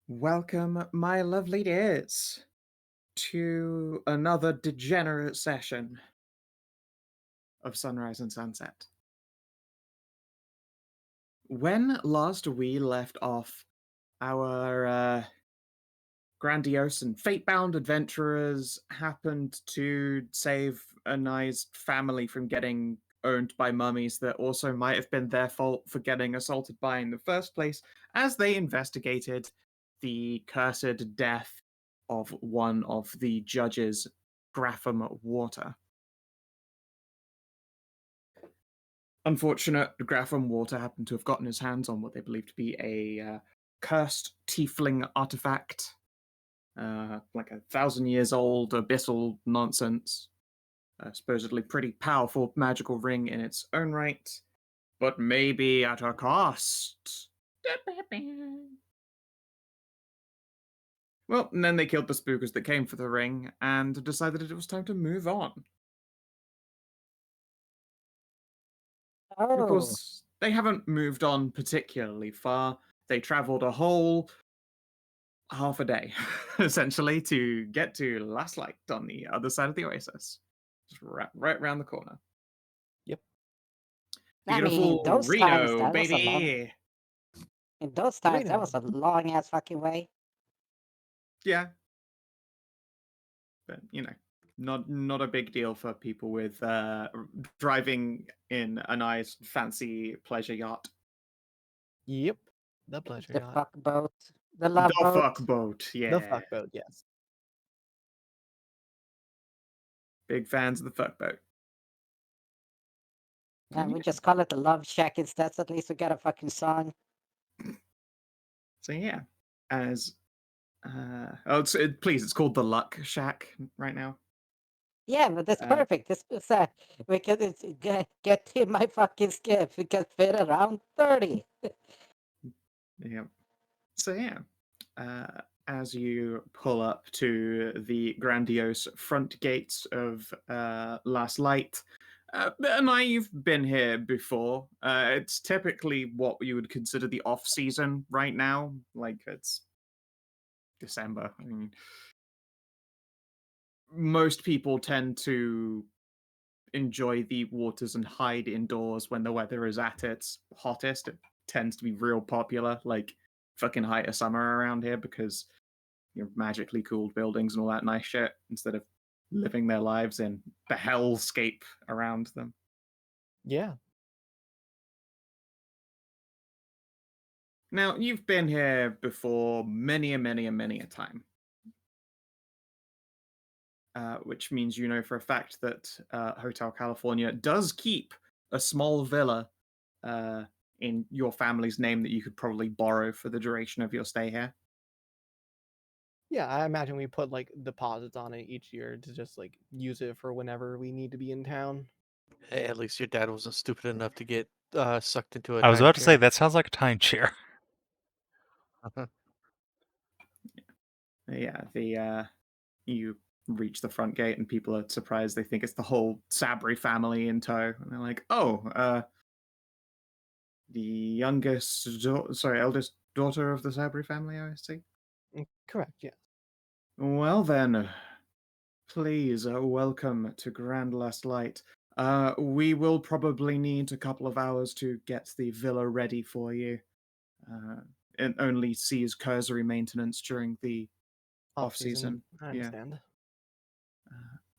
Welcome, my lovely dears, to another degenerate session of Sunrise and Sunset. When last we left off, our grandiose and fate-bound adventurers happened to save Anai's family from getting owned by mummies that also might have been their fault for getting assaulted by in the first place, as they investigated the cursed death of one of the judges, Grapham Water. Unfortunate, Grapham Water happened to have gotten his hands on what they believed to be a cursed tiefling artifact, like 1,000 years old abyssal nonsense. Supposedly pretty powerful magical ring in its own right, but maybe at a cost. Well, and then they killed the spookers that came for the ring and decided it was time to move on. Of Oh, course, they haven't moved on particularly far. They traveled a whole half a day, essentially, to get to Last Light on the other side of the Oasis. Just right around the corner. Yep. I mean, in Beautiful those times, Reno, that was a long. baby. In those times, that Reno. was a long ass fucking way. Yeah. But, not a big deal for people with driving in a nice fancy pleasure yacht. Yep. The pleasure The yacht. fuck boat, the love The boat. fuck boat, yeah. The fuck boat, yes. Big fans of the fuck boat. And we just call it the love shack instead. So at least we got a fucking song. So yeah, as please, it's called the Luck Shack right now. Yeah, but that's Uh, perfect. This is because it's get in my fucking skip. We can fit around 30. Yeah. So yeah, as you pull up to the grandiose front gates of Last Light, and you've been here before. It's typically what you would consider the off season right now. Like it's December. I mean, most people tend to enjoy the waters and hide indoors when the weather is at its hottest. It tends to be real popular, like fucking height of summer around here because magically cooled buildings and all that nice shit instead of living their lives in the hellscape around them. Yeah. Now, you've been here before many a time. Which means you know for a fact that Hotel California does keep a small villa in your family's name that you could probably borrow for the duration of your stay here. Yeah, I imagine we put like deposits on it each year to just like use it for whenever we need to be in town. Hey, at least your dad wasn't stupid enough to get sucked into a I was about to say, timeshare. that sounds like a timeshare. Yeah, you reach the front gate and people are surprised. They think it's the whole Sabri family in tow, and they're like, "Oh, the eldest daughter of the Sabri family, I see." Correct, yes. Well then, please welcome to Grand Last Light. We will probably need a couple of hours to get the villa ready for you. It only sees cursory maintenance during the off season. I Yeah. understand.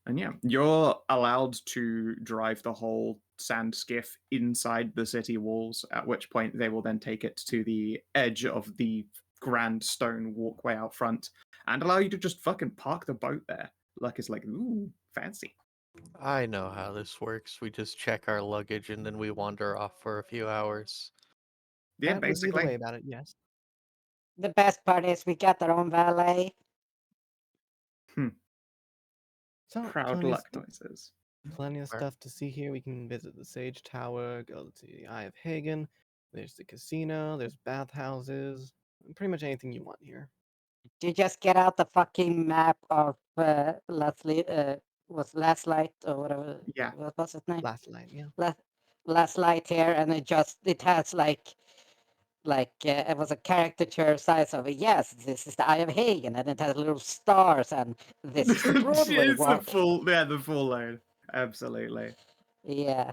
And yeah, you're allowed to drive the whole sand skiff inside the city walls, at which point they will then take it to the edge of the grand stone walkway out front and allow you to just fucking park the boat there. Luck is like, ooh, fancy. I know how this works. We just check our luggage and then we wander off for a few hours. Yeah, That would be the basically. way about it, yes. The best part is we got our own valet. So Proud plenty of luck noises. plenty of Where- stuff to see here. We can visit the Sage Tower, go to the Eye of Hagen. There's the casino. There's bathhouses. Pretty much anything you want here. You just get out the fucking map of Leslie. Was Last Light or whatever? Yeah. What was his name? Last light, yeah. Last Light here, and it has like like it was a caricature size of it. Yes, this is the Eye of Hagen, and it has little stars, and this is the Broadway It's walk. the full load. Absolutely. Yeah,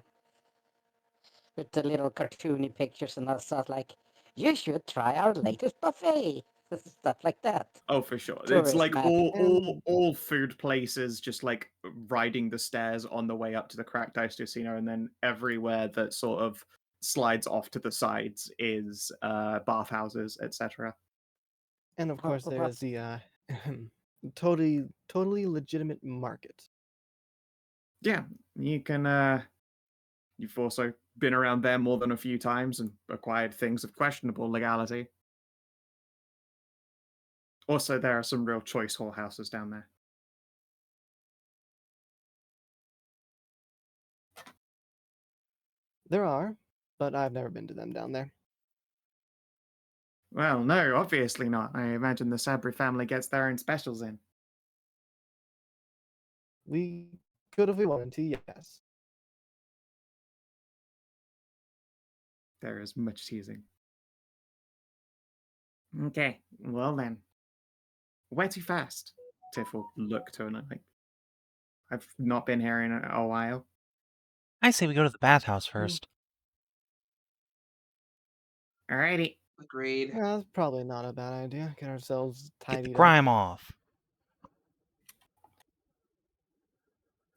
with the little cartoony pictures and all stuff. Like, you should try our latest buffet. Stuff like that. Oh, for sure. It's Tourist like map. all food places, just like riding the stairs on the way up to the Cracked Ice Casino, and then everywhere that sort of slides off to the sides is bathhouses, etc. And of Oh, course, there wow. is the totally legitimate market. Yeah, you can. You've also been around there more than a few times and acquired things of questionable legality. Also, there are some real choice whorehouses down there. There are, but I've never been to them down there. Well, no, obviously not. I imagine the Sabri family gets their own specials in. We could if we wanted to, yes. There is much teasing. Okay, well then. Where to first? Tiff will look to her like, I've not been here in a while. I say we go to the bathhouse first. Alrighty. Agreed. Yeah, that's probably not a bad idea. Get ourselves Get the tidied up. grime off.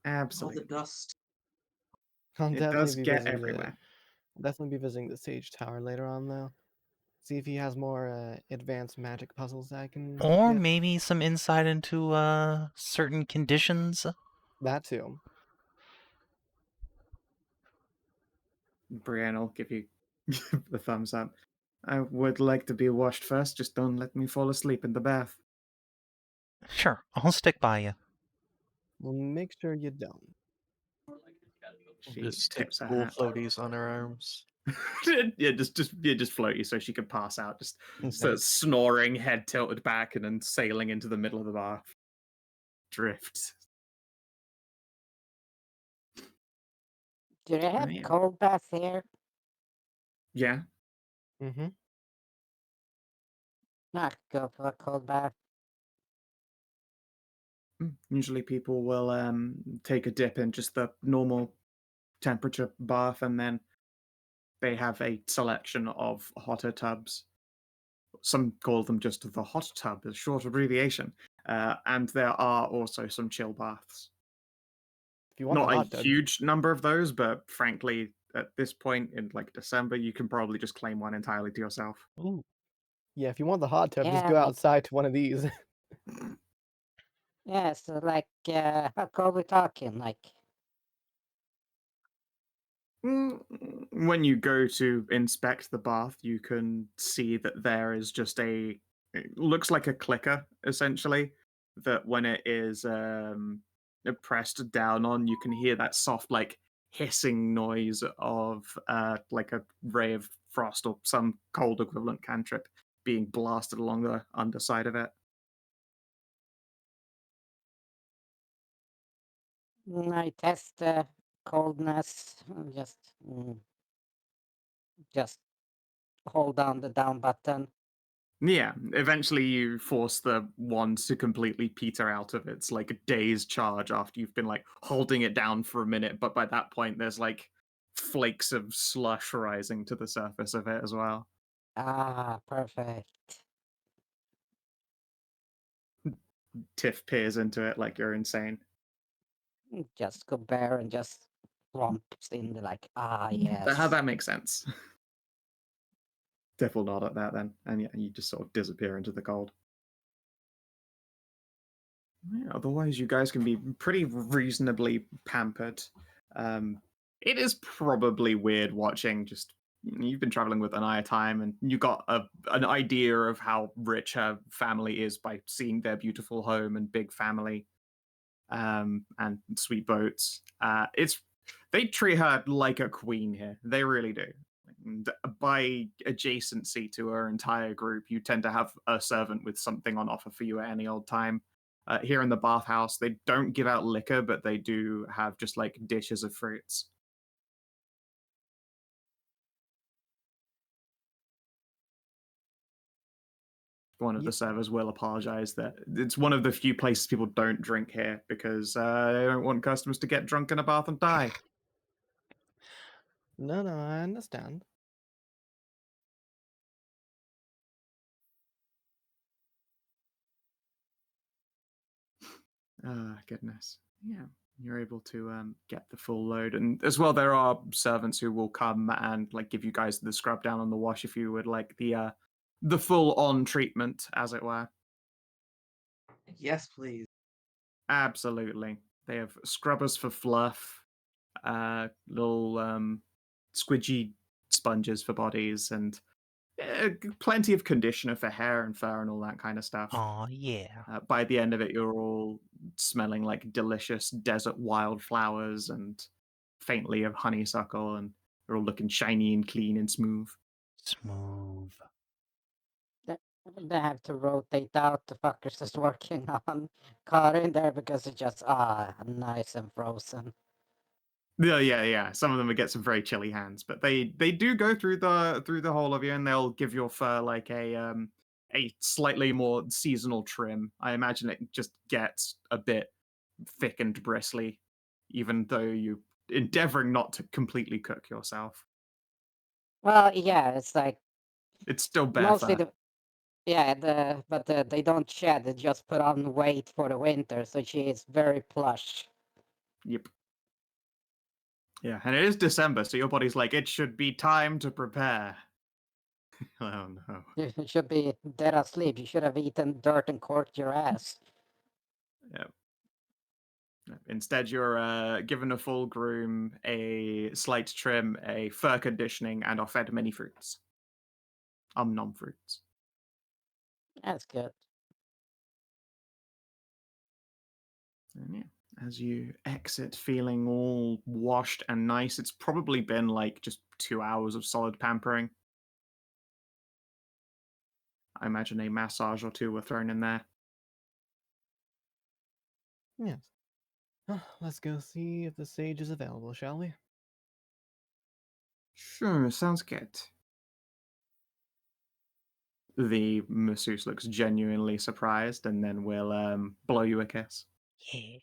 All Absolutely. the dust. I'll It definitely does be get visiting everywhere. definitely be visiting the Sage Tower later on, though. See if he has more advanced magic puzzles that I can Or get. maybe some insight into certain conditions. That too. Brienne will give you the thumbs up. I would like to be washed first, just don't let me fall asleep in the bath. Sure, I'll stick by you. We'll make sure you don't. She Just stick tips her pool hat. floaties on her arms. yeah, just float you so she can pass out. Just Okay. starts snoring, head tilted back, and then sailing into the middle of the bath. Drift. Do they have yeah. cold baths here? Yeah. Mm-hmm. Not go for a cold bath. Usually people will take a dip in just the normal temperature bath, and then they have a selection of hotter tubs. Some call them just the hot tub, a short abbreviation. And there are also some chill baths. If you want Not the a hot tub, huge number of those, but frankly, at this point in like December, you can probably just claim one entirely to yourself. ooh. Yeah, if you want the hot tub, just Yeah, go like- outside to one of these. Yeah, so like, how cold we talking? Like, When you go to inspect the bath, you can see that there is just it looks like a clicker, essentially, that when it is pressed down on, you can hear that soft, like, hissing noise of like a ray of frost or some cold equivalent cantrip being blasted along the underside of it. I test coldness. Just hold down the down button. Yeah, eventually you force the wand to completely peter out of its like day's charge after you've been like holding it down for a minute, but by that point there's like flakes of slush rising to the surface of it as well. Ah, perfect. Tiff peers into it like you're insane. Just go bare and just plumps in the like, yes. How that makes sense. Tiff will nod at that then, and yeah, you just sort of disappear into the cold. Yeah, otherwise, you guys can be pretty reasonably pampered. It is probably weird watching just you've been traveling with Anai a time, and you got an idea of how rich her family is by seeing their beautiful home and big family, and sweet boats. They treat her like a queen here. They really do. And by adjacency to her entire group, you tend to have a servant with something on offer for you at any old time. Here in the bathhouse, they don't give out liquor, but they do have just like dishes of fruits. one of the servers will apologize that it's one of the few places people don't drink here because they don't want customers to get drunk in a bath and die. No, I understand. Goodness. Yeah. You're able to get the full load. And as well, there are servants who will come and like give you guys the scrub down on the wash if you would like the full on treatment, as it were. Yes, please. Absolutely. They have scrubbers for fluff, little squidgy sponges for bodies, and plenty of conditioner for hair and fur and all that kind of stuff. Aw, yeah. By the end of it, you're all smelling like delicious desert wildflowers and faintly of honeysuckle, and you're all looking shiny and clean and smooth. Smooth. They have to rotate out the fuckers that's working on Karin there because it's just nice and frozen. Yeah. Some of them would get some very chilly hands, but they do go through the whole of you, and they'll give your fur like a slightly more seasonal trim. I imagine it just gets a bit thick and bristly, even though you're endeavoring not to completely cook yourself. Well, yeah, it's like It's still bear mostly fur. they don't shed. They just put on weight for the winter, so she is very plush. Yep. Yeah, and it is December, so your body's like, it should be time to prepare. Oh no. You should be dead asleep. You should have eaten dirt and corked your ass. Yep. Instead, you're given a full groom, a slight trim, a fur conditioning, and are fed many fruits. Nom fruits. That's good. And yeah, as you exit feeling all washed and nice, it's probably been like just 2 hours of solid pampering. I imagine a massage or two were thrown in there. Yes. Let's go see if the sage is available, shall we? Sure, sounds good. The masseuse looks genuinely surprised and then will blow you a kiss. Yeah.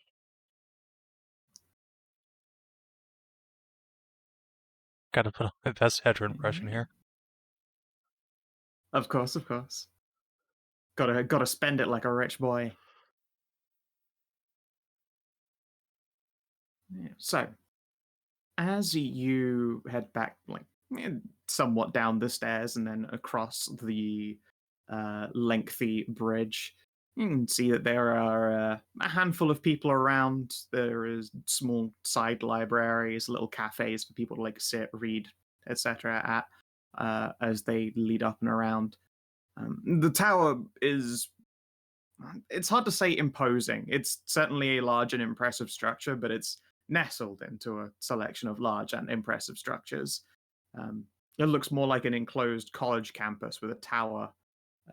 Gotta put on my best Hedrah impression here. Of course. Gotta spend it like a rich boy. Yeah. So, as you head back, like somewhat down the stairs and then across the lengthy bridge, you can see that there are a handful of people around. There is small side libraries, little cafes for people to like sit, read, etc. at as they lead up and around. The tower is. It's hard to say imposing. It's certainly a large and impressive structure, but it's nestled into a selection of large and impressive structures. It looks more like an enclosed college campus with a tower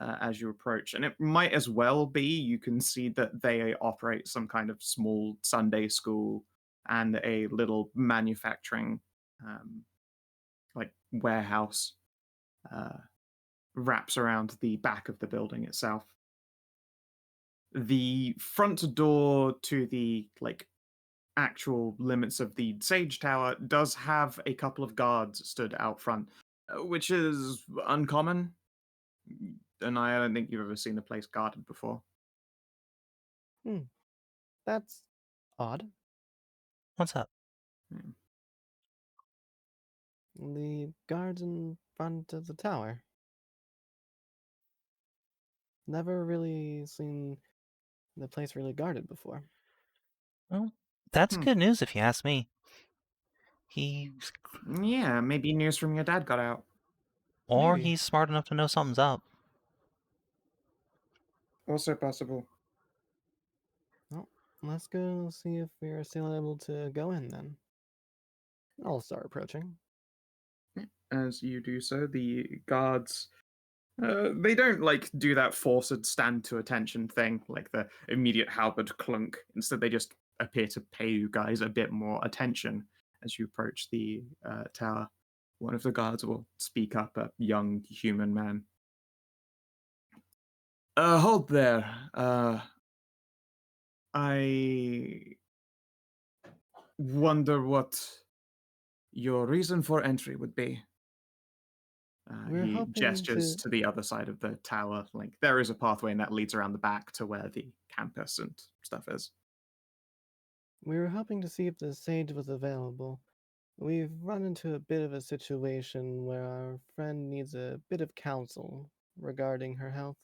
as you approach. And it might as well be. You can see that they operate some kind of small Sunday school and a little manufacturing like warehouse wraps around the back of the building itself. The front door to the like actual limits of the Sage Tower does have a couple of guards stood out front, which is uncommon. And I don't think you've ever seen the place guarded before. That's odd. What's up? Yeah. The guards in front of the tower. Never really seen the place really guarded before. Well, that's Hmm. good news if you ask me. He's Yeah, maybe news from your dad got out. or Maybe. he's smart enough to know something's up. Also possible. Well, let's go see if we are still able to go in then. I'll start approaching. As you do so, the guards they don't like do that forced stand to attention thing, like the immediate halberd clunk. Instead, they just appear to pay you guys a bit more attention as you approach the tower. One of the guards will speak up, a young human man. Hold there. I wonder what your reason for entry would be. We're He hoping gestures to to the other side of the tower. Like, there is a pathway and that leads around the back to where the campus and stuff is. we were hoping to see if the sage was available. We've run into a bit of a situation where our friend needs a bit of counsel regarding her health.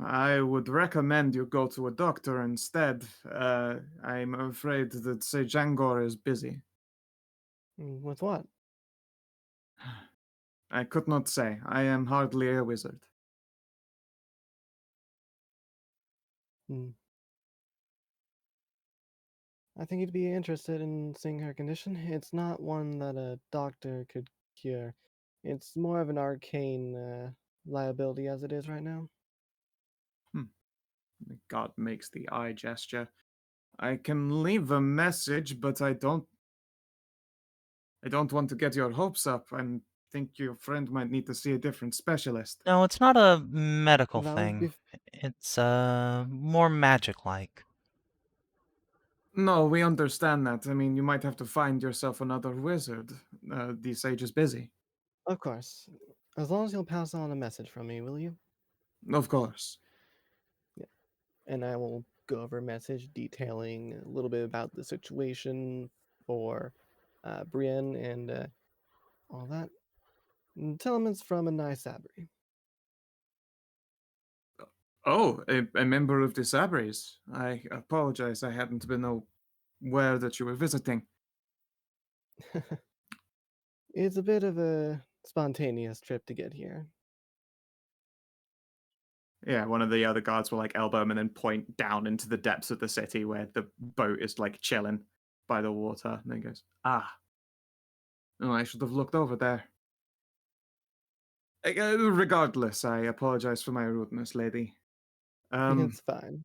I would recommend you go to a doctor instead. I'm afraid that Sejangor is busy. With what? I could not say. I am hardly a wizard. Hmm. I think you'd be interested in seeing her condition. It's not one that a doctor could cure. It's more of an arcane liability as it is right now. God makes the eye gesture. I can leave a message, but I don't want to get your hopes up and think your friend might need to see a different specialist. No, it's not a medical That would be thing. It's more magic-like. No, we understand that. I mean, you might have to find yourself another wizard. The sage is busy. of course. As long as you'll pass on a message from me, will you? Of course. Yeah. And I will go over a message detailing a little bit about the situation for Brienne and all that. And tell him it's from Anai Sabri. Oh, a member of the Sabres. I apologize. I hadn't been aware that you were visiting. It's a bit of a spontaneous trip to get here. Yeah, one of the other guards will like elbow him and then point down into the depths of the city where the boat is like chilling by the water. And then goes, ah, oh, I should have looked over there. Regardless, I apologize for my rudeness, lady. It's fine.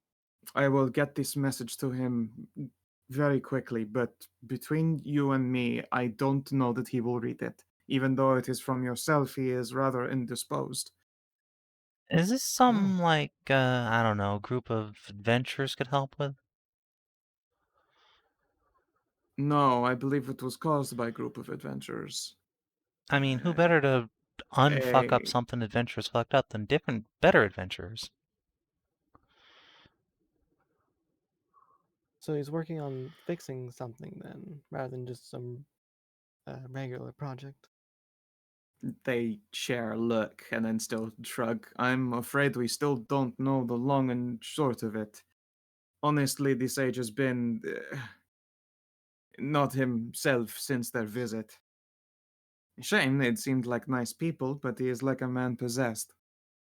I will get this message to him very quickly, but between you and me, I don't know that he will read it. Even though it is from yourself, he is rather indisposed. Is this Oh. some, like, I don't know, group of adventurers could help with? No, I believe it was caused by a group of adventurers. I mean, who Uh, better to unfuck up a something adventurers fucked up than better adventurers? So he's working on fixing something then, rather than just some regular project. They share a look and then still shrug. I'm afraid we still don't know the long and short of it. Honestly, this age has been not himself since their visit. Shame, they seemed like nice people, but he is like a man possessed.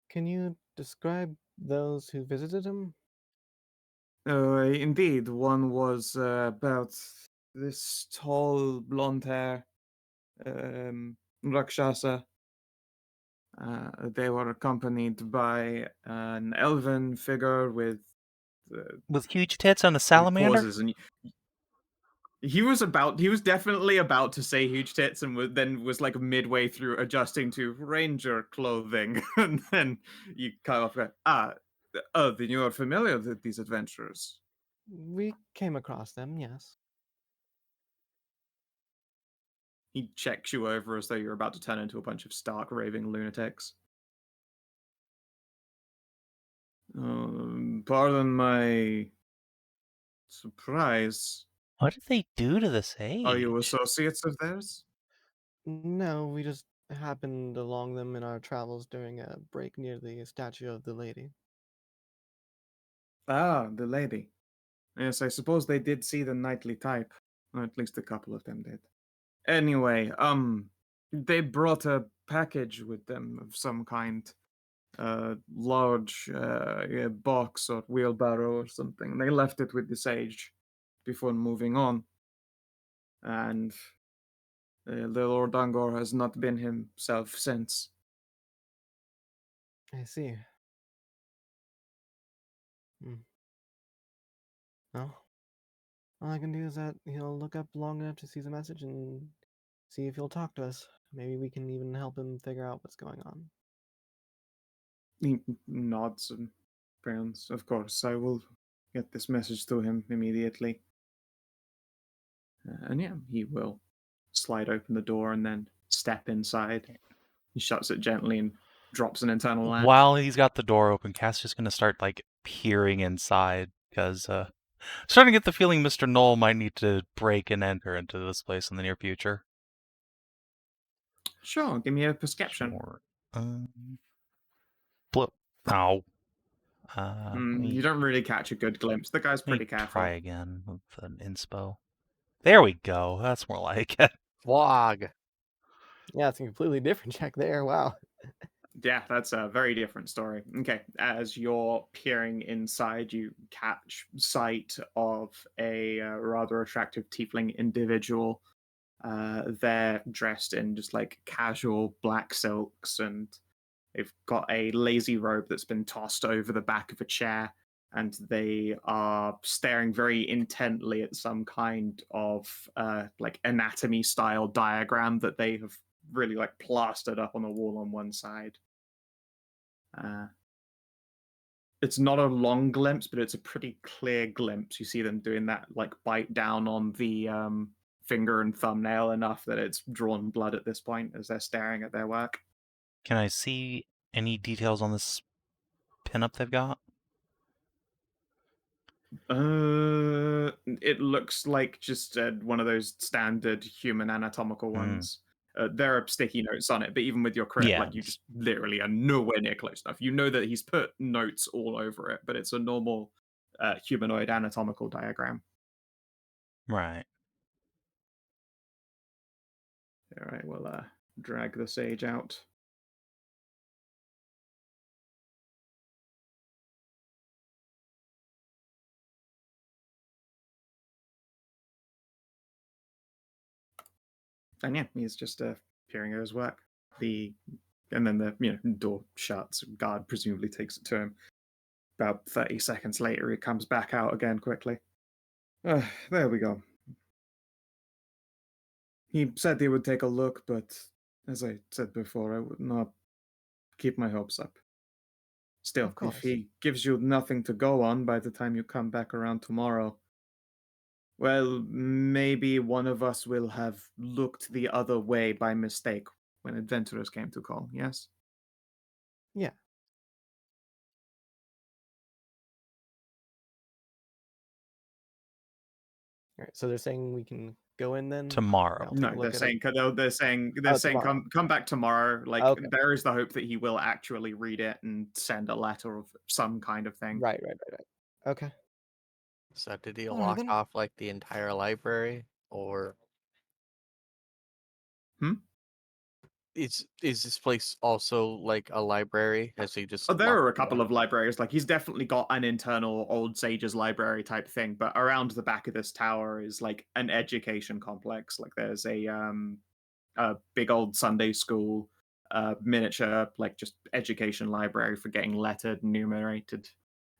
Can you describe those who visited him? Indeed, one was about this tall, blonde hair, Rakshasa. They were accompanied by an elven figure with. Uh, With huge tits on a he salamander? pauses, and he was definitely about to say huge tits, and then was like midway through adjusting to ranger clothing, and then you cut off. Oh, then you are familiar with these adventurers. We came across them, yes. He checks you over as though you're about to turn into a bunch of stark raving lunatics. Pardon my surprise. What did they do to this Are you age? associates of theirs? No, we just happened along them in our travels during a break near the statue of the lady. Ah, the lady. Yes, I suppose they did see the knightly type. Or at least a couple of them did. Anyway, they brought a package with them of some kind. Large yeah, box or wheelbarrow or something. They left it with the sage before moving on. And the Lord Angor has not been himself since. I see. Hmm. Well, all I can do is that he'll look up long enough to see the message and see if he'll talk to us. Maybe we can even help him figure out what's going on. He nods and frowns. Of course, I will get this message to him immediately. And yeah, he will slide open the door and then step inside. He shuts it gently and drops an internal latch. While he's got the door open, Cass just gonna start like peering inside because starting to get the feeling Mr. Knoll might need to break and enter into this place in the near future. Sure, give me a perception. Sure. Blip. Ow. You don't really catch a good glimpse. The guy's pretty careful. Try again with an inspo. There we go. That's more like it. Vlog. Yeah, it's a completely different check there. Wow. Yeah, that's a very different story. Okay, as you're peering inside, you catch sight of a rather attractive tiefling individual. They're dressed in just like casual black silks, and they've got a lazy robe that's been tossed over the back of a chair, and they are staring very intently at some kind of like anatomy style diagram that they have really like plastered up on the wall on one side. It's not a long glimpse, but it's a pretty clear glimpse. You see them doing that like bite down on the finger and thumbnail enough that it's drawn blood at this point as they're staring at their work. Can I see any details on this pinup they've got? It looks like just one of those standard human anatomical ones. There are sticky notes on it, but even with your crit, Yeah. like you just literally are nowhere near close enough. You know that he's put notes all over it, but it's a normal humanoid anatomical diagram. Right. All right, we'll drag the sage out. And yeah, he's just peering at his work. And then the door shuts. Guard presumably takes it to him. About 30 seconds later, he comes back out again quickly. There we go. He said he would take a look, but as I said before, I would not keep my hopes up. Still, Of course. if he gives you nothing to go on by the time you come back around tomorrow, well, maybe one of us will have looked the other way by mistake when adventurers came to call, yes? Yeah. All right. So they're saying we can go in then Tomorrow. I'll take a No, look they're at it. saying Tomorrow. come back tomorrow. Like Okay. there is the hope that he will actually read it and send a letter of some kind of thing. Right. Okay. So did he All right, lock then. off like the entire library, or Hmm? is this place also like a library? Has he just There locked are a it couple down? of libraries. Like he's definitely got an internal old sages library type thing, but around the back of this tower is like an education complex. Like there's a big old Sunday school, miniature like just education library for getting lettered, numerated,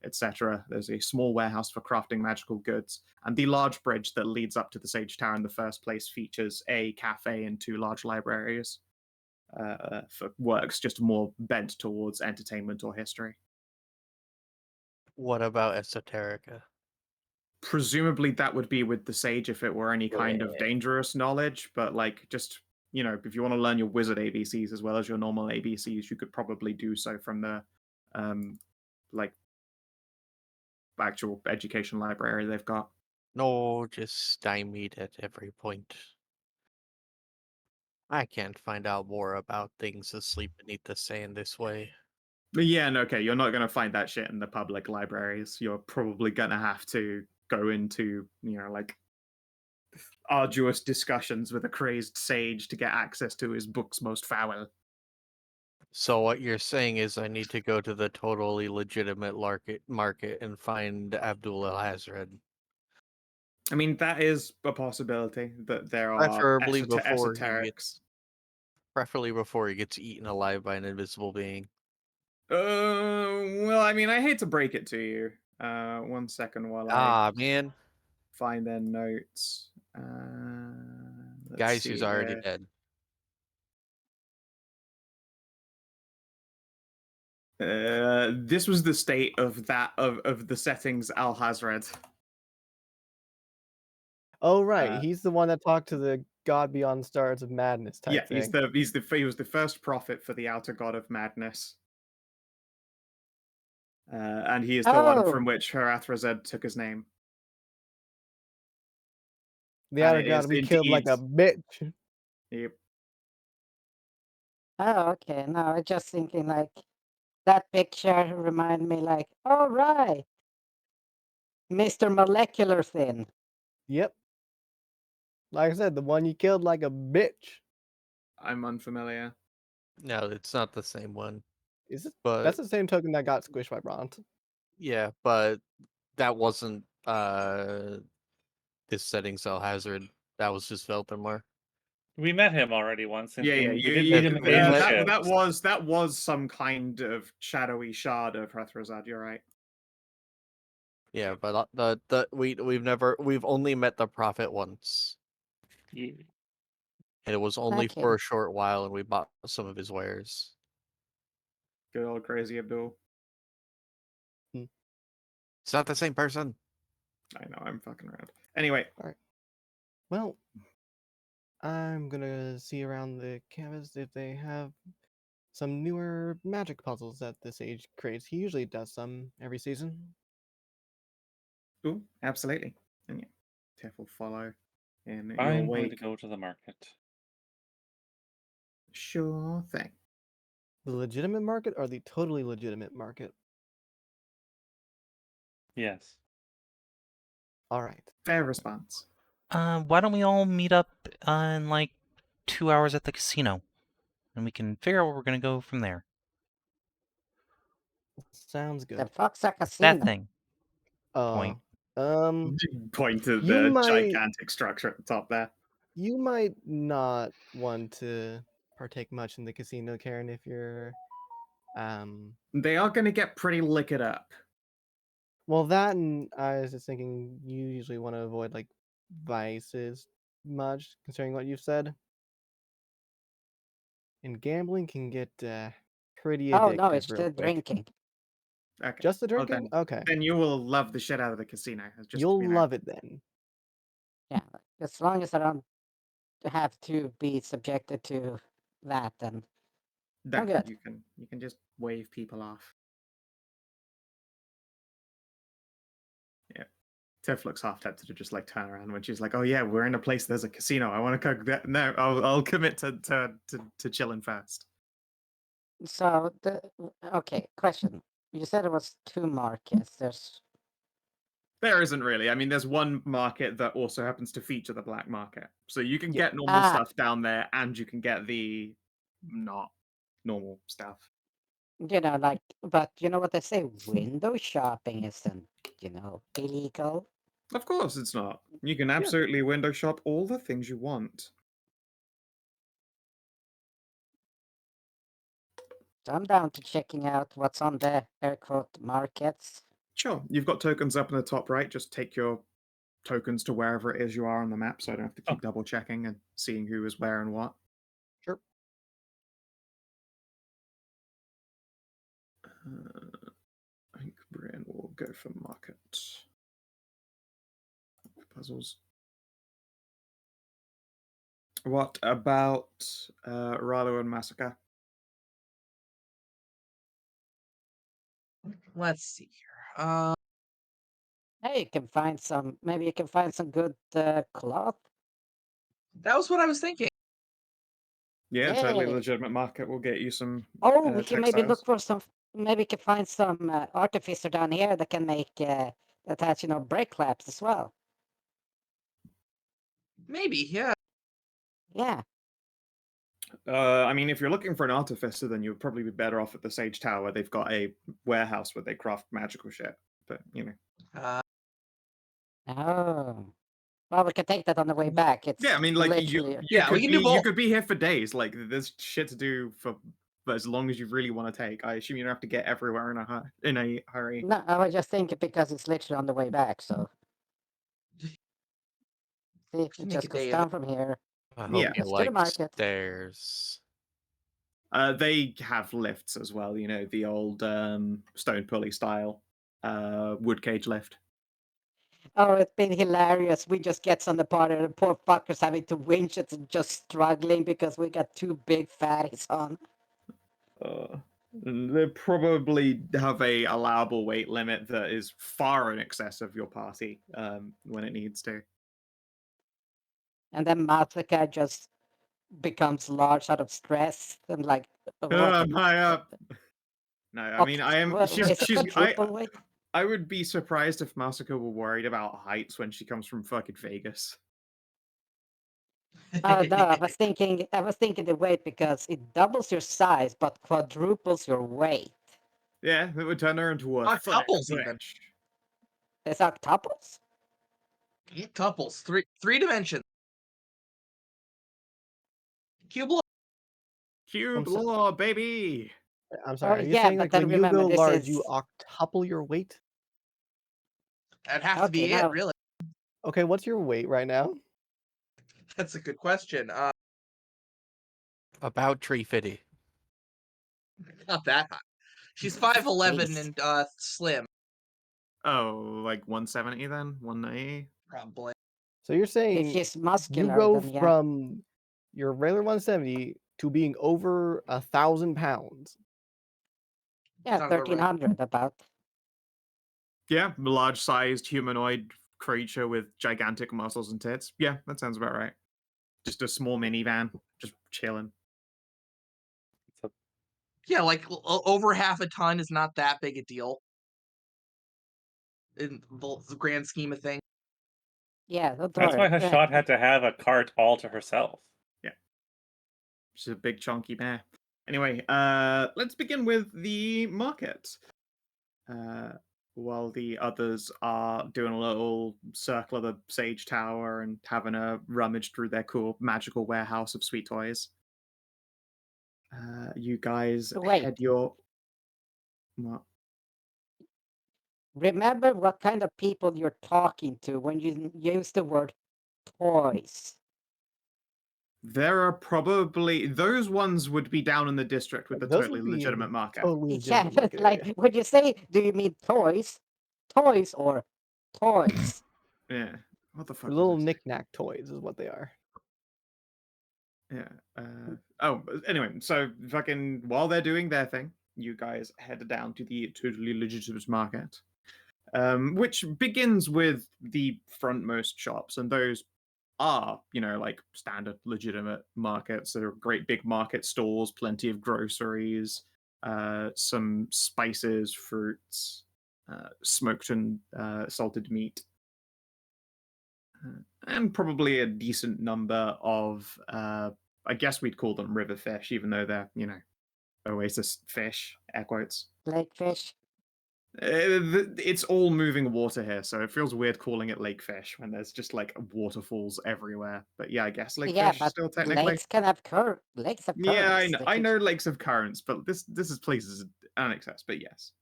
etc. There's a small warehouse for crafting magical goods, and the large bridge that leads up to the Sage Tower in the first place features a cafe and two large libraries. For works just more bent towards entertainment or history. What about esoterica? Presumably that would be with the sage if it were any kind of Yeah. dangerous knowledge, but like just if you want to learn your wizard ABCs as well as your normal ABCs, you could probably do so from the like actual education library they've got. No, just stymied at every point. I can't find out more about things asleep beneath the sand this way. But yeah, no, okay, you're not going to find that shit in the public libraries. You're probably going to have to go into, like arduous discussions with a crazed sage to get access to his books most foul. So what you're saying is I need to go to the totally legitimate market and find Abdul Al-Hazred. I mean, that is a possibility that there are Preferably before esoterics. he gets eaten alive by an invisible being. Well, I mean, I hate to break it to you. 1 second while I Man. find their notes. Let's Guys, see he's already here. dead. This was the state of the settings Al has read. Oh right, Uh, he's the one that talked to the God Beyond Stars of Madness type Yeah, thing. he was the first prophet for the outer god of madness. And he is the one from Oh, which Harathrazed took his name. The And outer it god is we killed like a indeed. bitch. Yep. oh, okay. No, I just thinking like that picture reminded me like, all right, Mr. Molecular Thin. Yep. Like I said, the one you killed like a bitch. I'm unfamiliar. No, it's not the same one. Is it? But That's the same token that got squished by Bront. yeah, but that wasn't this setting cell hazard. That was just Velthamar. We met him already once, and Yeah, we you, did you, meet him in the ship. that was some kind of shadowy shard of Harathrazed. You're right. Yeah, but we've only met the prophet once, Yeah. and it was only Okay. for a short while, and we bought some of his wares. Good old crazy Abdul. It's not the same person. I know, I'm fucking around. Anyway, Well, I'm gonna see around the canvas if they have some newer magic puzzles that this age creates. He usually does some every season. ooh, absolutely. And yeah, Tiff will follow in your I'm going to wake. go to the market. Sure thing. The legitimate market or the totally legitimate market? Yes. All right. Fair response. Why don't we all meet up in like 2 hours at the casino, and we can figure out where we're gonna go from there. Sounds The good. fuck's a That casino? thing. Point. Point to You the might- gigantic structure at the top there. You might not want to partake much in the casino, Karin, if you're They are going to get pretty liquored up. well, that, and I was just thinking you usually want to avoid like vices much, considering what you've said. And gambling can get pretty Oh addictive no, it's real the quick. drinking. Okay. Just the Well, drinking? then, Okay. then you will love the shit out of the casino. You'll love it then. Yeah, as long as I don't have to be subjected to that, then I'm good. You can just wave people off. Yeah. Tiff looks half tempted to just like turn around when she's like, "Oh yeah, we're in a place. There's a casino. I want to go." No, I'll commit to chilling first. So okay, question. You said it was 2 markets. There isn't really. I mean, there's one market that also happens to feature the black market, so you can Yeah. get normal stuff down there, and you can get the not normal stuff. like, but you know what they say, window shopping isn't, illegal. Of course, it's not. You can absolutely window shop all the things you want. So I'm down to checking out what's on the air quote markets. Sure, you've got tokens up in the top right. Just take your tokens to wherever it is you are on the map, so I don't have to keep double checking and seeing who is where and what. Sure. I think Brian will go for market puzzles. What about Ralu and Masika? Let's see here. Hey, maybe you can find some good cloth. That was what I was thinking. Yeah, totally Yay. legitimate market will get you some. Oh, we can maybe look textiles. for maybe we can find some artificer down here that can make that has, brake laps as well. Maybe, yeah. Yeah. I mean, if you're looking for an artificer, then you'd probably be better off at the Sage Tower. They've got a warehouse where they craft magical shit. But Oh. Well, we can take that on the way back. It's yeah, I mean, like literally... we can do both. You could be here for days. Like, there's shit to do for as long as you really want to take. I assume you don't have to get everywhere in a hurry. No, I was just thinking because it's literally on the way back, so... See, it Make just a goes day of down from here. I hope Yeah. you Let's do the like market. stairs. They have lifts as well, you know, the old stone pulley style wood cage lift. Oh, it's been hilarious. We just get on the party and the poor fuckers having to winch it and just struggling because we got two big fatties on. They probably have a allowable weight limit that is far in excess of your party when it needs to. And then Masika just becomes large out of stress and like. My up. No, I mean I am. Well, is it quadruple weight? I would be surprised if Masika were worried about heights when she comes from fucking Vegas. No, I was thinking the weight because it doubles your size but quadruples your weight. Yeah, that would turn her into a Octuples even. It's octuples? Octuples, three dimensions. Cube law. Cube law, baby. I'm sorry. Are you yeah, saying but like then when you remember, go this large, you is- octuple your weight? That'd have to be Okay, it, now- really. Okay, what's your weight right now? That's a good question. About tree fitty. Not that high. She's 5'11" Jeez. and slim, Oh, like 170 then? 190? probably. So you're If saying she's you muscular, go then yeah. from your regular 170 to being over 1,000 pounds. Yeah, Sounds about right. 1,300 about. Yeah, large-sized humanoid creature with gigantic muscles and tits. Yeah, that sounds about right. Just a small minivan, just chilling. Yeah, like over half a ton is not that big a deal in the grand scheme of things. Yeah, don't That's worry. why Hashad had to have a cart all to herself. She's a big chunky bear. Anyway, let's begin with the market. While the others are doing a little circle of the Sage Tower and having a rummage through their cool magical warehouse of sweet toys. You guys Wait. head your... What? Remember what kind of people you're talking to when you use the word toys. There are probably... Those ones would be down in the district with the Those totally would be legitimate market. Totally Yeah, legitimate market like area. when you say, do you mean toys? Toys or toys? Yeah. What the fuck was Little I saying? knick-knack toys is what they are. Yeah. Anyway, so fucking while they're doing their thing, you guys head down to the totally legitimate market, which begins with the frontmost shops, and those are, you know, like standard legitimate markets. There are great big market stalls, plenty of groceries, some spices, fruits, smoked and salted meat. And probably a decent number of, I guess we'd call them river fish, even though they're, you know, oasis fish, air quotes. Lake fish? It's all moving water here, so it feels weird calling it lake fish when there's just like waterfalls everywhere. But yeah, I guess lake Yeah, fish but still technically. lakes can have lakes have currents. Yeah, They I could- know lakes have currents, but this is places annexes, but yes.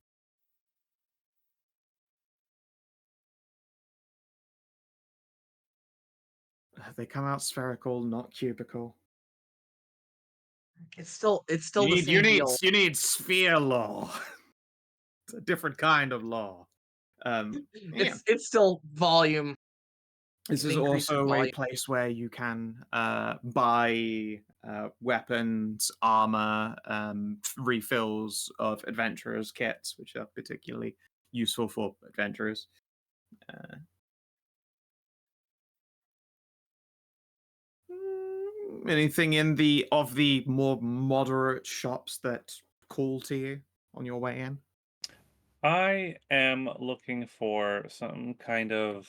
They come out spherical, not cubical. It's still the same deal. You need sphere law. It's a different kind of law. Yeah. It's still volume. This is increase in also a volume. place where you can buy weapons, armor, refills of adventurers' kits, which are particularly useful for adventurers. Anything in the more moderate shops that call to you on your way in? I am looking for some kind of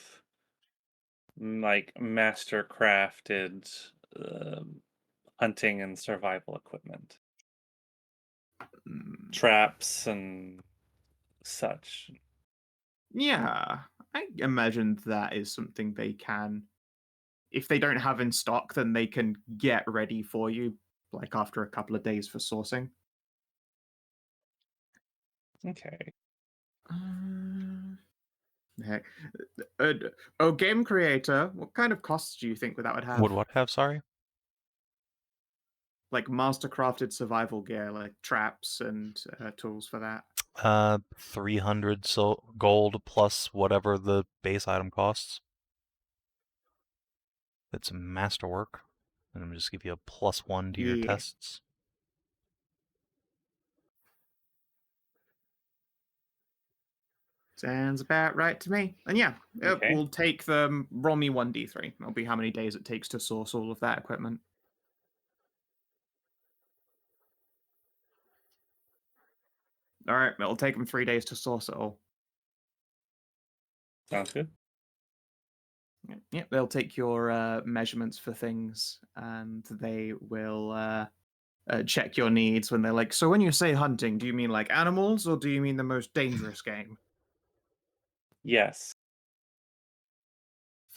like master crafted hunting and survival equipment, traps and such. Yeah, I imagine that is something they can. If they don't have in stock, then they can get ready for you, like after a couple of days for sourcing. Okay. Heck. Game creator, what kind of costs do you think that would have? Would what have, sorry? like mastercrafted survival gear, like traps and tools for that? 300 gold plus whatever the base item costs. It's masterwork. And I'm just give you a +1 to your Yeah. tests. Sounds about right to me. And yeah, Okay. we'll take the roll me 1d3. That'll be how many days it takes to source all of that equipment. All right, it'll take them 3 days to source it all. Sounds good. Yeah, they'll take your measurements for things, and they will check your needs when they're like, so when you say hunting, do you mean like animals, or do you mean the most dangerous game? Yes.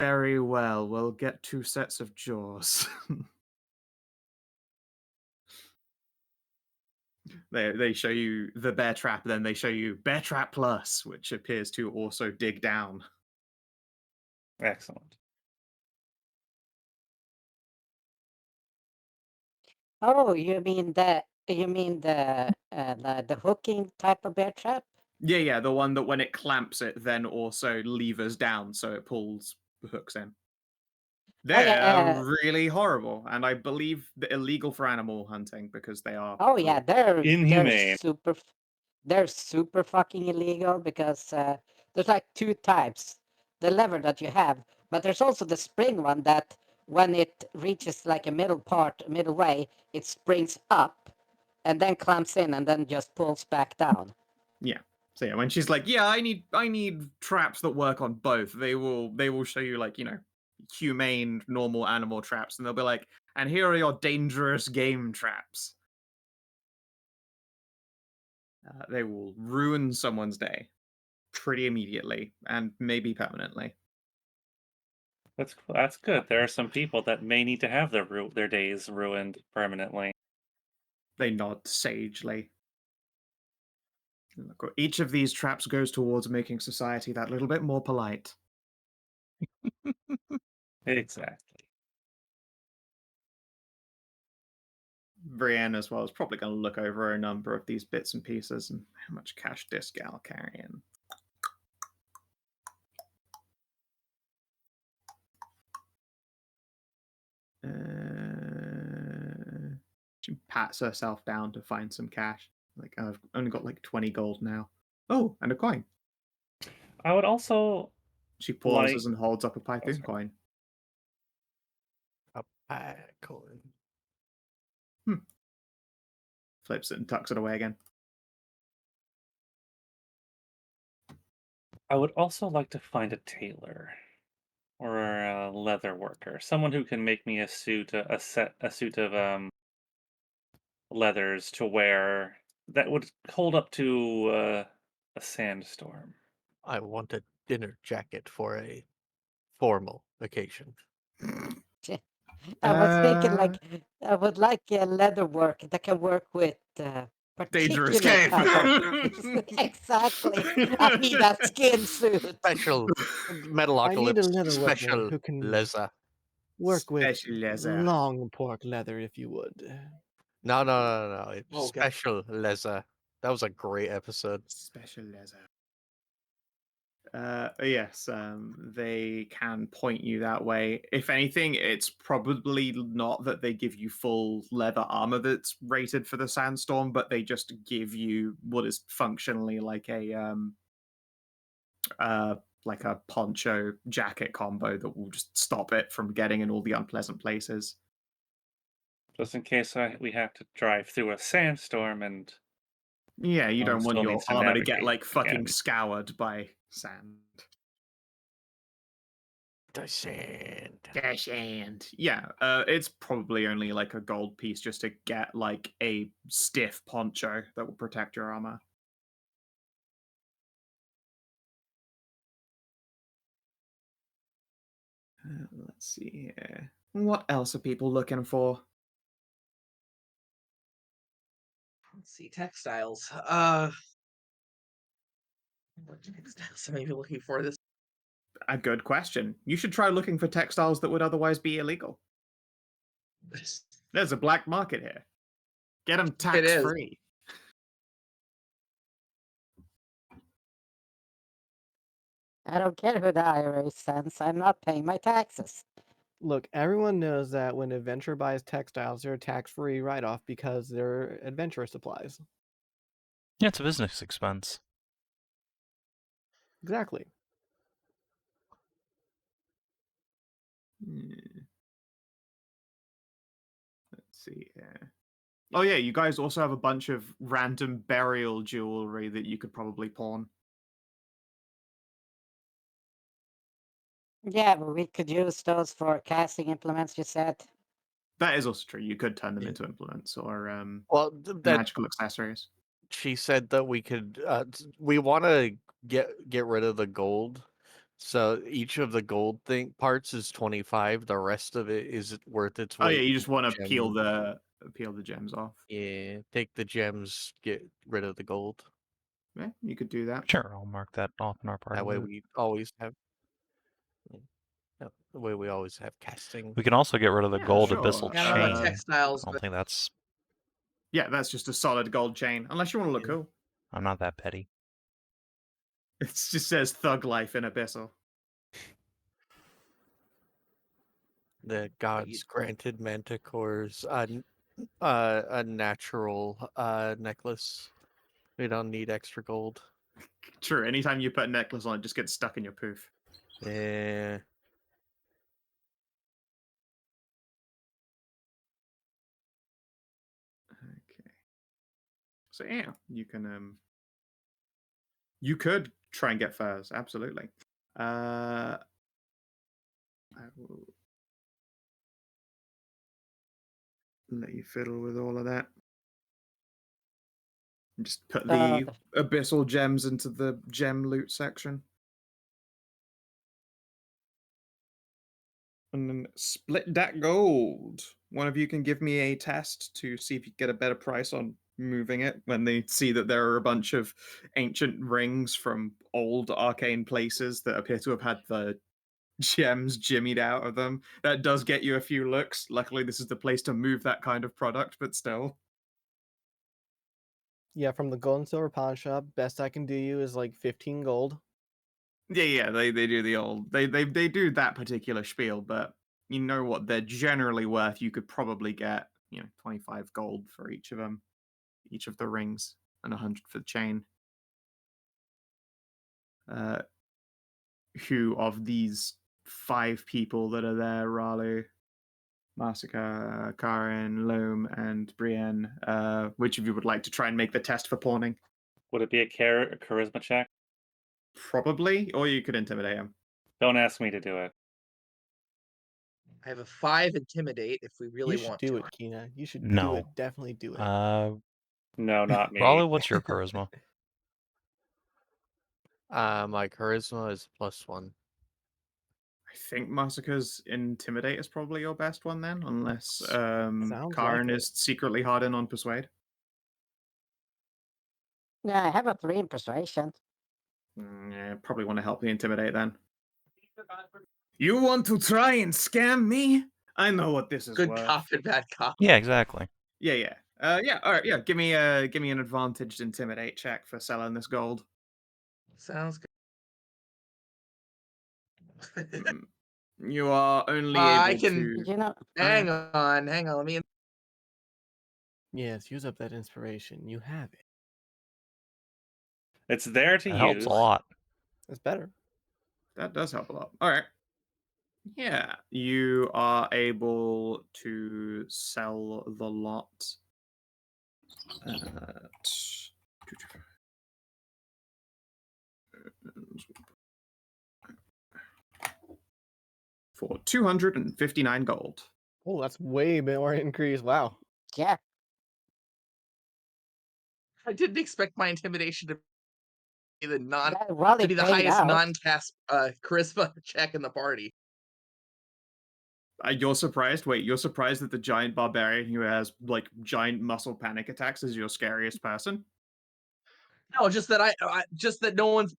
Very well, we'll get 2 sets of jaws. They show you the bear trap, then they show you bear trap plus, which appears to also dig down. Excellent. Oh, you mean the hooking type of bear trap? Yeah, the one that when it clamps it, then also levers down, so it pulls the hooks in. Oh, yeah, They're really horrible, and I believe they're illegal for animal hunting because they are. Oh yeah, cruel. Inhumane. they're super fucking illegal because there's like 2 types. The lever that you have, but there's also the spring one that when it reaches like a middle way, it springs up and then clamps in and then just pulls back down. Yeah. So yeah, when she's like, "Yeah, I need traps that work on both," they will show you like humane normal animal traps, and they'll be like, "And here are your dangerous game traps." They will ruin someone's day pretty immediately and maybe permanently. That's good. There are some people that may need to have their days ruined permanently. They nod sagely. Look, each of these traps goes towards making society that little bit more polite. Exactly. Brienne as well is probably going to look over a number of these bits and pieces and how much cash this gal carrying. She pats herself down to find some cash. Like, I've only got like 20 gold now. Oh, and a coin. I would also She pauses like. and holds up a Python sorry. coin. Colin. Flips it and tucks it away again. I would also like to find a tailor or a leather worker, someone who can make me a suit of leathers to wear that would hold up to a sandstorm. I want a dinner jacket for a formal occasion. I was thinking Uh, like I would like leather work that can work with Dangerous particular game. type of exactly. I need that skin suit. Special metal I need a apocalypse. leather worker Special who can leather. work with Special leather. long pork leather, if you would. No. It's Oh, God. special leather. That was a great episode. Special leather. Yes, they can point you that way. If anything, it's probably not that they give you full leather armor that's rated for the sandstorm, but they just give you what is functionally like a poncho jacket combo that will just stop it from getting in all the unpleasant places. Just in case we have to drive through a sandstorm and Yeah, you don't want still your needs to armor to get navigate like fucking again. scoured by sand. The sand. And yeah, it's probably only like a gold piece just to get like a stiff poncho that will protect your armor. Let's see here. What else are people looking for? Let's see, textiles. What textiles am I looking for this? A good question. You should try looking for textiles that would otherwise be illegal. There's a black market here. Get them It tax is. free. I don't care who the IRA sends. I'm not paying my taxes. Look, everyone knows that when an adventurer buys textiles, they're a tax-free write-off because they're adventurer supplies. Yeah, it's a business expense. Exactly. Let's see here. Oh yeah, you guys also have a bunch of random burial jewelry that you could probably pawn. Yeah, but we could use those for casting implements, you said. That is also true. You could turn them Yeah. into implements or Well, that magical accessories. she said that we could. We want to get rid of the gold. So each of the gold parts is 25. The rest of it is worth its Oh weight. yeah, you in just want to peel gems. the gems off. Yeah, take the gems, get rid of the gold. Yeah, you could do that. Sure, I'll mark that off in our party. That way loot. we always have. The way we always have casting. We can also get rid of the Yeah, gold sure. abyssal Yeah, I don't know about chain. textiles, I don't but think that's. Yeah, that's just a solid gold chain. Unless you want to look Yeah. cool. I'm not that petty. It just says thug life in abyssal. The gods granted manticores a natural necklace. We don't need extra gold. True. Anytime you put a necklace on, it just gets stuck in your poof. Yeah. Okay. So yeah, you could try and get furs, absolutely. I will let you fiddle with all of that. Just put the abyssal gems into the gem loot section. And then split that gold. One of you can give me a test to see if you get a better price on moving it when they see that there are a bunch of ancient rings from old arcane places that appear to have had the gems jimmied out of them. That does get you a few looks. Luckily, this is the place to move that kind of product, but still. Yeah, from the gold and silver pawn shop, best I can do you is like 15 gold. Yeah, they do the old they do that particular spiel, but you know what they're generally worth. You could probably get 25 gold for each of them, each of the rings, and 100 for the chain. Who of these 5 people that are there, Ralu, Masika, Karin, Loam, and Brienne, which of you would like to try and make the test for pawning? Would it be a charisma check? Probably, or you could intimidate him. Don't ask me to do it. I have a 5 intimidate if we really You should want do to. it, Kina. You should do No. it. Definitely do it. No, not me. Ralu, what's your charisma? My charisma is +1. I think Masika's intimidate is probably your best one then, unless Sounds Karin like it. is secretly hard in on persuade. Yeah, I have a 3 in persuasion. Yeah, probably want to help the intimidate then. You want to try and scam me? I know what this is Good worth. cop and bad cop. Yeah, exactly. Yeah. Yeah. All right. Yeah. Give me an advantaged intimidate check for selling this gold. Sounds good. You are only I able can- to. You know, Hang on. Let me. Yes, use up that inspiration. You have it. It's there to It use. helps a lot. That's better. That does help a lot. All right. Yeah, you are able to sell the lot at for 259 gold. Oh, that's way more increase. Wow. yeah. I didn't expect my intimidation to be the Raleigh to be the paid highest out. non-cast charisma check in the party. You're surprised? Wait, you're surprised that the giant barbarian who has like giant muscle panic attacks is your scariest person? No, just that just that no one's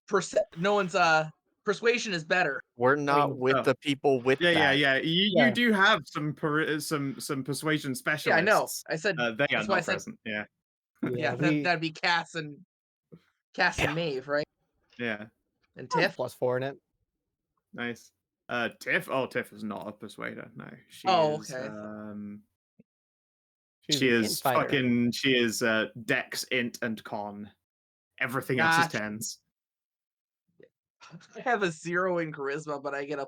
Persuasion is better. We're not mean, with oh. the people with Yeah. that. You do have some persuasion specialists. Yeah, I know. I said they are that's why I not said present. Yeah. yeah. That'd be Cass and Maeve, right? Yeah. And Tiff. +4 in it. Nice. Tiff. Oh, Tiff is not a persuader. No, she Oh, is. okay. She's She an is int fighter. fucking. She is Dex, Int, and Con. Everything else is Gotcha. tens. I have a 0 in charisma, but I get a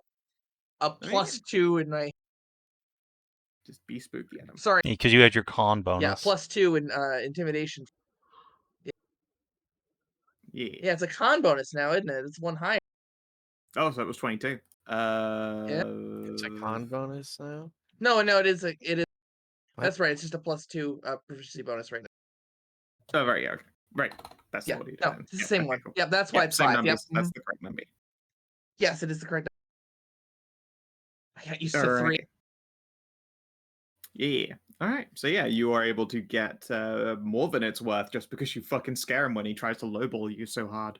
mean, +2 in my. Just be spooky at them. Sorry. Because you had your con bonus. Yeah, +2 in intimidation. Yeah. Yeah, it's a con bonus now, isn't it? It's one higher. Oh, so it was 22. It's a con bonus now. No, it is. It is. What? That's right. It's just a +2 proficiency bonus right now. Oh, right, yeah. Right. That's Yeah, what you did. no, then. it's the Yep, same okay, one. cool. Yep, that's why Yep, it's same 5. numbers. Yep. That's the correct number. Yes, it is the correct. I got used to 3. Alright. Yeah. All right. So yeah, you are able to get more than it's worth just because you fucking scare him when he tries to lowball you so hard.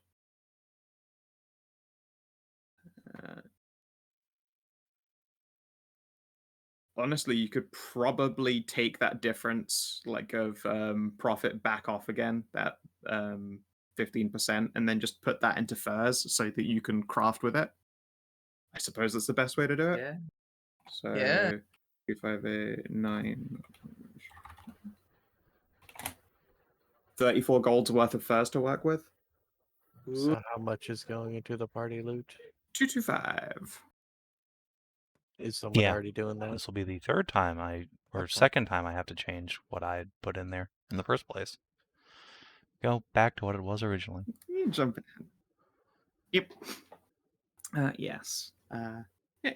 Honestly, you could probably take that difference, like of profit, back off again, that 15%, and then just put that into furs so that you can craft with it. I suppose that's the best way to do it. Yeah. So Yeah. 2, 5, 8, 9. 34 gold's worth of furs to work with. So how much is going into the party loot? 225. Is someone Yeah. already doing that? This will be the third time second time I have to change what I put in there in the first place. Go back to what it was originally. You jump in. Yep. Yes. Yeah,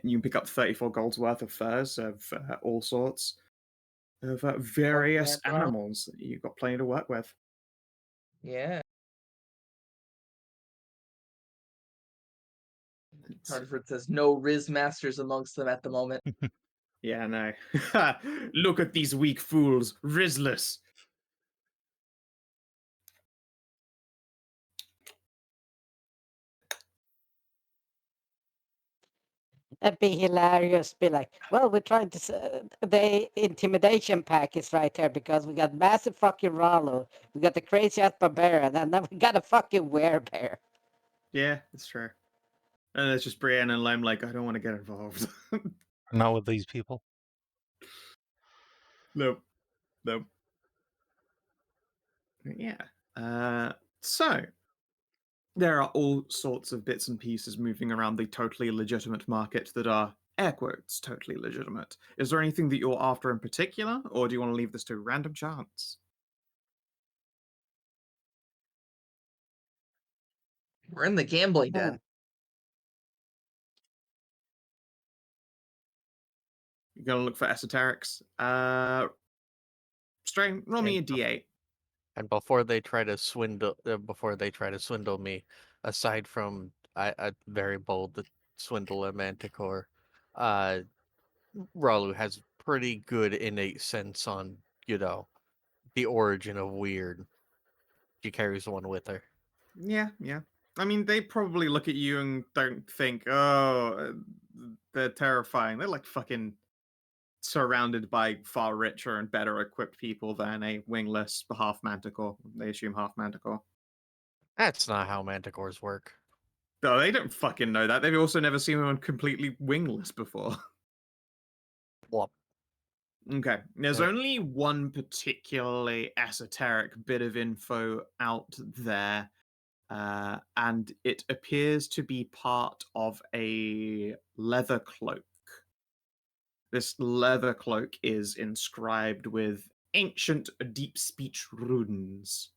you can pick up 34 gold's worth of furs of all sorts of various man, wow. animals. You've got plenty to work with. Yeah. Hartford says no Riz masters amongst them at the moment. Yeah, no. Look at these weak fools, Rizless. That'd be hilarious. Be like, well, we're trying to. The intimidation pack is right there because we got massive fucking Ralu, we got the crazy ass Barbarian, and then we got a fucking werebear. Yeah, it's true. And it's just Brienne and Loam like, I don't want to get involved. Not with these people. Nope. Yeah. So there are all sorts of bits and pieces moving around the totally legitimate market that are, air quotes, totally legitimate. Is there anything that you're after in particular, or do you want to leave this to random chance? We're in the gambling den. You're going to look for esoterics. Strain, roll me a d8. And before they try to swindle me, aside from I very bold to swindle a manticore, Ralu has pretty good innate sense on, the origin of weird. She carries one with her. Yeah. I mean, they probably look at you and don't think, oh, they're terrifying. They're like fucking surrounded by far richer and better equipped people than a wingless half manticore. They assume half manticore. That's not how manticores work. No, they don't fucking know that. They've also never seen one completely wingless before. Well, Okay, there's Yeah. only one particularly esoteric bit of info out there, and it appears to be part of a leather cloak. This leather cloak is inscribed with ancient deep speech runes.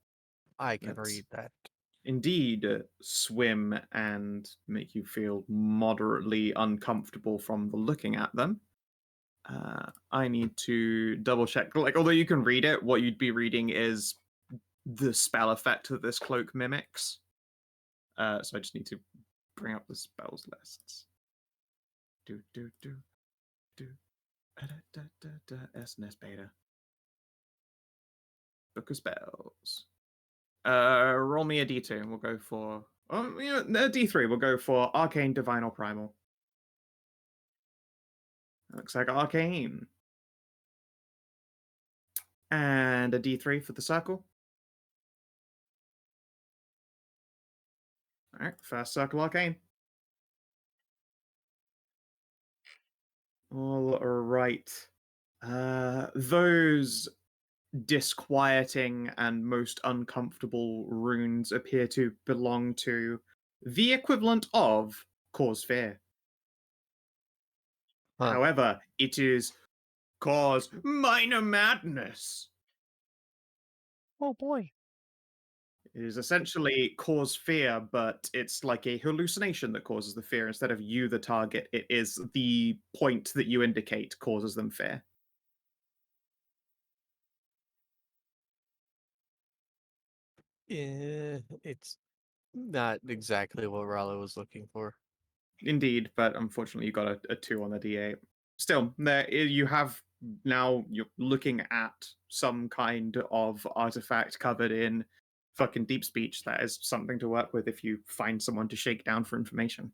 I can That's read that. indeed swim and make you feel moderately uncomfortable from the looking at them. I need to double check. Like, although you can read it, what you'd be reading is the spell effect that this cloak mimics. So I just need to bring up the spells lists. Do. SNES beta. Book of spells. Roll me a d2 and we'll go for A D3. We'll go for Arcane, Divine, or Primal. Looks like Arcane. And a D3 for the circle. Alright, first circle Arcane. All right. Those disquieting and most uncomfortable runes appear to belong to the equivalent of Cause Fear. Huh. However, it is Cause Minor Madness. Oh boy. It is essentially Cause Fear, but it's like a hallucination that causes the fear. Instead of you, the target, it is the point that you indicate causes them fear. It's not exactly what Ralu was looking for. Indeed, but unfortunately you got a 2 on the D8. Still, you have now, you're looking at some kind of artifact covered in fucking deep speech. That is something to work with if you find someone to shake down for information.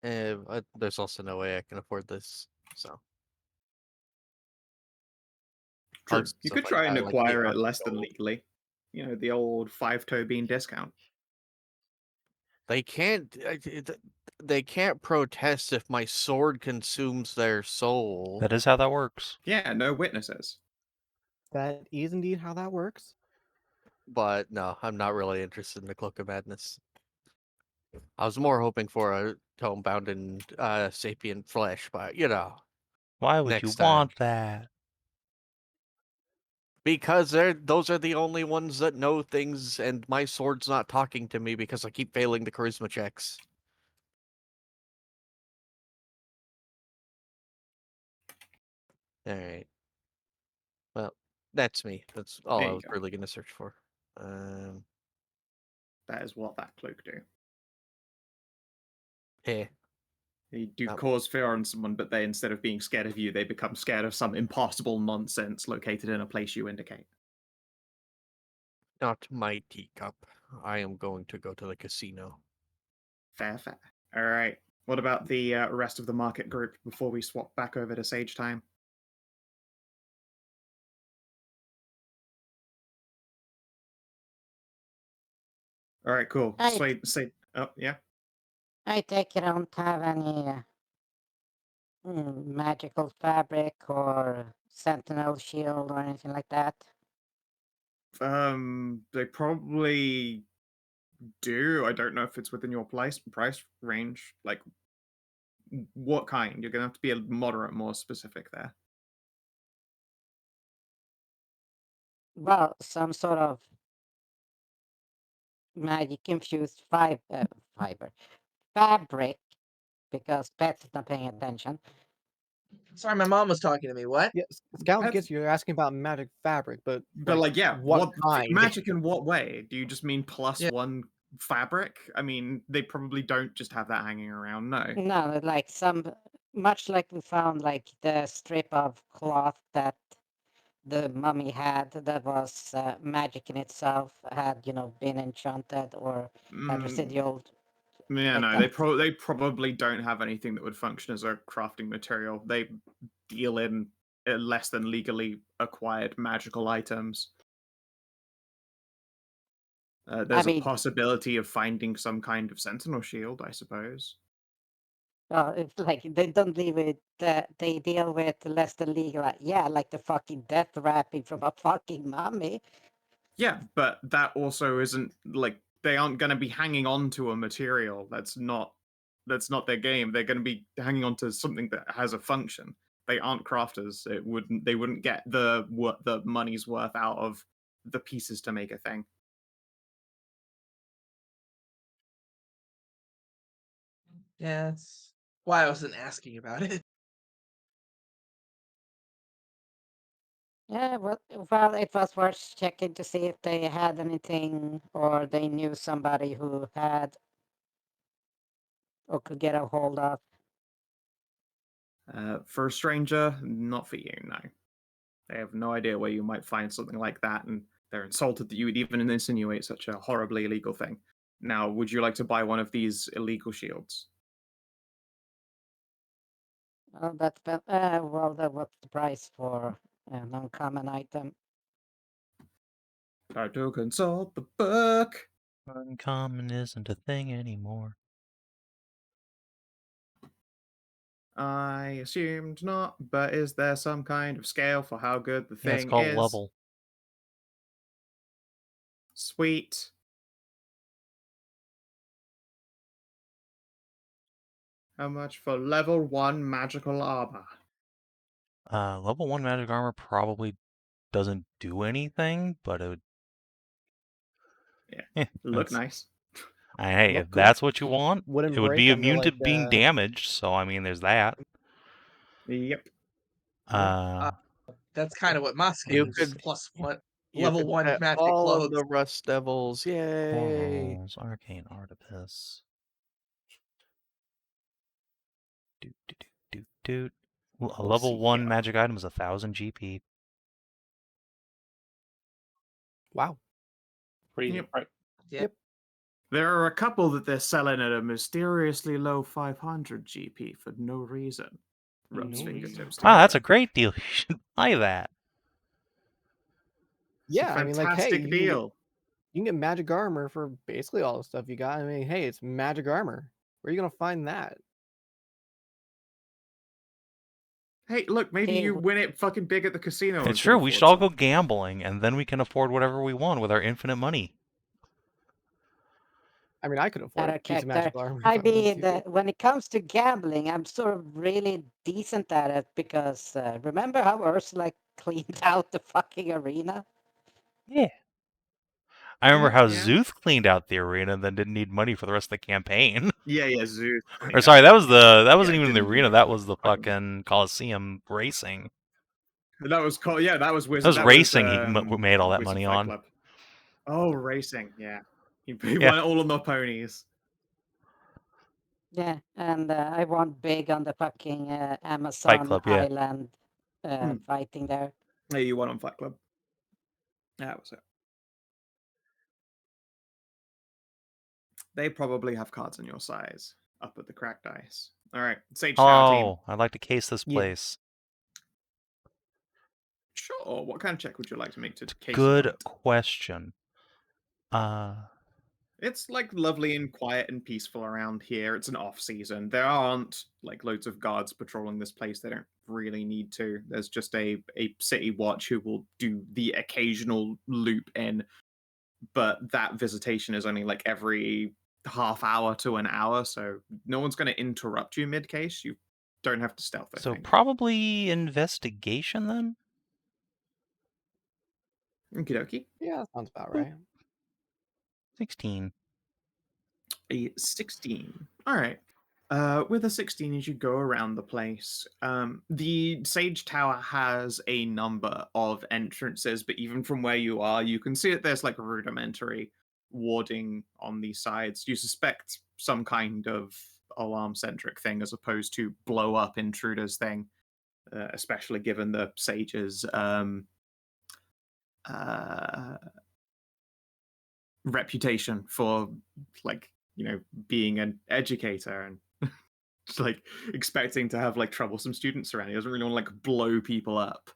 There's also no way I can afford this, so. True. Hugs and You stuff could like try and that, like acquire it 800 less than gold. legally. You know, the old 5-toe bean discount. They can't. They can't protest if my sword consumes their soul. That is how that works. Yeah, no witnesses. That is indeed how that works. But no, I'm not really interested in the Cloak of Madness. I was more hoping for a tome bound in sapient flesh, but you know, Why would next you time. want that? Because those are the only ones that know things, and my sword's not talking to me because I keep failing the charisma checks. Alright. Well, that's me. That's all There I you was go. really going to search for. That is what that cloak do. Hey. You do Oh. cause fear on someone, but they, instead of being scared of you, they become scared of some impossible nonsense located in a place you indicate. Not my teacup. I am going to go to the casino. Fair, fair. All right. What about the rest of the market group before we swap back over to Sage time? All right, cool. Oh, yeah. I take you don't have any magical fabric or sentinel shield or anything like that. They probably do. I don't know if it's within your price range. Like, what kind? You're gonna have to be a moderate more specific there. Well, some sort of magic infused fiber fabric, because Pets is not paying attention. Sorry, my mom was talking to me. What? Yeah, Scout That's- gets you're asking about magic fabric, but But like, yeah, what kind? magic in what way? Do you just mean plus Yeah. 1 fabric? I mean, they probably don't just have that hanging around. No. No, like much like we found like the strip of cloth that the mummy had that was magic in itself, had been enchanted or had Mm, residual. yeah, like no, that. they probably don't have anything that would function as a crafting material. They deal in less than legally acquired magical items. There's I a mean, possibility of finding some kind of sentinel shield, I suppose. it's like they don't deal with they deal with less than legal. Yeah, like the fucking death wrapping from a fucking mummy. Yeah, but that also isn't like they aren't going to be hanging on to a material. That's not their game. They're going to be hanging on to something that has a function. They aren't crafters. They wouldn't get the money's worth out of the pieces to make a thing. Yeah, that's why I wasn't asking about it. Yeah, well, it was worth checking to see if they had anything or they knew somebody who had or could get a hold of. For a stranger, not for you, no. They have no idea where you might find something like that, and They're insulted that you would even insinuate such a horribly illegal thing. Now, would you like to buy one of these illegal shields? Well, what's the price for an uncommon item? Time to consult the book. Uncommon isn't a thing anymore. I assumed not, but is there some kind of scale for how good the Yeah, it's thing called is? level. Sweet. How much for level 1 magical armor? Level 1 magic armor probably doesn't do anything, but it would... Yeah. Look nice. Hey, Look if cool. that's what you want, Wouldn't it would break be under, immune to like, being damaged, so I mean, there's that. Yep. That's kind of what Masika You uses. could- +1 You level could 1 pet magic all clothes. of the Rust Devils. Yay! Balls, Arcane Artifice. A level 1 magic item is 1,000 GP. Wow. Pretty Yep. right. Yep. There are a couple that they're selling at a mysteriously low 500 GP for no reason. Rubs No fingertips reason. together. Wow, that's a great deal. You should buy that. It's a Yeah, I mean, like, hey, fantastic deal. You can get magic armor for basically all the stuff you got. I mean, hey, it's magic armor. Where are you gonna find that? Hey, look, maybe Hey, you win it fucking big at the casino. and It's can true. We afford should all some. go gambling, and then we can afford whatever we want with our infinite money. I mean, I could afford Better a piece of character. magical armor. I if wanted mean, to. when it comes to gambling, I'm sort of really decent at it because remember how Ursula cleaned out the fucking arena? Yeah. I remember how Yeah. Zuth cleaned out the arena and then didn't need money for the rest of the campaign. Yeah, Zeus. Or sorry, that wasn't Yeah, even the didn't arena, need that to was the fucking Coliseum racing. That was called. Yeah, that was That Wizard. was That racing was, he made all that Wizard money Fight on. Club. Oh, racing. Yeah, he Yeah. won it all on the ponies. Yeah, and I won big on the fucking Fight Amazon Club, yeah. Island fighting there. Yeah, you won on Fight Club. That was it. They probably have cards on your size up at the cracked ice. All right, Sage Tower team. Oh, I'd like to case this Yeah. place. Sure. What kind of check would you like to make to case Good it? question. It's like lovely and quiet and peaceful around here. It's an off season. There aren't like loads of guards patrolling this place. They don't really need to. There's just a city watch who will do the occasional loop in, but that visitation is only like every half hour to an hour, so no one's going to interrupt you mid case. You don't have to stealth. I So think. probably investigation then? Okie dokie. Yeah, that sounds about right. 16. A 16. All right. With a 16, as you go around the place, the Sage Tower has a number of entrances, but even from where you are, you can see that there's like rudimentary warding on these sides. You suspect some kind of alarm-centric thing as opposed to blow-up intruders thing, especially given the Sage's reputation for like being an educator and just like expecting to have like troublesome students around. He doesn't really want to like blow people up.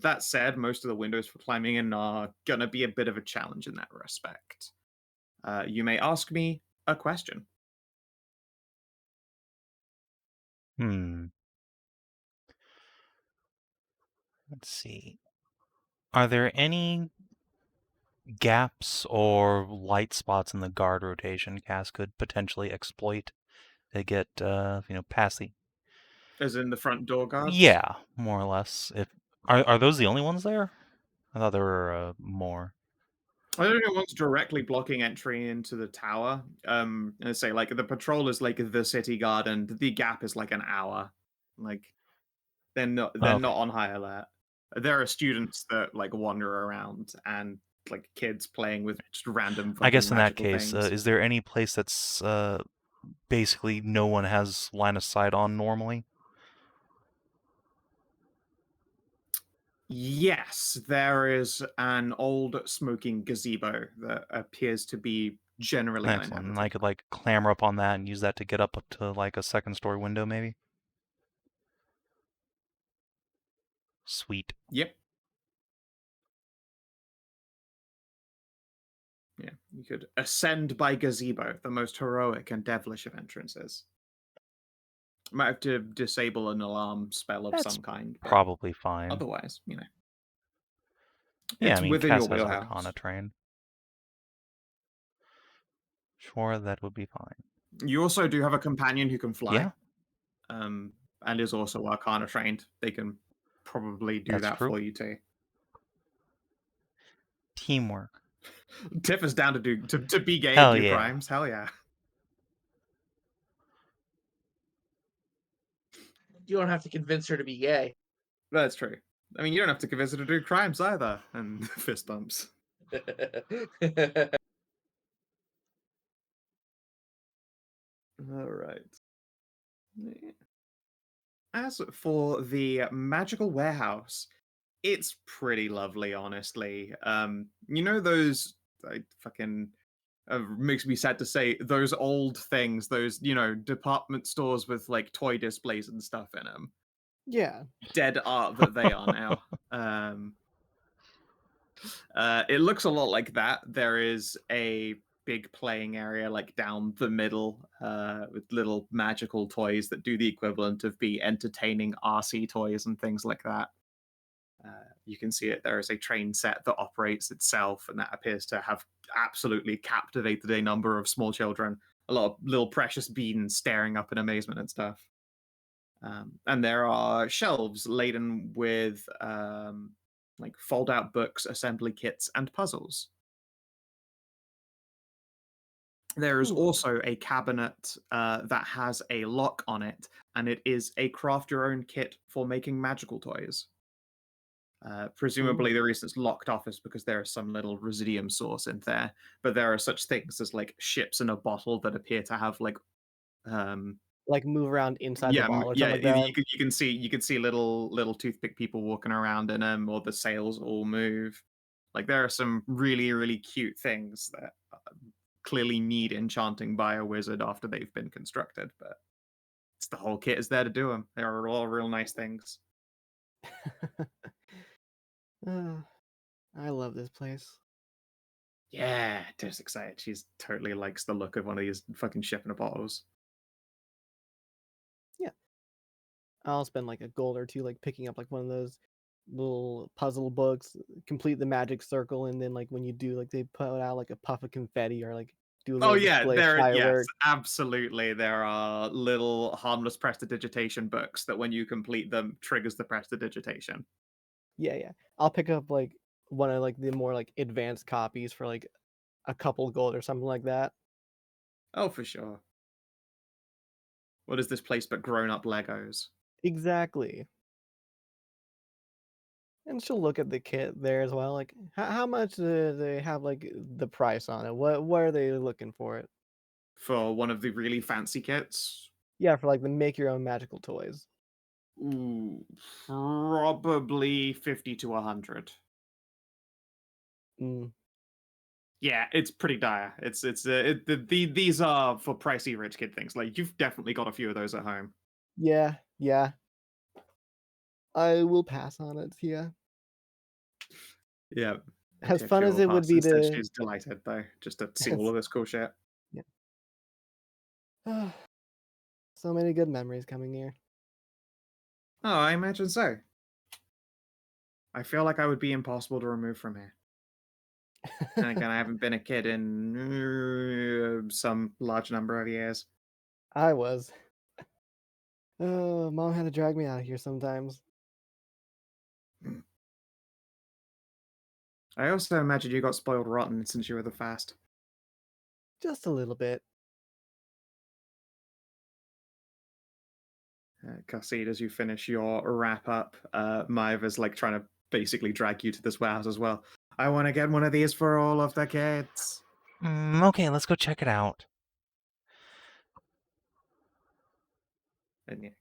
That said, most of the windows for climbing in are gonna be a bit of a challenge in that respect. You may ask me a question. Let's see. Are there any gaps or light spots in the guard rotation Cass could potentially exploit to get, past the... As in the front door guards? Yeah, more or less. Are those the only ones there? I thought there were more. I don't know one's directly blocking entry into the tower. And say like the patrol is like the city guard, and the gap is like an hour. Like they're not on high alert. There are students that like wander around and like kids playing with just random. I guess in that magical case, things. is there any place that's basically no one has line of sight on normally? Yes, there is an old smoking gazebo that appears to be generally Excellent. And I uninhabited. could like clamber up on that and use that to get up to like a second-story window, maybe. Sweet. Yep. Yeah, you could ascend by gazebo, the most heroic and devilish of entrances. Might have to disable an alarm spell of That's some kind, but probably fine. otherwise, you know. Yeah, It's I mean, within Cass your has wheelhouse. Arcana trained. Sure, that would be fine. You also do have a companion who can fly. Yeah. And is also Arcana trained. They can probably do That's that true. for you too. Teamwork. Tiff is down to be gay Hell and do yeah. crimes. Hell yeah. You don't have to convince her to be gay. That's true. I mean, you don't have to convince her to do crimes either. And fist bumps. All right. As for the magical warehouse, it's pretty lovely, honestly. You know those fucking makes me sad to say those old things, those department stores with like toy displays and stuff in them. Yeah. Dead art that they are now. It looks a lot like that. There is a big playing area like down the middle with little magical toys that do the equivalent of be entertaining RC toys and things like that. You can see it. There is a train set that operates itself, and that appears to have absolutely captivated a number of small children. A lot of little precious beans staring up in amazement and stuff. And there are shelves laden with like fold-out books, assembly kits, and puzzles. There is Cool. also a cabinet that has a lock on it, and it is a craft-your-own kit for making magical toys. Presumably the reason it's locked off is because there is some little residuum source in there, but there are such things as like ships in a bottle that appear to have like Like move around inside the bottle or something like you that. can see little toothpick people walking around in them, or the sails all move. Like there are some really cute things that clearly need enchanting by a wizard after they've been constructed, but it's the whole kit is there to do them. They are all real nice things. I love this place. Yeah, Tiff's excited. She's totally likes the look of one of these fucking shipping bottles. Yeah. I'll spend like a gold or two like picking up like one of those little puzzle books, complete the magic circle, and then like when you do, like they put out like a puff of confetti or like do a little display of yes, fireworks. absolutely. There are little harmless prestidigitation books that when you complete them triggers the prestidigitation. Yeah. I'll pick up like one of like the more like advanced copies for like a couple gold or something like that. Oh, for sure. What is this place but grown-up Legos? Exactly. And she'll look at the kit there as well. Like, how much do they have like the price on it? What are they looking for it? For one of the really fancy kits? Yeah, for like the make your own magical toys. Ooh, probably 50 to 100. Mm. Yeah, it's pretty dire. These are for pricey rich kid things. Like you've definitely got a few of those at home. Yeah. I will pass on it. Yeah. Yeah. As fun as it would be to. She's delighted though, just to see all of this cool shit. Yeah. So many good memories coming near. Oh, I imagine so. I feel like I would be impossible to remove from here. And again, I haven't been a kid in some large number of years. I was. Oh, Mom had to drag me out of here sometimes. I also imagine you got spoiled rotten since you were the fast. Just a little bit. Khassid, as you finish your wrap up, Maiva's like trying to basically drag you to this warehouse as well. I want to get one of these for all of the kids. Okay, let's go check it out. And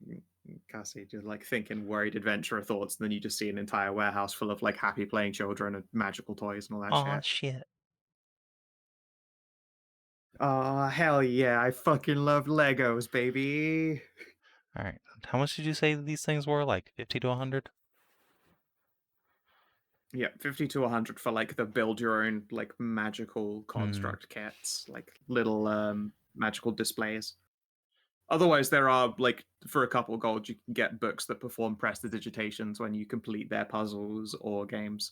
Khassid, you're like thinking worried adventurer thoughts, and then you just see an entire warehouse full of like happy playing children and magical toys and all that Aw, shit. shit. Oh, hell yeah, I fucking love Legos, baby. All right. How much did you say these things were? Like 50 to 100? Yeah, 50 to 100 for like the build your own like magical construct kits, like little magical displays. Otherwise, there are like for a couple gold, you can get books that perform prestidigitations when you complete their puzzles or games.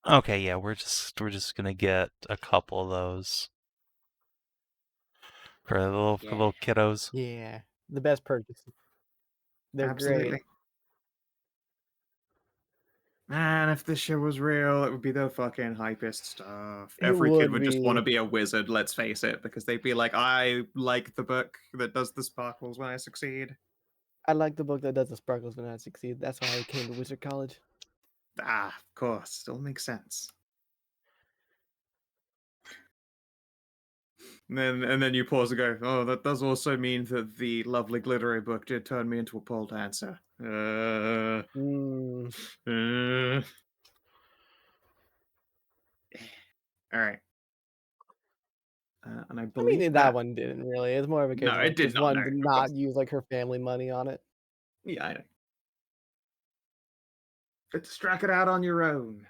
Okay, yeah, we're just gonna get a couple of those for little kiddos. Yeah, the best purchase. They're Absolutely. great. Man, if this shit was real, it would be the fucking hypest stuff. It Every kid would would just want to be. be a wizard, let's face it, because they'd be like, I like the book that does the sparkles when I succeed. I like the book that does the sparkles when I succeed. That's why I came to Wizard College. Ah, of course, still makes sense. And then you pause and go, oh, that does also mean that the lovely glittery book did turn me into a pole dancer. Mm. All right. And I I believe mean, that one didn't really. It's more of a case No, of it like did just not. one No, to of not course. use like her family money on it. Yeah, I know. But strike it out on your own.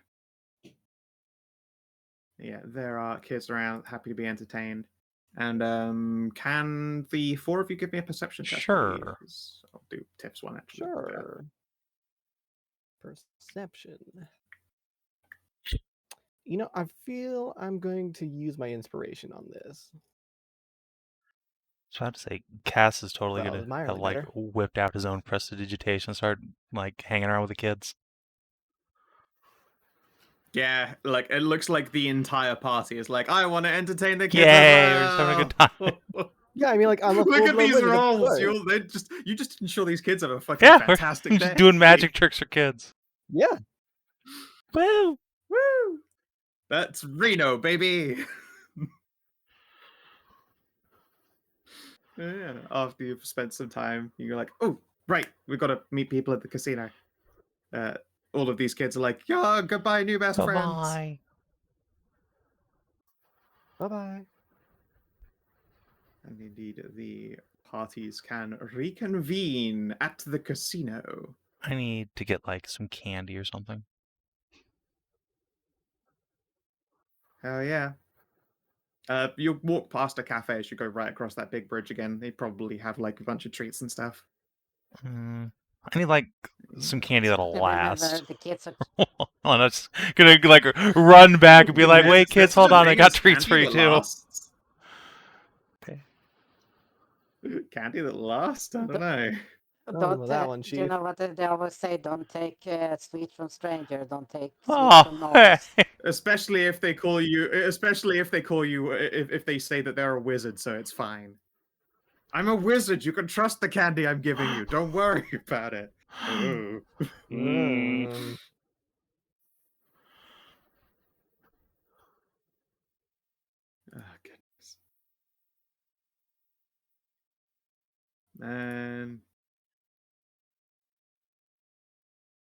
Yeah, there are kids around, happy to be entertained. And can the four of you give me a perception test, Sure. please? I'll do tips one actually. Sure. Perception. You know, I feel I'm going to use my inspiration on this. So I have to say, Cass is totally Well, gonna it's mildly have like better. whipped out his own prestidigitation, start like hanging around with the kids. Yeah, like it looks like the entire party is like, I want to entertain the kids Yay, as we're just having a good well. time. Yeah, I mean, like I'm a Look at full-blown these wizard, of rolls. course. You just ensure these kids have a fucking Yeah, fantastic we're day. just doing magic tricks for kids. Yeah. Woo! Woo! That's Reno, baby. Yeah. After you've spent some time, you're like, oh, right, we've got to meet people at the casino. All of these kids are like, yeah, goodbye, new best friends. Bye-bye. Bye-bye. And indeed, the parties can reconvene at the casino. I need to get like some candy or something. Hell yeah. You walk past a cafe as you go right across that big bridge again. They probably have like a bunch of treats and stuff. I need like some candy that'll And remember, last. the kids are I'm just gonna like run back and be like, "Wait, kids, That's hold the on, I thing, got is treats for candy you that too." lasts. Okay. Candy that lasts? I don't know. Oh, well, that one, do you Chief. know what they always say? Don't take sweets from stranger. Don't take sweets Oh, from novice. hey. Especially if they call you. Especially if they call you. If they say that they're a wizard, so it's fine. I'm a wizard. You can trust the candy I'm giving you. Don't worry about it. Ooh. Oh, goodness. And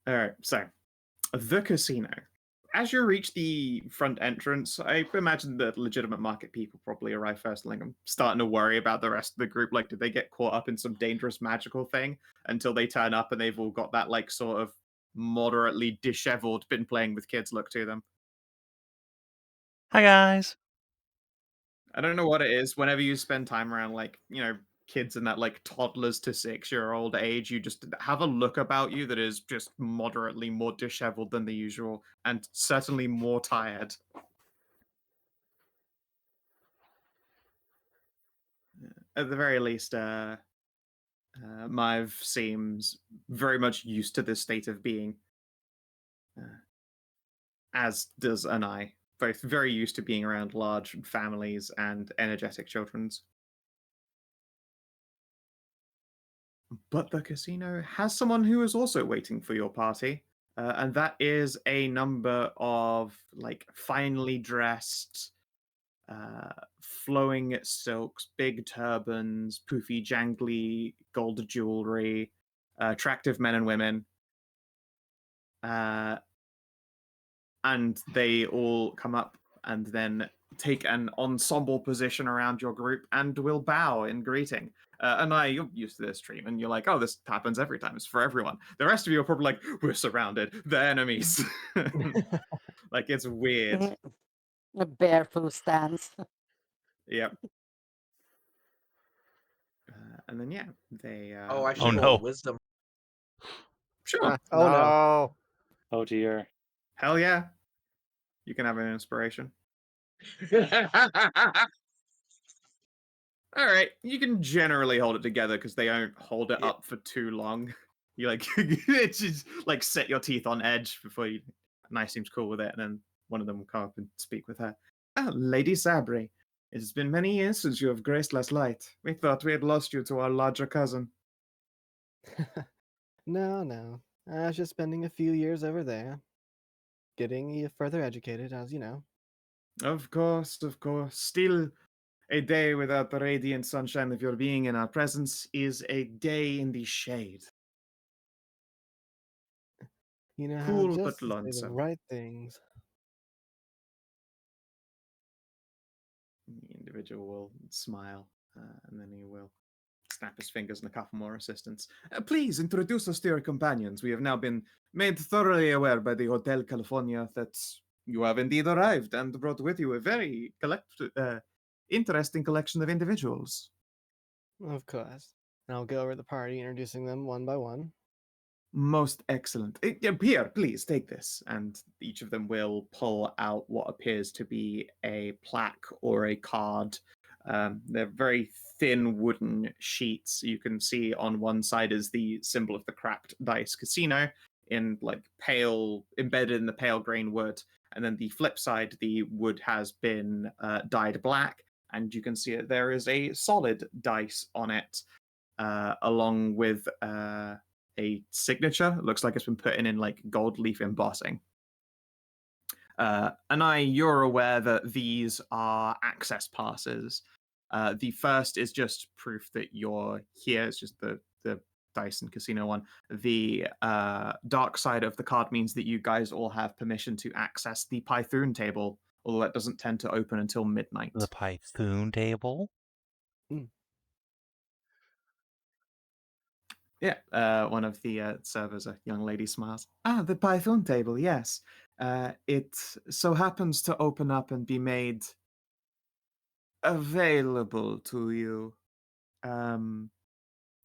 all right, so the casino. As you reach the front entrance, I imagine the legitimate market people probably arrive first. Like, I'm starting to worry about the rest of the group. Like, did they get caught up in some dangerous magical thing until they turn up and they've all got that like sort of moderately disheveled, been playing with kids look to them? Hi guys. I don't know what it is. Whenever you spend time around like, kids in that like toddlers to 6-year-old age, you just have a look about you that is just moderately more disheveled than the usual and certainly more tired. At the very least, Maeve seems very much used to this state of being, as does Anai. Both very used to being around large families and energetic children's. But the casino has someone who is also waiting for your party, and that is a number of like finely dressed, flowing silks, big turbans, poofy, jangly gold jewelry, attractive men and women. And they all come up and then take an ensemble position around your group and will bow in greeting. Anai, you're used to this treatment. You're like, oh, this happens every time. It's for everyone. The rest of you are probably like, we're surrounded. The enemies. Like, it's weird. A barefoot stance. Yep. And then, yeah, they... Oh, I should Oh, roll no. wisdom. Sure. Oh, no. Oh dear. Hell yeah. You can have an inspiration. All right, you can generally hold it together because they don't hold it Yeah. up for too long. You like it's just like set your teeth on edge before you. Nice seems cool with it, and then one of them will come up and speak with her. Ah, Lady Sabri, it has been many years since you have graced less light. We thought we had lost you to our larger cousin. No. I was just spending a few years over there, getting further educated, as you know. Of course. Still, a day without the radiant sunshine of your being in our presence is a day in the shade. You know how Cool just but to say the lonesome. right things. The individual will smile, and then he will snap his fingers and a couple more assistants. Please introduce us to your companions. We have now been made thoroughly aware by the Hotel California that you have indeed arrived and brought with you a very interesting collection of individuals. Of course. And I'll go over the party, introducing them one by one. Most excellent. Here, please take this. And each of them will pull out what appears to be a plaque or a card. They're very thin wooden sheets. You can see on one side is the symbol of the Cracked Dice Casino in like pale, embedded in the pale grain wood. And then the flip side, the wood has been dyed black. And you can see it. There is a solid dice on it, along with a signature. It looks like it's been put in like gold leaf embossing. Anai, you're aware that these are access passes. The first is just proof that you're here. It's just the dice and casino one. The dark side of the card means that you guys all have permission to access the Python table, although that doesn't tend to open until midnight. The Python table? Yeah, one of the servers, a young lady, smiles. Ah, the Python table, yes. It so happens to open up and be made available to you.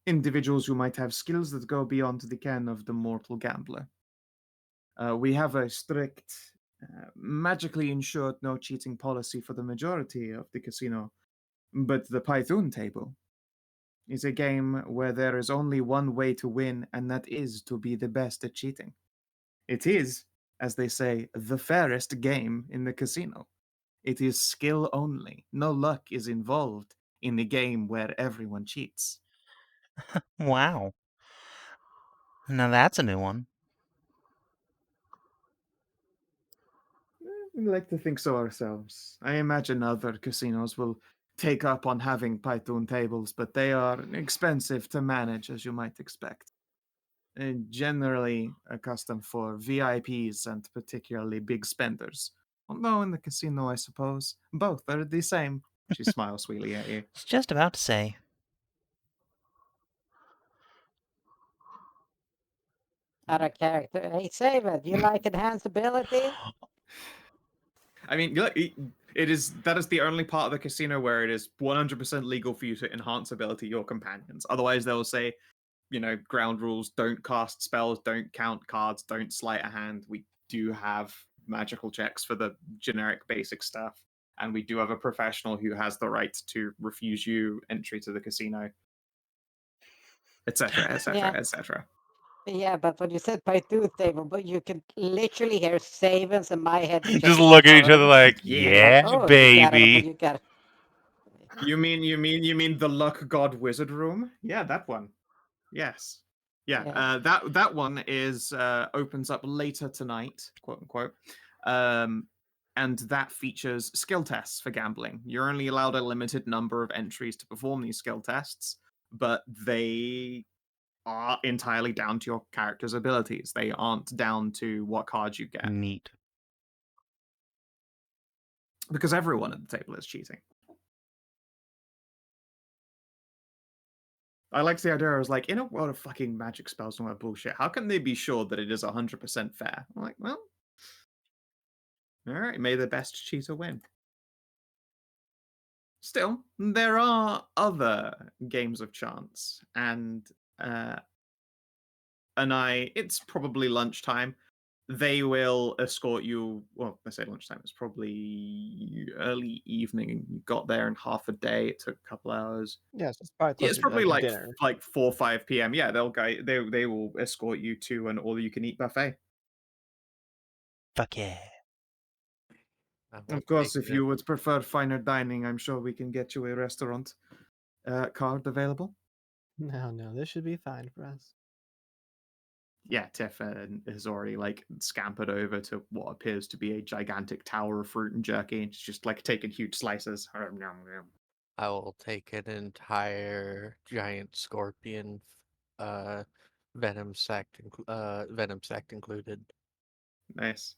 Individuals who might have skills that go beyond the ken of the mortal gambler. We have a strict, magically ensured no cheating policy for the majority of the casino, but the Python table is a game where there is only one way to win, and that is to be the best at cheating. It is, as they say, the fairest game in the casino. It is skill only. No luck is involved in the game where everyone cheats. Wow. Now that's a new one. We like to think so ourselves. I imagine other casinos will take up on having Python tables, but they are expensive to manage, as you might expect. And generally accustomed for VIPs and particularly big spenders. Although in the casino, I suppose, both are the same. She smiles sweetly at you. I was just about to say. Out of character. Hey, Savin, do you like enhanced ability? I mean, it is that is the only part of the casino where it is 100% legal for you to enhance ability your companions. Otherwise, they'll say, ground rules: don't cast spells, don't count cards, don't sleight a hand. We do have magical checks for the generic basic stuff, and we do have a professional who has the right to refuse you entry to the casino, etc., etc., etc. Yeah, but when you said Python table, but you can literally hear Savins and my head Just look at each other like, Yeah. Oh, baby. You got it. You mean the luck god wizard room? Yeah, that one. Yes. Yeah. That one is opens up later tonight, quote unquote. And that features skill tests for gambling. You're only allowed a limited number of entries to perform these skill tests, but they are entirely down to your character's abilities. They aren't down to what cards you get. Neat. Because everyone at the table is cheating. I like the idea. I was like, in a world of fucking magic spells and all that bullshit, how can they be sure that it is 100% fair? I'm like, well, all right, may the best cheater win. Still, there are other games of chance, and it's probably lunchtime. They will escort you. Well, I say lunchtime. It's probably early evening. You got there in half a day. It took a couple hours. Yeah, so it's probably Yeah, it's closer to probably like dinner. 4 or 5 p.m. Yeah, they will escort you to an all-you-can-eat buffet. Fuck yeah. Of course, if you would prefer finer dining, I'm sure we can get you a restaurant card available. No, this should be fine for us. Yeah, Tiff has already like scampered over to what appears to be a gigantic tower of fruit and jerky, and she's just like taking huge slices. I will take an entire giant scorpion, venom sac included. Nice.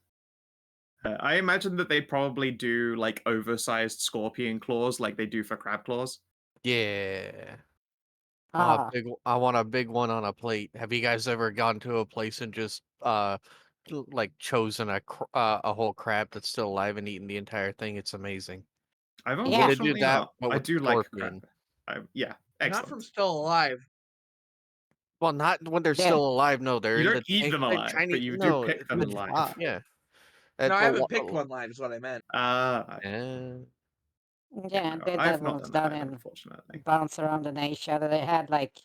I imagine that they'd probably do like oversized scorpion claws, like they do for crab claws. Yeah. Ah, I want a big one on a plate. Have you guys ever gone to a place and just like chosen a whole crab that's still alive and eaten the entire thing? It's amazing. I've I'm gonna do unfortunately that, not. but I with do like crab. scorpion. Yeah, Not from excellent. still alive. Well, not when they're Yeah. still alive. No, they're You in don't the eat tank. them They're alive, tiny. but you do No, pick them Good alive. job. yeah. No, I haven't picked one live, is what I meant. yeah, No, they I've did not ones done that down either, in unfortunately. bounce around in Asia. They had like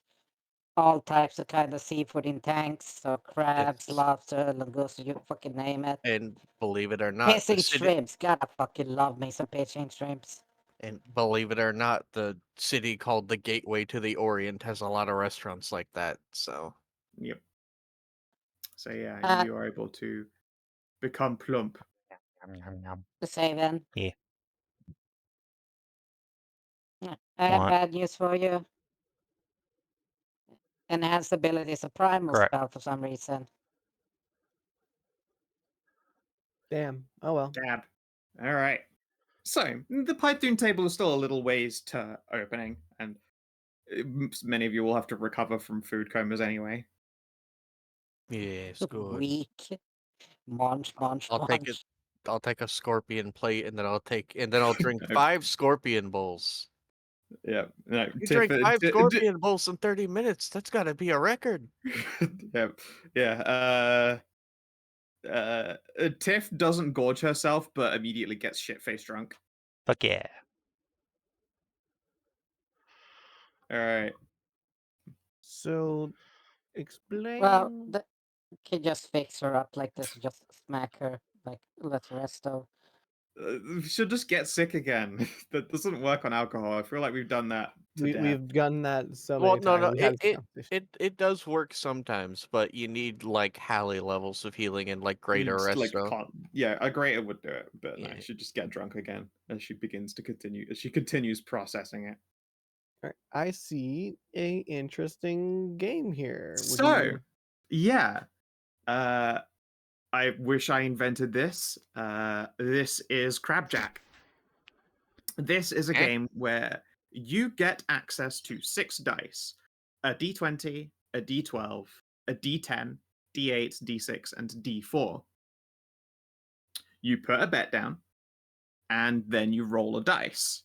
all types of kind of seafood in tanks. So crabs, Yes. lobster, langosta, you fucking name it. And believe it or not, the Pissing city. shrimps. God, I fucking love me some pissing shrimps. And believe it or not, the city called the Gateway to the Orient has a lot of restaurants like that. So Yep. So yeah, Uh, you are able to become plump. The Savin. Yeah. Yeah. I have What? bad news for you. Enhanced ability is a primal Correct. spell for some reason. Damn. Oh well. Dab. All right. So the Python table is still a little ways to opening, and many of you will have to recover from food comas anyway. yes, good. Weak. Munch, munch, I'll take it. munch. I'll take a scorpion plate, and then I'll drink 5 scorpion bowls. Yeah. No, You drank 5 scorpion bowls in 30 minutes. That's got to be a record. Yeah. Tiff doesn't gorge herself, but immediately gets shit-faced drunk. Fuck yeah. All right. So, explain. Well, can just fix her up like this. Just smack her. Like, let the rest of. She'll just get sick again. That doesn't work on alcohol. I feel like we've done that to death. We've done that so Well, many no, times. no, We had this conversation. it does work sometimes, but you need like Hallie levels of healing and like You greater just, like, resto. can't. Yeah, a greater would do it, but no, Yeah. she'd just get drunk again as she continues processing it. Alright, I see a interesting game here. Would So, you- yeah, I wish I invented this. This is Crabjack. This is a Eh? game where you get access to 6 dice: a d20, a d12, a d10, d8, d6, and d4. You put a bet down, and then you roll a dice.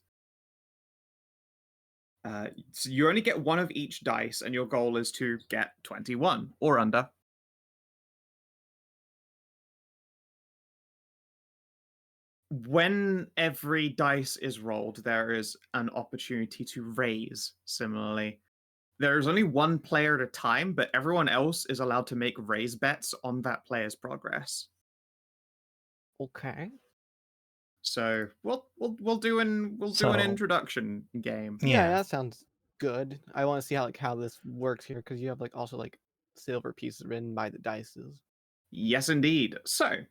So you only get one of each dice, and your goal is to get 21 or under. When every dice is rolled, there is an opportunity to raise similarly. There is only one player at a time, but everyone else is allowed to make raise bets on that player's progress. Okay. So we'll do an introduction game. Yeah, Yeah. that sounds good. I want to see how this works here because you have also silver pieces written by the dices. Yes, indeed. So,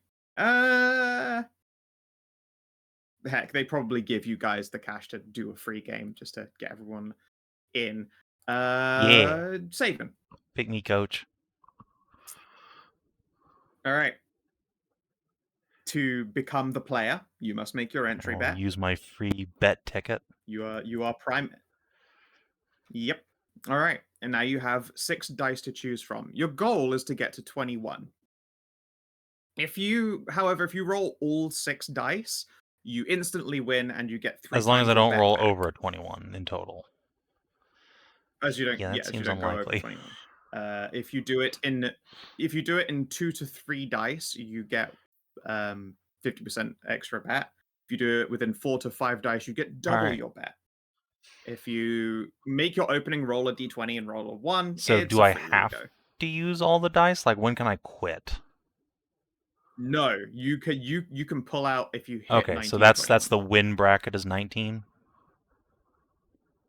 heck, they probably give you guys the cash to do a free game just to get everyone in. Yeah. Savin. Pick me, coach. All right. To become the player, you must make your entry I'll bet. use my free bet ticket. You are prime. Yep. All right. And now you have 6 dice to choose from. Your goal is to get to 21. However, if you roll all 6 dice, you instantly win and you get 3 As long as times I your don't bet roll back. over a 21 in total. As you don't, Yeah, that as you seems don't go over unlikely. 21. If you do it in 2 to 3 dice, you get 50% extra bet. If you do it within 4 to 5 dice, you get double Alright. your bet. If you make your opening roll a d20 and roll a 1, So it's do a I free have redo. to use all the dice? Like, when can I quit? No, you can pull out if you hit Okay, 19 so or that's 21. the win bracket is 19.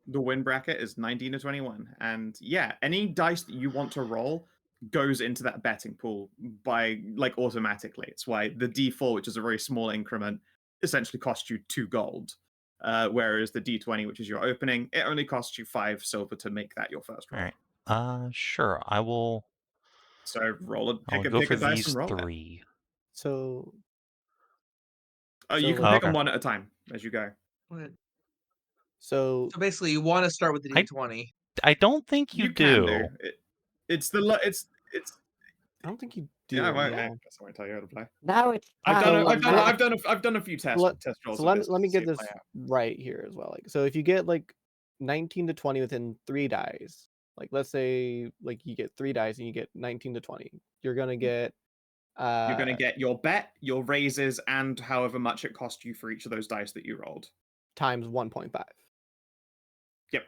The win bracket is 19 to 21. And yeah, any dice that you want to roll goes into that betting pool by automatically. It's why the D4, which is a very small increment, essentially costs you 2 gold. Whereas the D20, which is your opening, it only costs you 5 silver to make that your first roll. Alright. Sure. I will. So I'll pick go a for dice these and roll it. 3. So You So, can pick Okay. them one at a time as you go. so So basically, you want to start with the I- D20. I don't think you can do. do. It's I don't think you do. yeah. I no. guess I won't tell you how to play. Now it's I've time. done a few test rolls. So let, of let me to see get it this play out. right here as well. Like, so if you get like 19 to 20 within 3 dice, like let's say like you get 3 dice and you get 19 to 20, you're gonna get You're going to get your bet, your raises, and however much it cost you for each of those dice that you rolled. times 1.5. Yep.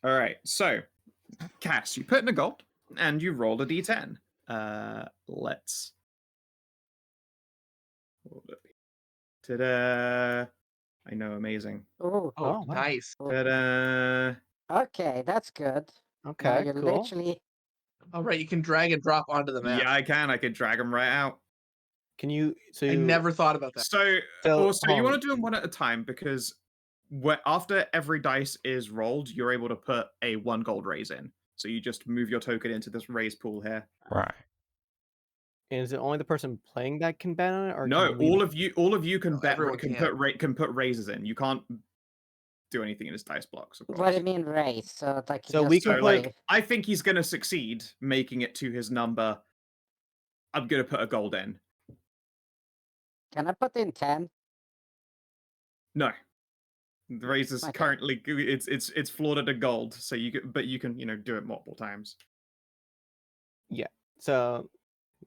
All right. So, Cass, you put in a gold and you rolled a d10. Let's. Ta-da! I know, amazing. Oh, Oh, wow. nice. Ta-da! okay, that's good. Now Okay, you cool. literally All right, you can drag and drop onto the map. Yeah, I can. I could drag them right out. Can you? So I never thought about that. So So, you hold want on. to do them one at a time because after every dice is rolled, you're able to put a 1 gold raise in. So you just move your token into this raise pool here. Right. And is it only the person playing that can bet on it, or No, can we? all of you can No, bet everyone can put raises in. You can't do anything in his dice blocks, of course. what do you mean raise? So like So just we can So put- like I think he's gonna succeed making it to his number. I'm gonna put a gold in. Can I put in 10? No. The raise is Okay. currently it's floored at a gold, so you can do it multiple times. Yeah. So,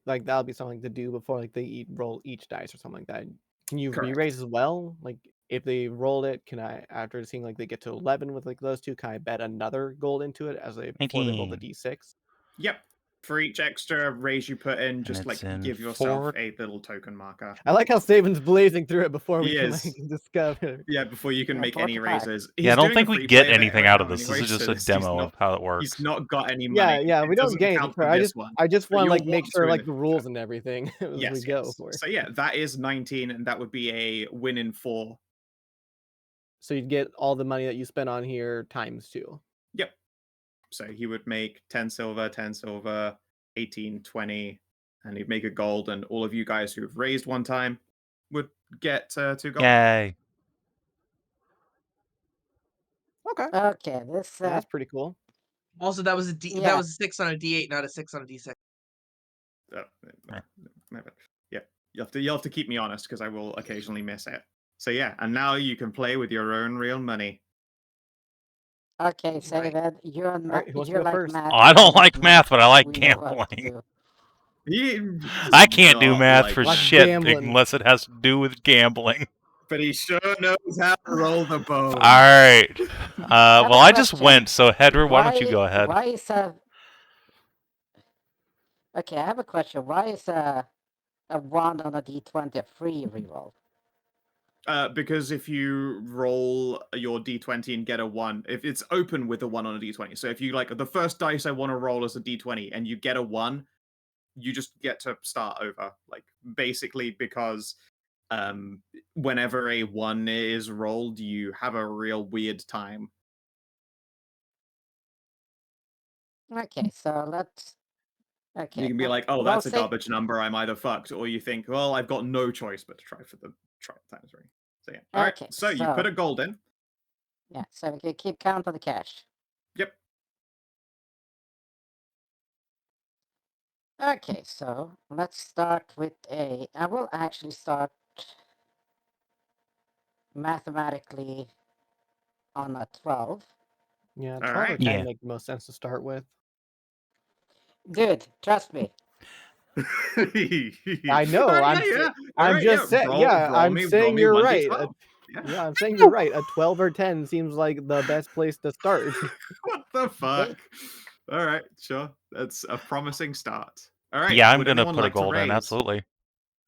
like that'll be something to do before like they roll each dice or something like that. Can you Correct. re-raise as well? Like if they rolled it, can I, after seeing like they get to 11 with like those two, can I bet another gold into it as before they roll the 19. d6? Yep. For each extra raise you put in, just it's like in give yourself forward. a little token marker. I like how Savin's blazing through it before we He can is. like discover. Yeah, before you can Yeah, make any 45. raises. Yeah, I don't think we get anything anything out of this. This is just a demo of how it He's works. not got any money. Yeah, we It don't doesn't gain. count For for I this just one. I just But want to you'll like make want sure to in like the the future. rules and everything as Yes, we go yes. for it. So yeah, that is 19, and that would be a win in 4. So you'd get all the money that you spent on here times 2. Yep. So he would make 10 silver, 18, 20, and he'd make a gold, and all of you guys who've raised one time would get 2 gold. Yay. Okay, Okay, this that's pretty cool. Also, that was Yeah. that was a 6 on a D8, not a 6 on a D6. Yeah, you'll have to keep me honest because I will occasionally miss it. So yeah, and now you can play with your own real money. okay, Savin, you're Alright, who wants to you're go like first? math. Oh, I don't like math, but I like We know what to gambling. do. He I does can't do not math like for Like math, shit gambling. unless it has to do with gambling. but he sure knows how to roll the bone. All right. have a Well, I just question. went, so Hedrah, why don't you go ahead? Why is Okay, I have a question. Why is a 1 on a D20 a free reroll? Because if you roll your d20 and get a 1, if it's open with a 1 on a d20, so if you like the first dice I want to roll is a d20 and you get a 1, you just get to start over. Like basically because whenever a 1 is rolled, you have a real weird time. Okay, so let's. Okay. You can be like, oh, roll that's a six. garbage number. I'm either fucked, or you think, well, I've got no choice but to try times 3. So yeah. All right. Okay, So you put so- a gold in. Yeah, so we can keep count of the cash. Yep. Okay, so let's start with a. I will actually start mathematically on a 12. Yeah, All 12 or right. 10 Yeah. make the most sense to start with. Dude, trust me. I know. All I'm right, yeah. I'm Alright, just saying. Yeah, roll I'm me saying you're right. 1d12. Yeah. Yeah, I'm saying you're right. A 12 or 10 seems like the best place to start. What the fuck? All right, sure. That's a promising start. All right. Yeah, I'm would gonna anyone put like a gold to in. raise? Absolutely.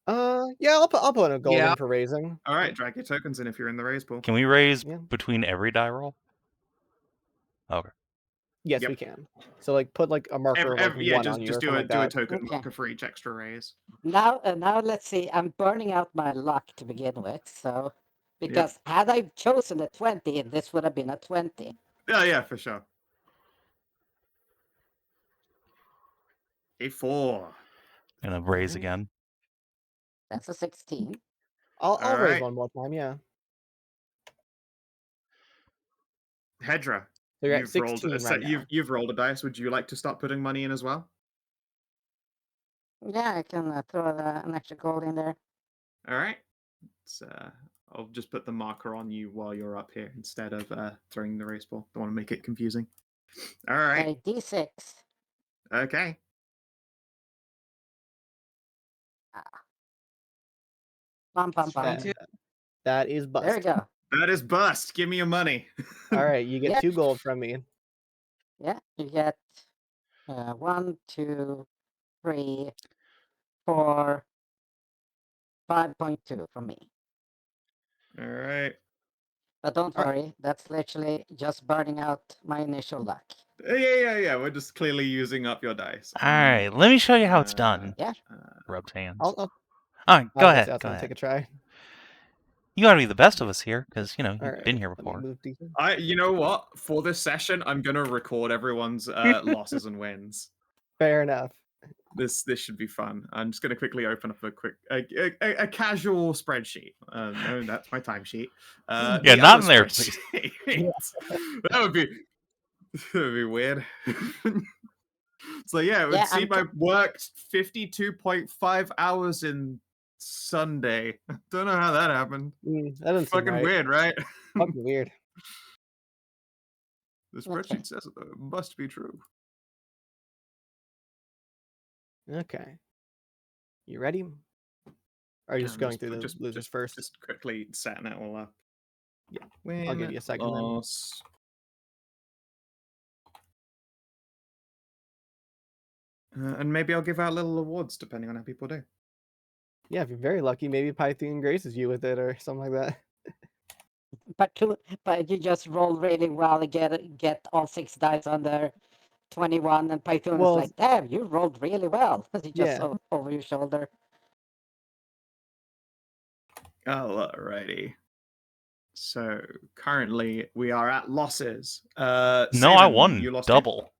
Yeah, I'll put a gold Yeah. in for raising. All right, drag your tokens in if you're in the raise pool. Can we raise Yeah. between every die roll? Okay. Yes, Yep. we can. So like put like a marker of like Yeah, one on you just or do something a like do a that. token Okay. marker for each extra raise. Now let's see. I'm burning out my luck to begin with, so because had I chosen a 20, this would have been a 20. Yeah, for sure. A4. Gonna raise Alright. again. That's a 16. I'll raise Alright. one more time. Yeah. Hedrah, So you're at you've rolled 16 right now. you've rolled a dice. Would you like to start putting money in as well? Yeah, I can throw an extra gold in there. All right. It's, I'll just put the marker on you while you're up here instead of throwing the race ball. Don't want to make it confusing. All right. A D6. Okay. Pum, pum, pum. That, that is bust. There we go. That is bust. Give me your money. All right, you get Yeah. 2 gold from me. Yeah, you get 1, 2, 3, 4, 5.2 from me. All right. But don't All right. worry, that's literally just burning out my initial luck. Yeah. We're just clearly using up your dice. All right. Let me show you how it's done. Yeah. Rubs hands. I'll All right. Go ahead. I was Go gonna take ahead. a try. You gotta be the best of us here, because you've All been right, here let me before. move these. You know what? For this session, I'm gonna record everyone's losses and wins. Fair enough. This should be fun. I'm just gonna quickly open up a casual spreadsheet. No, that's my timesheet. Yeah, The not other in there, spreadsheet. that would be weird. So yeah, it would Yeah, seem I worked 52.5 hours in Sunday. Don't know how that happened. That doesn't seem Fucking right. weird, right? Fucking weird. The spreadsheet says it, though. It must be true. Okay. You ready? Or are you just going through the losers first? Just quickly setting it all up. Yeah, Win, I'll give you a second then. loss. And maybe I'll give out little awards depending on how people do. Yeah, if you're very lucky, maybe Python graces you with it or something like that. But you just roll really well and get all 6 dice under 21, and Python is like, damn, you rolled really well. You just over your shoulder. Alrighty. So currently we are at losses. No, Savin, I won you lost double.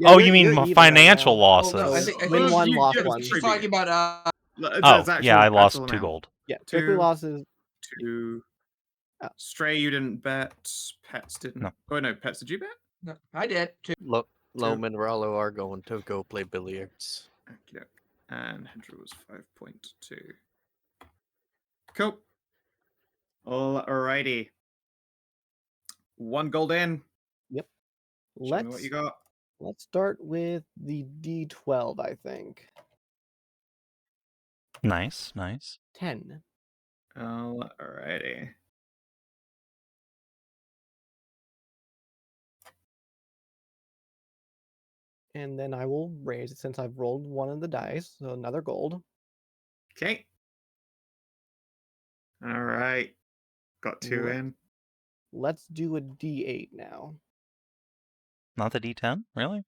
Yeah, Oh, you're- you mean you're even right financial now. losses? Oh, no, I think Win one, loss you- one. she's talking about Oh, yeah, I lost 2 gold. Yeah, strictly 2, losses. 2. Oh. Stray, you didn't bet. Pets didn't. No. Oh no, Pets, did you bet? No, I did. Loam and Ralu are going to go play billiards. Okay. And Hedrah was 5.2. Cool. Alrighty. 1 gold in. Yep. Show me what you got. Let's start with the D12, I think. Nice. 10. Alrighty. And then I will raise it since I've rolled one of the dice, so another gold. Okay. Alright. Got 2 Right. in. Let's do a D8 now. Not the D10, really?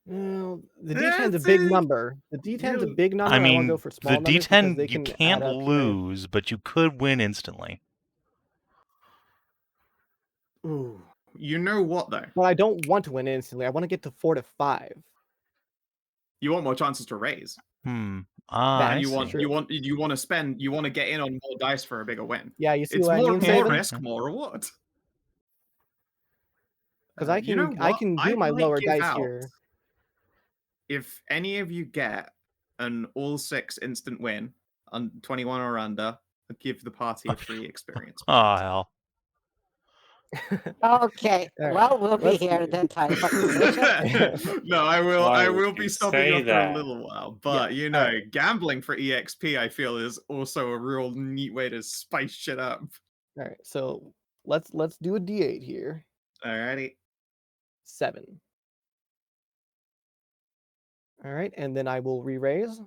Well, the D10's a big number. The D10's a big number. I I want to mean, go for small the numbers because D10 they you can can't add up here. lose, but you could win instantly. Ooh. You know what though? But I don't want to win instantly. I want to get to 4 to 5. You want more chances to raise. That And is you want to get in on more dice for a bigger win. Yeah, you see It's what I more mean, more Savin? risk, more reward. Because I You know can what? do I my might lower give dice out. here. If any of you get an all 6 instant win on 21 or under, I'll give the party a free experience. Oh, hell. Okay, All right, well, we'll be let's here see. the entire fucking session. No, I Why will would be you stopping you say after a that? little while. But Yeah, you know, alright. gambling for EXP, I feel, is also a real neat way to spice shit up. All right, so let's do a D8 here. Alrighty. 7. All right, and then I will re-raise.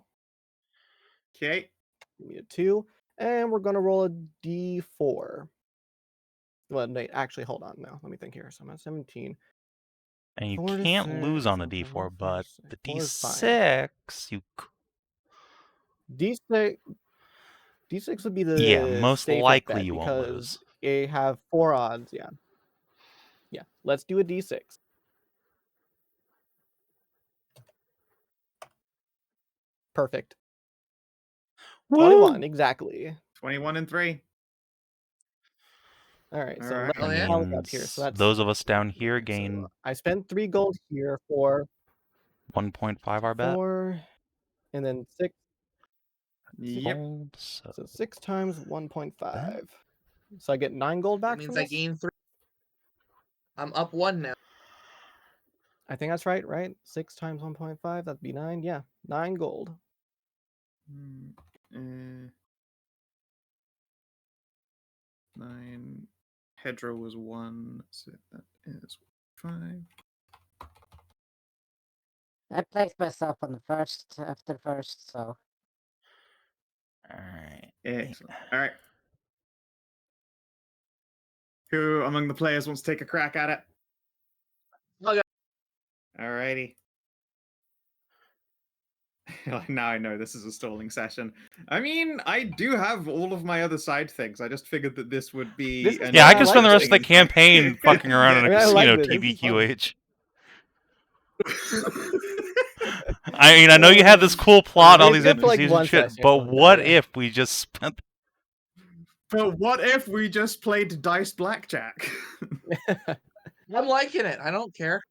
Okay. Give me a 2, and we're gonna roll a D4. Well, wait, actually, hold on now. Let me think here. So I'm at 17. And you 4 to can't 6, lose on a 4 to D4, 5, but 6, the 4 is fine. D6, you... D6 would be the Yeah, most safest likely bet you won't because lose. they have 4 odds. Yeah. Yeah. Let's do a D6. Perfect. 21, exactly. 21 and 3. All right, so Alright. let's Oh, yeah? tally up here. So that's Those of us down here gain so I spent 3 gold here for 1.5 our bet. 4, and then 6. Yep. Fold, so So 6 times 1.5. So I get 9 gold That back means from I this? gain 3. I'm up 1 now. I think that's right, right? 6 times 1.5, that'd be 9. Yeah, 9 gold. 9. Hedrah was 1, so that is 5. I placed myself on the first, after the first, so. Alright. Excellent. Alright. Who among the players wants to take a crack at it? Okay. Alrighty. Now I know this is a stalling session. I mean, I do have all of my other side things. I just figured that this would be. This is Yeah, I I can like spend the rest of the interesting. campaign fucking around in a I mean, I like casino, this. This is fun. TBQH. I mean, I know you had this cool plot, all It's these good for, like, NPCs one and shit, session, but what yeah. if we just spent... But what if we just played dice blackjack? I'm liking it. I don't care.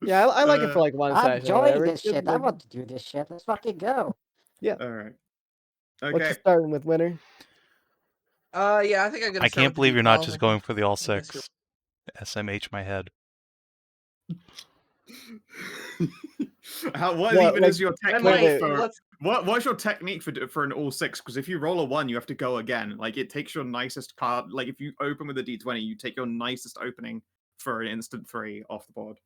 Yeah, I like it for like one I'm session. or enjoying whatever. this It's good, shit. I like- want to do this shit. Let's fucking go. Yeah. All right. What you Okay. starting with, winner? Yeah, I think I'm gonna. I start can't with the believe you're not D12, just I going think. for the all I guess six. SMH my head. What What, even like- is your I technique might. for? Let's. What's your technique for an all 6? Because if you roll a 1, you have to go again. Like it takes your nicest card. Like if you open with a D20, you take your nicest opening for an instant 3 off the board.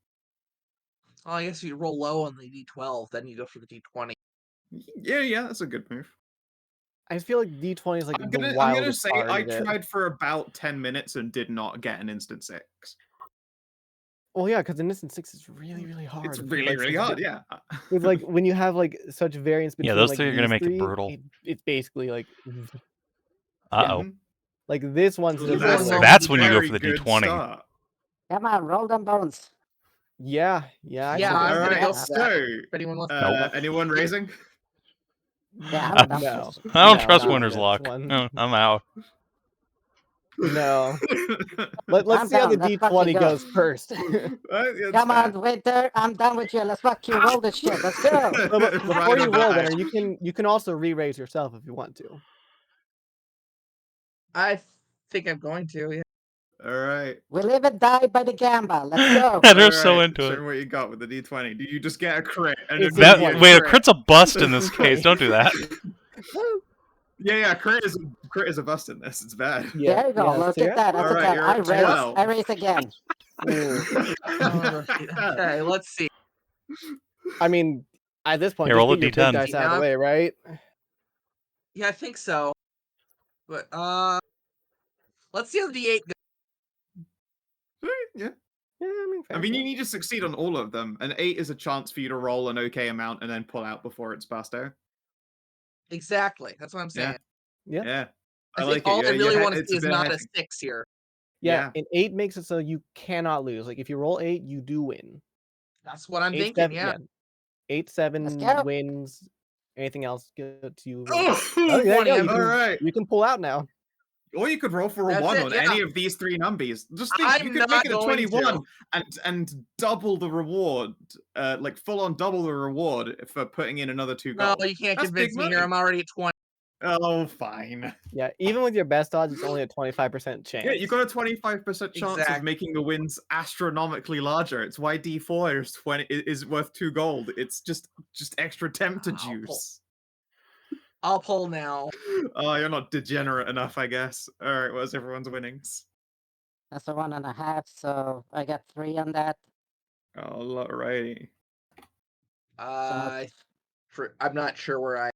Oh, I guess you roll low on the D12, then you go for the D20. Yeah, that's a good move. I feel like D20 is like I'm the gonna wildest say card I of it. tried for about 10 minutes and did not get an instant 6. Well, yeah, because an instant 6 is really, really hard. It's with, really, like, really such hard. big- Yeah. With like when you have like such variance between those like three are gonna these make it three, brutal. It's basically like Uh-oh. Mhm. like this one's So just that's- like, That's when you go very for the good D20. start. Come on, roll them bones. yeah. Yeah, actually, I was All gonna right. go for that. So, If anyone wants anyone raising? Yeah, I'm done No. with this. I don't No, trust not winner's this luck. one. No, I'm out. No. Let's I'm see how the down, let's fucking D20 go. goes first. Come on, Winter. I'm done with you. Let's fuck you. Roll this shit. Let's go. But before Right you roll, back. winner, you can also re-raise yourself if you want to. I think I'm going to. Yeah. All right. We live and die by the gamble. Let's go. They're so Alright, into show it. me what you got with the D20. Do you just get a crit? And It's then a you- Wait, a crit. crit's a bust in this case. Right. Don't do that. Yeah, crit is a bust in this. It's bad. Yeah, There you go. yeah, Look see at it? that. That's All a right, 10. you're I at raise. 12. I raise again. Okay, let's see. I mean, at this point, Here, just roll a get your D10. big dice out of Now- the way, right? Yeah, I think so. But let's see how the D8 goes. Yeah. Yeah, I mean, fair, I mean, you yeah. need to succeed on all of them. An 8 is a chance for you to roll an okay amount and then pull out before it's passed out. Exactly. That's what I'm saying. Yeah. Yeah. I I think like all it. I Your really head- want to it's see a is bit not a hedging. 6 here. Yeah. And 8 makes it so you cannot lose. Like if you roll 8, you do win. That's what I'm 8, thinking. 7, Yeah. 8, Let's 7 go. wins. Anything else good to you? Oh, Oh, there you go. I'm- You can, all right. you can pull out now. Or you could roll for a That's 1 it, on yeah. any of these 3 numbies. Just think, you I'm could not make it a going to. 21 and double the reward, like full on double the reward for putting in another 2 No, gold. you can't That's convince big me here. money. I'm already at 20. Oh, fine. Yeah, even with your best odds, it's only a 25% chance. Yeah, you got a 25% chance of Exact. making the wins astronomically larger. It's why D4 is worth 2 gold. It's just extra tempter I'll pull. juice. I'll pull now. Oh, you're not degenerate enough, I guess. All right, what's everyone's winnings? That's a 1.5, so I got 3 on that. Oh, alrighty. I'm not sure where I.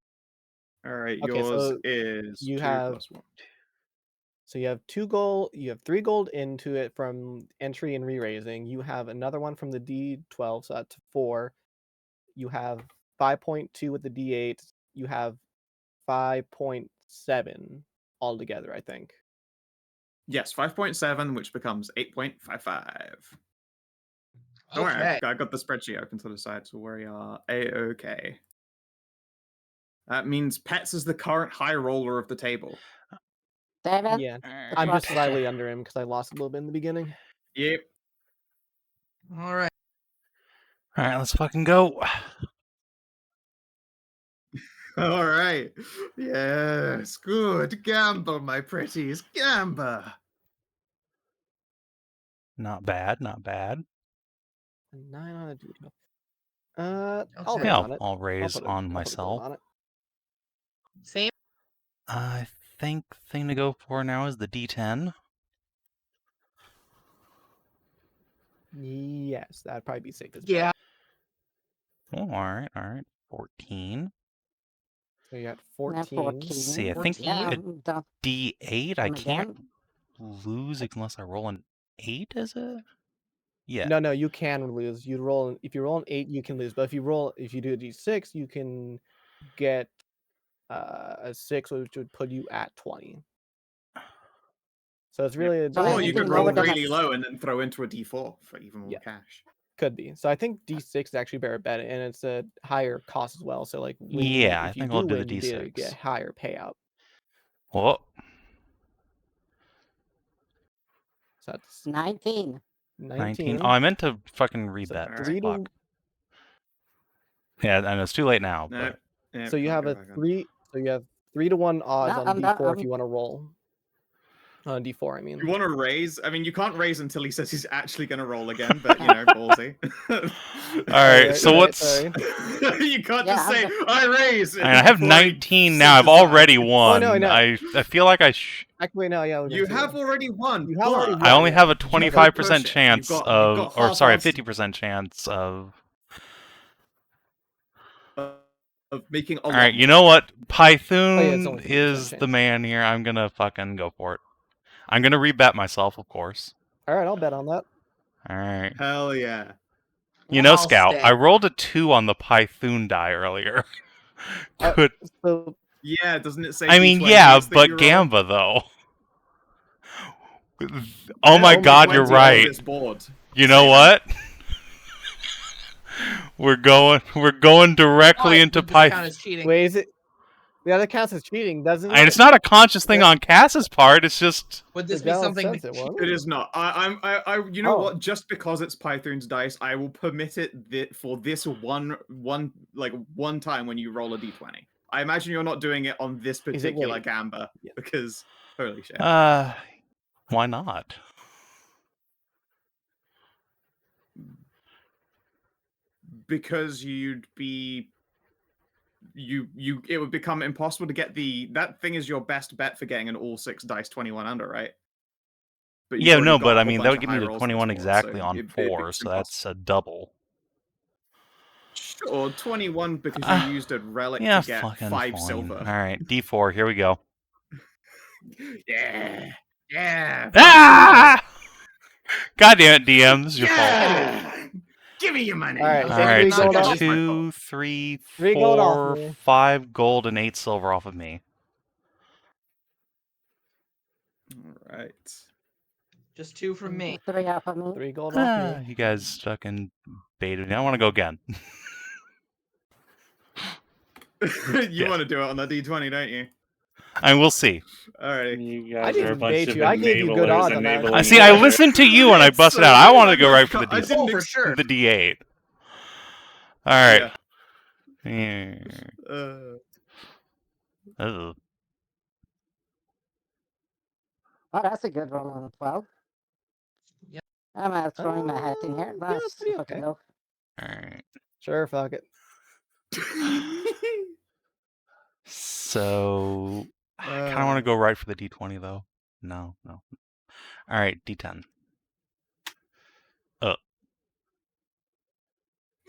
All right, Okay, yours so is you 2 have- plus 1. So you have 2 gold, you have 3 gold into it from entry and re-raising. You have another one from the D12, so that's 4. You have 5.2 with the D8. You have 5.7 altogether, I think. Yes, 5.7, which becomes 8.55. Don't worry, Okay. I got the spreadsheet open to the side, so we are A-okay. That means Pets is the current high roller of the table. Savin? Yeah, Let's I'm rock just this slightly shit. under him because I lost a little bit in the beginning. Yep. All right. All right, let's fucking go. All right. Yes, good. Gamble, my pretties. Gamble. Not bad, not bad. A 9 on a D12. I'll Okay. bet Yeah, on it. I'll raise put a- on I'll put a gold myself. on it. Same. I think the thing to go for now is the D10. Yes, that'd probably be safest. bet. Yeah. Oh, all right. 14. So you got Yeah, 14. 14. See, I think Yeah, a I'm done. D8, I I'm can't again. lose unless I roll an 8, is it? Yeah. No, you can lose. You roll if you roll an 8, you can lose. But if you do a D6, you can get a 6, which would put you at 20. So it's really So Or you anything could lower roll than a really s- low and then throw into a D4 for even more Yeah. cash. could be. So I think D6 is actually better bet, and it's a higher cost as well. So like when Yeah, I if you think do I'll do the win, you do D6. get higher payout. Whoa. So that's 19. 19. Oh, I meant to fucking read So that. 3 to Fuck. Yeah, and it's too late now. No. But Yeah, So you can't have go a back on. 3. So you have 3 to 1 odds No, on I'm D4 done. if you want to roll. On D4, I mean. You want to raise? I mean, you can't raise until he says he's actually going to roll again, but, you know, ballsy. all right, so right, what's? sorry. You can't Yeah, just I'm say, done. I raise! I mean, I have before he 19 now. I've sits aside. already won. I know. I feel like I Actually, no, yeah. You have already won. You have already but I won. only yeah. have a you don't 25% push it. chance You've of, got or sorry, a half-assed 50% chance of. of making a All lot right, you more. know what? it's Python only 50% is the chance. man here. I'm gonna fucking go for it. I'm gonna rebet myself, of course. All right, I'll bet on that. All right. Hell yeah. You know, I'll Scout, stay. I rolled a 2 on the Python die earlier. Could So Yeah, doesn't it say I mean, D20s yeah, that but you roll? Gamba though. Oh my Only God, you're 20 on right. this board. You know Savin. what? We're going directly Why? into Would this count Python. as cheating? wait, is it? The other counts as cheating, doesn't it? And it's not a conscious thing Yeah. on Cass's part. It's just Would The this be general something? sense it was. It is not. You know Oh. what? Just because it's Python's dice, I will permit it for this one time when you roll a d20. I imagine you're not doing it on this Is it particular wait? Gamba Yeah. because holy shit. why not? Because it would become impossible to get that thing is your best bet for getting an all 6 dice 21 under, right? But you've Yeah, already no, got but a I whole mean that bunch would of give me high the rolls on this 21 board, exactly so on it 4, becomes so that's a double. Sure, 21 because you used a relic Yeah, to get fucking 5 fine. silver. All right, D4. Here we go. Yeah. Yeah. Ah! God damn it, DM. This is your fault. Yeah. Give me your money. All right, All so right, three so gold off. 2, 3, Three gold off 4, me. 5 gold and 8 silver off of me. All right. Just 2 from me. 3 off of me. 3 gold off me. You guys fucking baited me. I want to go again. You Yeah. want to do it on the D20, don't you? I will see. Alrighty. You I guys are a didn't bunch bait of you. I gave you good enablers odds on that. enabling I see. each I other. listened to you and I It's busted so out. I weird. wanted to go right for the I D. didn't For sure. The D8. All right. Yeah. Oh. Oh, that's a good roll on a 12. Yep. I'm throwing my hat in here. Yeah, Nice. that's pretty Fucking okay. go. All right. Sure, fuck it. So I kind of want to go right for the D20 though. No. All right, D10.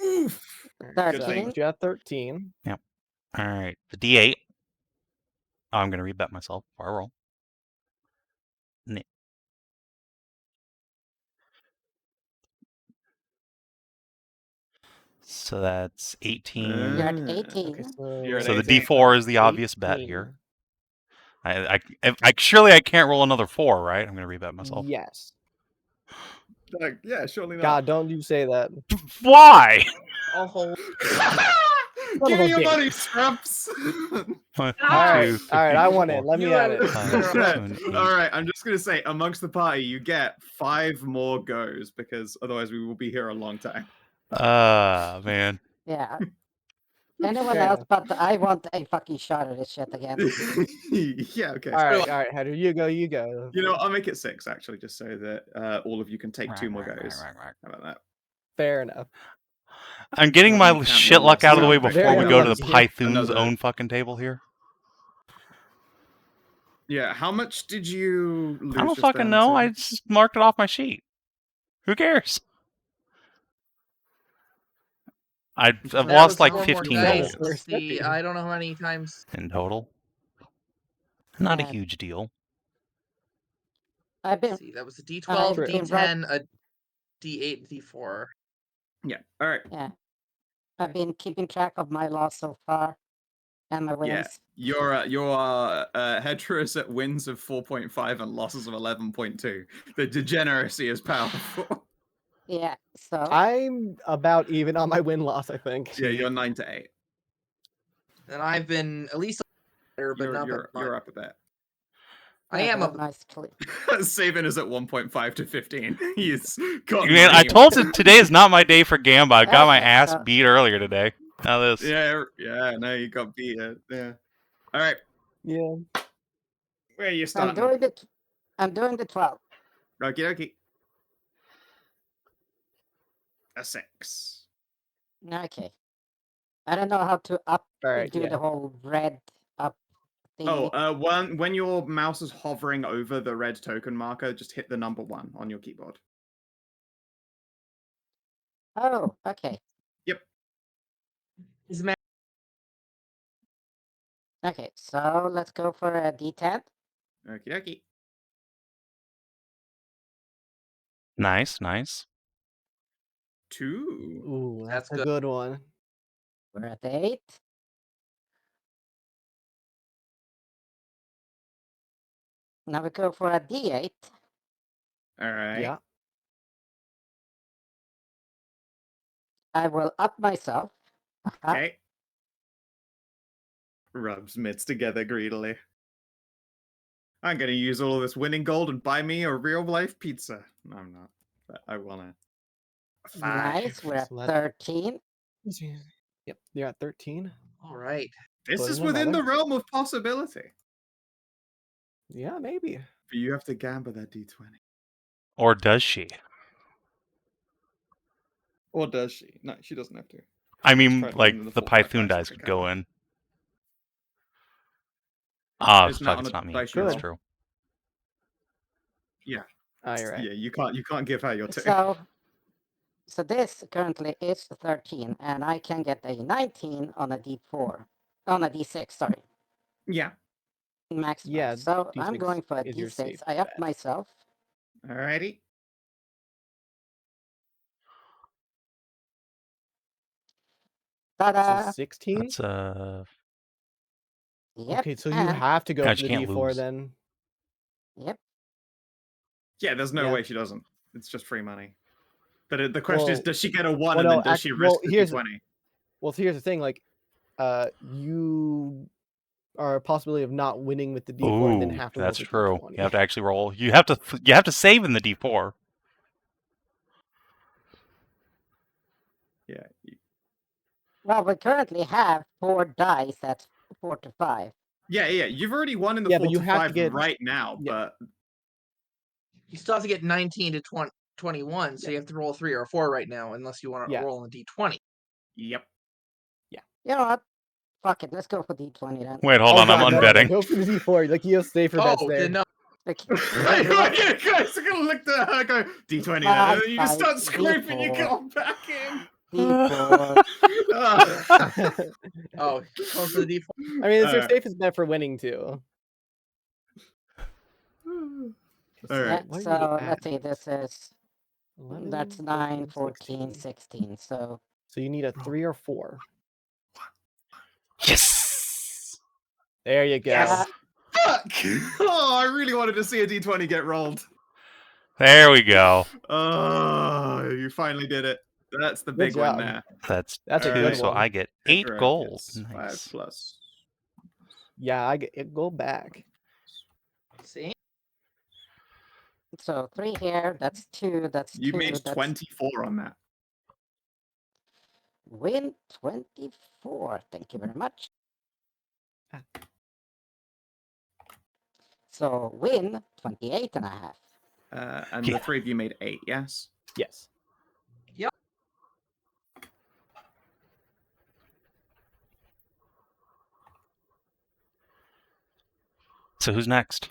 Oof. Alright, Good so thing. you got 13. All right, the D8. Oh, I'm gonna rebet myself before I roll. So that's 18. You're at Okay, 18. So, You're at So the 18. D4 is the obvious bet 18. here. I surely I can't roll another 4, right? I'm gonna rebet myself. Yes. Yeah, surely not. God, don't you say that. Why? I'll hold. Give me your bitch. money, scrubs. 1, Alright, 2, 3, Alright, I want 4, it. Let me You at and- it. 5, 7, 8. All right, I'm just gonna say, amongst the party, you get 5 more goes because otherwise we will be here a long time. Man. Yeah. Anyone Fair else, enough. but I want a fucking shot at this shit again. Yeah, okay. Alright, Hedrah, you go, you go. You know, I'll make it 6 actually, just so that all of you can take 2 more goes. How about that? Fair enough. I'm getting Well, my you can't shit roll luck out of the less way than before Very we go to the unlucky here. Python's Another- own fucking table here. Yeah, how much did you lose? I don't just fucking then, know. Tim? I just marked it off my sheet. Who cares? I've That lost was like 4 more 15 dice. gold Let's see. I don't know how many times. in total. Not a Yeah. huge deal. I've been Let's see, that was a D12, True. D10, a D8, D4. Yeah. All right. I've been keeping track of my loss so far and my wins. Yeah. Your Hedrah is at wins of 4.5 and losses of 11.2. The degeneracy is powerful. Yeah. So I'm about even on my win-loss, I think. Yeah, you're 9 to 8. And I've been at least better, but not You're by much. up a bit. I yeah, am but up. a nice clip. Savin is at 1.5 to 15. He's got. Man, I told you today is not my day for Gamba. I got my Okay, ass so- beat earlier today. Now this. Yeah. No, you got beat. Yeah. All right. Yeah. Where are you So I'm starting? doing the 12. Okie dokie. A 6. Okay. I don't know how to Alright, do yeah. the whole red up thing. When your mouse is hovering over the red token marker, just hit the number 1 on your keyboard. Oh, okay. Is ma- Okay, so let's go for a D10. Okie dokie. Nice. 2. Ooh, that's That's a good. good one. We're at 8. Now we go for a D8. All right. Yeah. I will up myself. Aha. Okay. Rubs mitts together greedily. I'm gonna use all of this winning gold and buy me a real life pizza. No, I'm not. But I wanna. 5. Nice. We're at So that- 13. Yep, you're at 13. All right. This Put is in within the another. realm of possibility. Yeah, maybe. But you have to gamble that D20. Or does she? Or does she? No, she doesn't have to. I Let's mean, try to like, win the the 4.5 Python dice second could go gamble. in. Ah, It's fuck, not on it's a not me. dice That's roll. true. Oh, you're right. Yeah, you can't give her your 2. So this currently is 13, and I can get a 19 on a D4. On a D6, sorry. Yeah. Max. Yeah, So I'm D6 going for a is your D6. safe I up bet. myself. Alrighty. Ta-da! So 16? That's Yep. Okay, so you and- have to go God, for you the can't D4 lose. then. Yep. Yeah, there's no Yeah. way she doesn't. It's just free money. But the question is, Well, does she get a 1 well, and no, then does she well, risk the here's D20? Well, so here's the thing, like, you are a possibility of not winning with the D4 and then Ooh, have to roll that's the true. D20. You have to actually roll. You have to save in the D4. Yeah. Well, we currently have 4 dice at 4 to 5. Yeah. You've already won in the Yeah, 4 but you to have to 5 get- right now, yeah. but You still have to get 19 to 21, so you have to roll a 3 or a 4 right now, unless you want to Yeah. roll on the D20. yep. You know what? Fuck it, let's go for D20 then. Wait, hold Oh, on. I'm God, no, unbetting. Go for the D4. Like, you have safer bets Oh, there. then no. Like, You guys are gonna look at her, go D20, and then you just start scraping your D4. gold back in. D4. Oh, going for the D4. I mean, it's your Alright. safest bet for winning, too. Alright. What So, are you let's at? see, this is... 11, That's 9, 14, 14, 16, so... So you need a 3 or 4. Yes. There you go. Yes. Fuck! Oh, I really wanted to see a D20 get rolled. There we go. Oh, you finally did it. That's the big one job. there. That's That's a two, good so one. I get 8 Hedrah gold. gets 5 Nice. plus. Yeah, I get it. Go back. See? So 3 here, that's 2, that's 2, You made that's... 24 on that. Win 24, thank you very much. Ah. So win 28 and a half. And Yeah. the 3 of you made 8, yes? Yes. So who's next?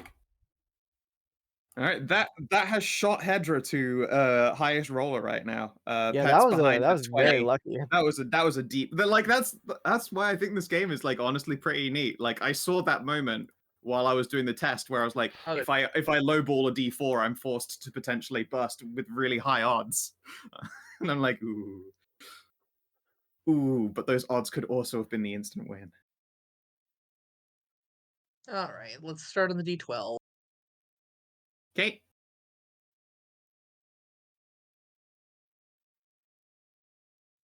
All right, that has shot Hedrah to highest roller right now. Yeah, Pet's that was behind at very 20. lucky. That was a deep. Like that's why I think this game is like honestly pretty neat. Like I saw that moment while I was doing the test where I was like, Okay. if I lowball a D4, I'm forced to potentially bust with really high odds, and I'm like, ooh, but those odds could also have been the instant win. All right, let's start on the D12. Okay.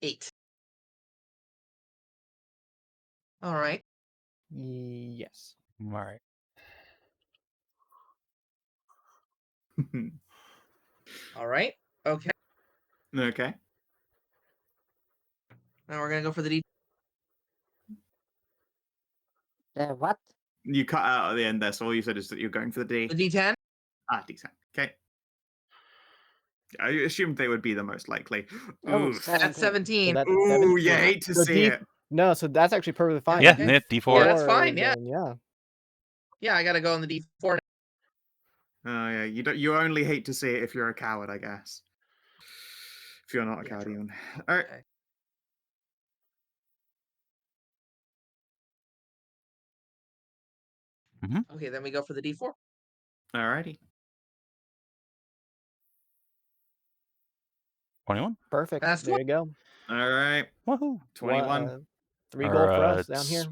Eight. All right. Yes. All right. All right. Okay. Okay. Now we're gonna go for the D. What? You cut out at the end there, so all you said is that you're going for the D. The D10. D10. Okay. I assumed they would be the most likely. Oh, Oof. That's 17. So that's Ooh, 17. you hate to So see it. No, so that's actually perfectly fine. Yeah, okay. D4. Yeah, that's fine, yeah. then, yeah. Yeah, I gotta go on the D4. Oh yeah, you only hate to see it if you're a coward, I guess. If you're not a Yeah, coward, true. even. All right. Okay. Okay, then we go for the D4. Alrighty. 21. Perfect. That's there you go. All right. Woohoo. 21. 3 gold for us down it's here.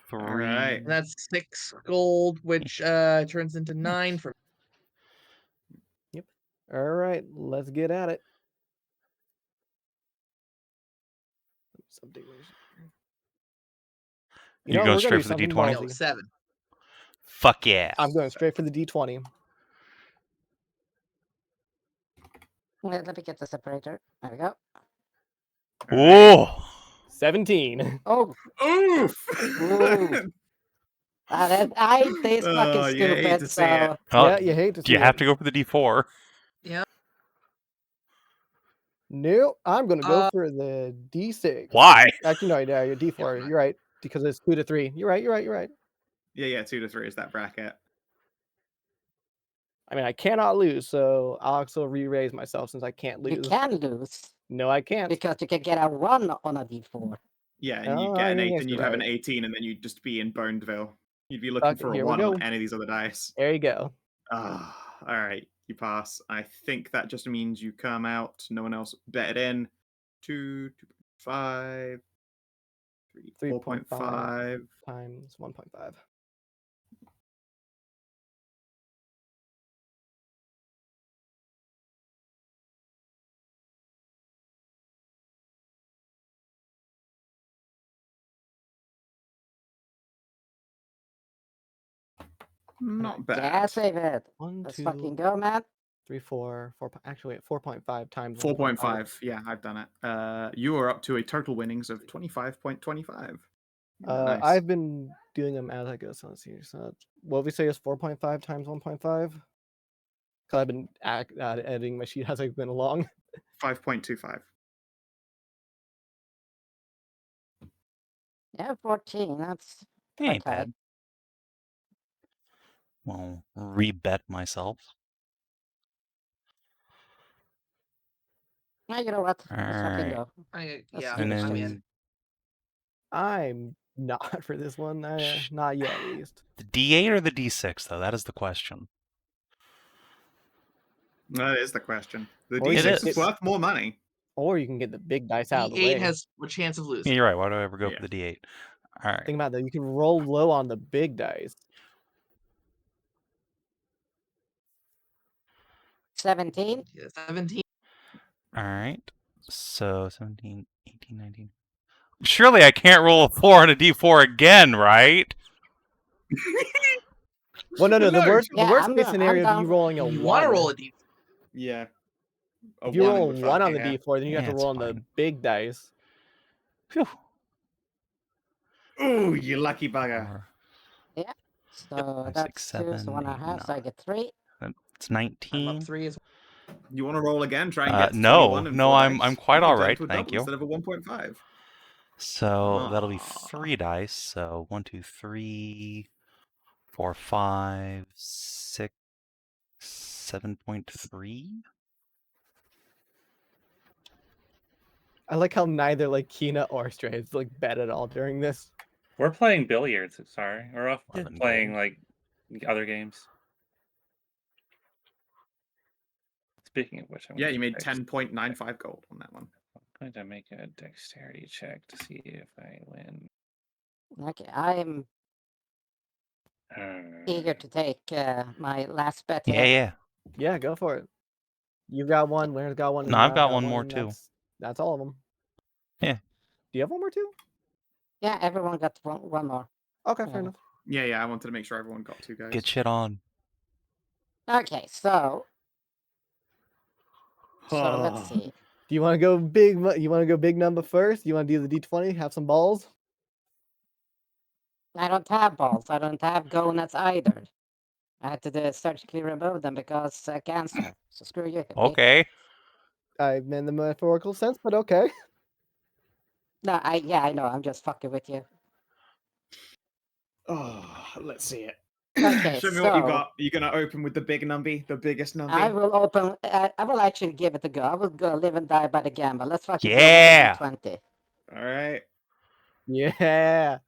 3. Alright. And that's 6 gold, which turns into 9 for All right, let's get at it. Something. You know, going we're gonna straight do for the something D20? ballsy. 7. Fuck yeah. I'm going straight for the D20. Let me get the separator. There we go. Oh. 17. Oh, Oof! Ooh. I taste fucking Oh, you hate stupid, to see it. so... Oh, Yeah, you hate to see do you have it. to go for the D4? Yeah. No, I'm gonna go for the D6. Why? Actually, no, yeah, your D4. You're right, because it's 2 to 3. You're right. Yeah, 2 to 3 is that bracket. I mean, I cannot lose, so I'll also re-raise myself since I can't You lose. can lose, No, I can't. because you can get a 1 on a D4. Yeah, and Oh, you'd get an I 8, guess and you're you'd have an right. 18, and then you'd just be in Bonedville. You'd be looking Okay, for a here we 1 go. on any of these other dice. There you go. Ah, all right, you pass. I think that just means you come out. No one else bet it in. 2, 2.5, 3, 3.5 4.5. times 1.5. Not Yeah, bad. save it. 1, Let's 2, fucking go, man. 3, 4. Actually, 4.5 times 4.5. Yeah, I've done it. You are up to a total winnings of 25.25. Nice. I've been doing them as I go. So let's see. So what we say is 4.5 times 1.5. Because I've been editing my sheet as I've been along. 5.25. Yeah, 14. That's It ain't quite high. bad. Well, rebet myself. Yeah, you know what? Let's fucking Alright. go. Yeah, And see I'm this in. shit. I'm not for this one. Not yet, at least. The D8 or the D6, though? That is the question. That is the question. The Or you D6 can is get- worth more money. Or you can get the big dice out of the D8 way. has a chance of Yeah, losing. you're right. Why do I ever go Yeah. for the D8? Alright. Think about that. You can roll low on the big dice. 17. 17. Alright. So 17, 18, 19. Surely I can't roll a 4 on a D4 again, right? Well, no. The worst Yeah, case I'm scenario is you down. rolling a You 1. want to roll a D4. Yeah. If you roll a would 1 on the yeah. D4, then you have Yeah, to it's roll on the fine. big dice. Phew. Ooh, you lucky bugger. 4, So 5, that's 6, 2, so 7, 1.5, so I 8, get 3. 9. It's I'm up 19. 3 as You want to roll again? Try and get to No, 21 and no, 4 I'm dice? quite You can all turn right, to a thank double you. instead of a 1.5. So that'll be Aw. 3 dice. So 1, 2, 3, 4, 5, 6, 7.3. I like how neither like Kina or Stray has like bet at all during this. We're playing billiards. Sorry, we're off 11 playing gold. like other games. Speaking of which, Yeah, you made 10.95 gold on that one. I'm going to make a dexterity check to see if I win. Okay, I'm eager to take my last bet here. Yeah. Yeah, go for it. You've got one. Winner's got one. No, I've got one more too. That's all of them. Yeah. Do you have one more too? Yeah, everyone got one more. Okay, fair Yeah. enough. Yeah, I wanted to make sure everyone got 2 guys. Get shit on. Okay, so let's see. Do you want to go big? You want to go big number first? You want to do the D20? Have some balls? I don't have balls. I don't have Gonads either. I had to surgically remove them because cancer. So screw you. hippie. Okay. I meant the metaphorical sense, but okay. No, I know. I'm just fucking with you. Oh, let's see it. Okay, Show me what you so- got. You're gonna open with the big numby, the biggest numby. I will open. I will actually give it a go. I will go live and die by the gamble. Let's fucking Yeah. go with the D20. All right. Yeah.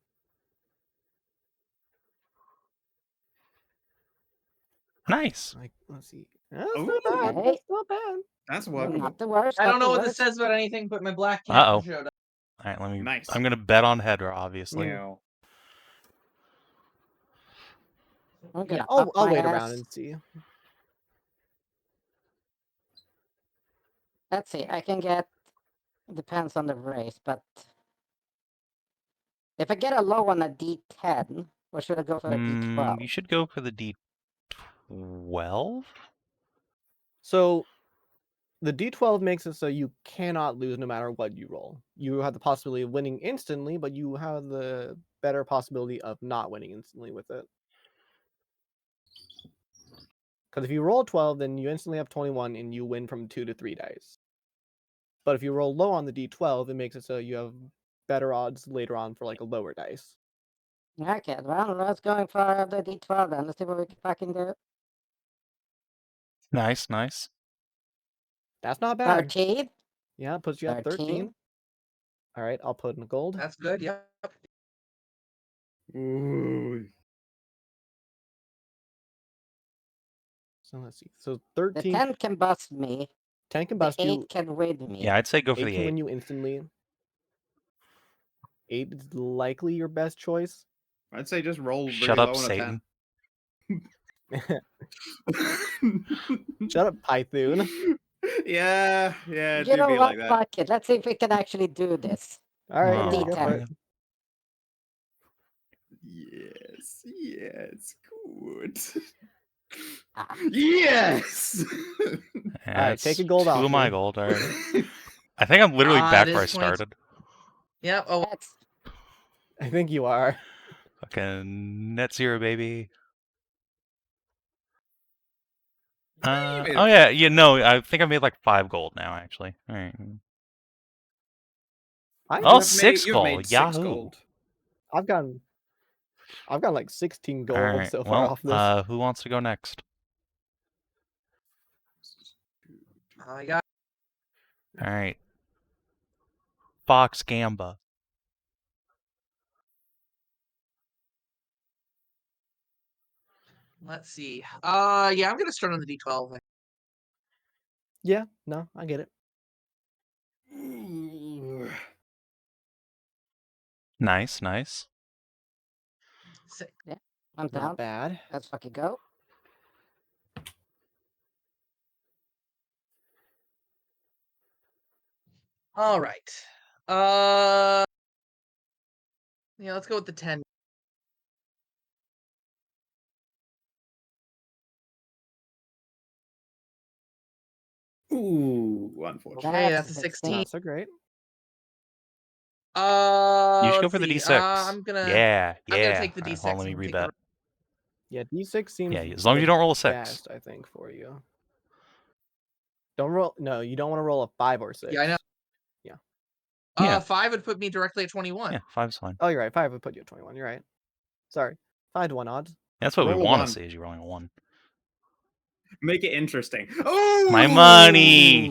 Nice. Like, let's see. That's Ooh. not bad. Okay. That's not bad. That's workable. Not the worst. I not don't the know what this worst. says about anything, but my black cat Uh-oh. showed up. All right, let me. Nice. I'm gonna bet on Hedrah, obviously. No. I'm Yeah, gonna I'll up my wait ass. around and see. Let's see. I can get. Depends on the race, but if I get a low on a D10, or should I go for a D12? You should go for the D12. So the D12 makes it so you cannot lose no matter what you roll. You have the possibility of winning instantly, but you have the better possibility of not winning instantly with it. Because if you roll 12, then you instantly have 21 and you win from 2 to 3 dice. But if you roll low on the D12, it makes it so you have better odds later on for like a lower dice. Okay, well, let's go for the D12 then. Let's see what we can fucking do. Nice, nice. That's not bad. 13. Yeah, it puts you at 13. All right, I'll put in a gold. That's good. Yep. Ooh. So let's see. So The 13. 10 can bust me. 10 can The bust 8 you. can win me. Yeah, I'd say go for 8 the can 8. win you instantly. 8 is likely your best choice. I'd say just roll really Shut low up, on a Satan. 10. Shut up, Python. Yeah, You do know be what? like that. Fuck it. Let's see if we can actually do this. All right, Oh, yeah, go for D10. it. Yes. Yes, good. Ah. Yes. Alright, take That's a gold 2 off of my me. gold. All right. I think I'm literally At back where I this point- started. Yep. Oh, That's I think you are. Fucking net zero, baby. David. Oh yeah, no, I think I made like 5 gold now, actually. All right. I Oh, You have 6 you've gold. made 6 Yahoo. gold. I've gotten like 16 gold All right. so far Well, off this. who wants to go next? I got. All right. Fox Gamba. Let's see. Yeah, I'm gonna start on the D12. Yeah, no, I get it. Ooh. Nice, nice. I'm down. Not bad. Let's fucking go. All right. Yeah, let's go with the 10. Ooh, unfortunate. Okay, That's that's a 16. 16. Not so great. You should go Let's for the see. D6. I'm gonna. Yeah, yeah. I'm gonna take the All right, D6. hold on, let me and read take the- that. Yeah, D6 seems Yeah, as long as you the don't roll a 6. best, I think, for you. Don't roll. No, you don't want to roll a 5 or 6. Yeah, I know. Yeah. Yeah. 5 would put me directly at 21. Yeah, 5's fine. Oh, you're right. 5 would put you at 21. You're right. Sorry. 5 to 1 odds. That's what we Roll a want 1. to see is you rolling a 1. Make it interesting. Oh, My money!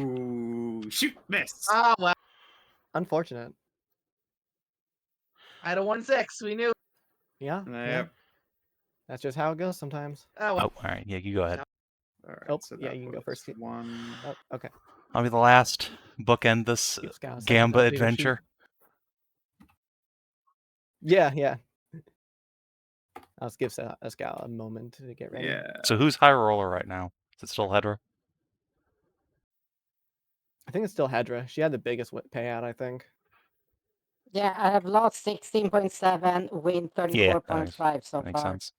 Shoot, miss. Ah, well, Unfortunate. I had a 1-6. We knew. Yeah. yeah. Yep. That's just how it goes sometimes. Oh, Oh, well. all right. Yeah, you go ahead. All right, Oh, so yeah, that you can go was first. 1. Oh, okay. I'll be the last bookend this Give Scow a second to Gamba update her sheet. adventure. Yeah, yeah. I'll just give Scow a moment to get ready. Yeah. So who's high roller right now? Is it still Hedrah? I think it's still Hedrah. She had the biggest payout, I think. Yeah, I have lost 16.7, win Yeah, 34.5 so Makes far. sense.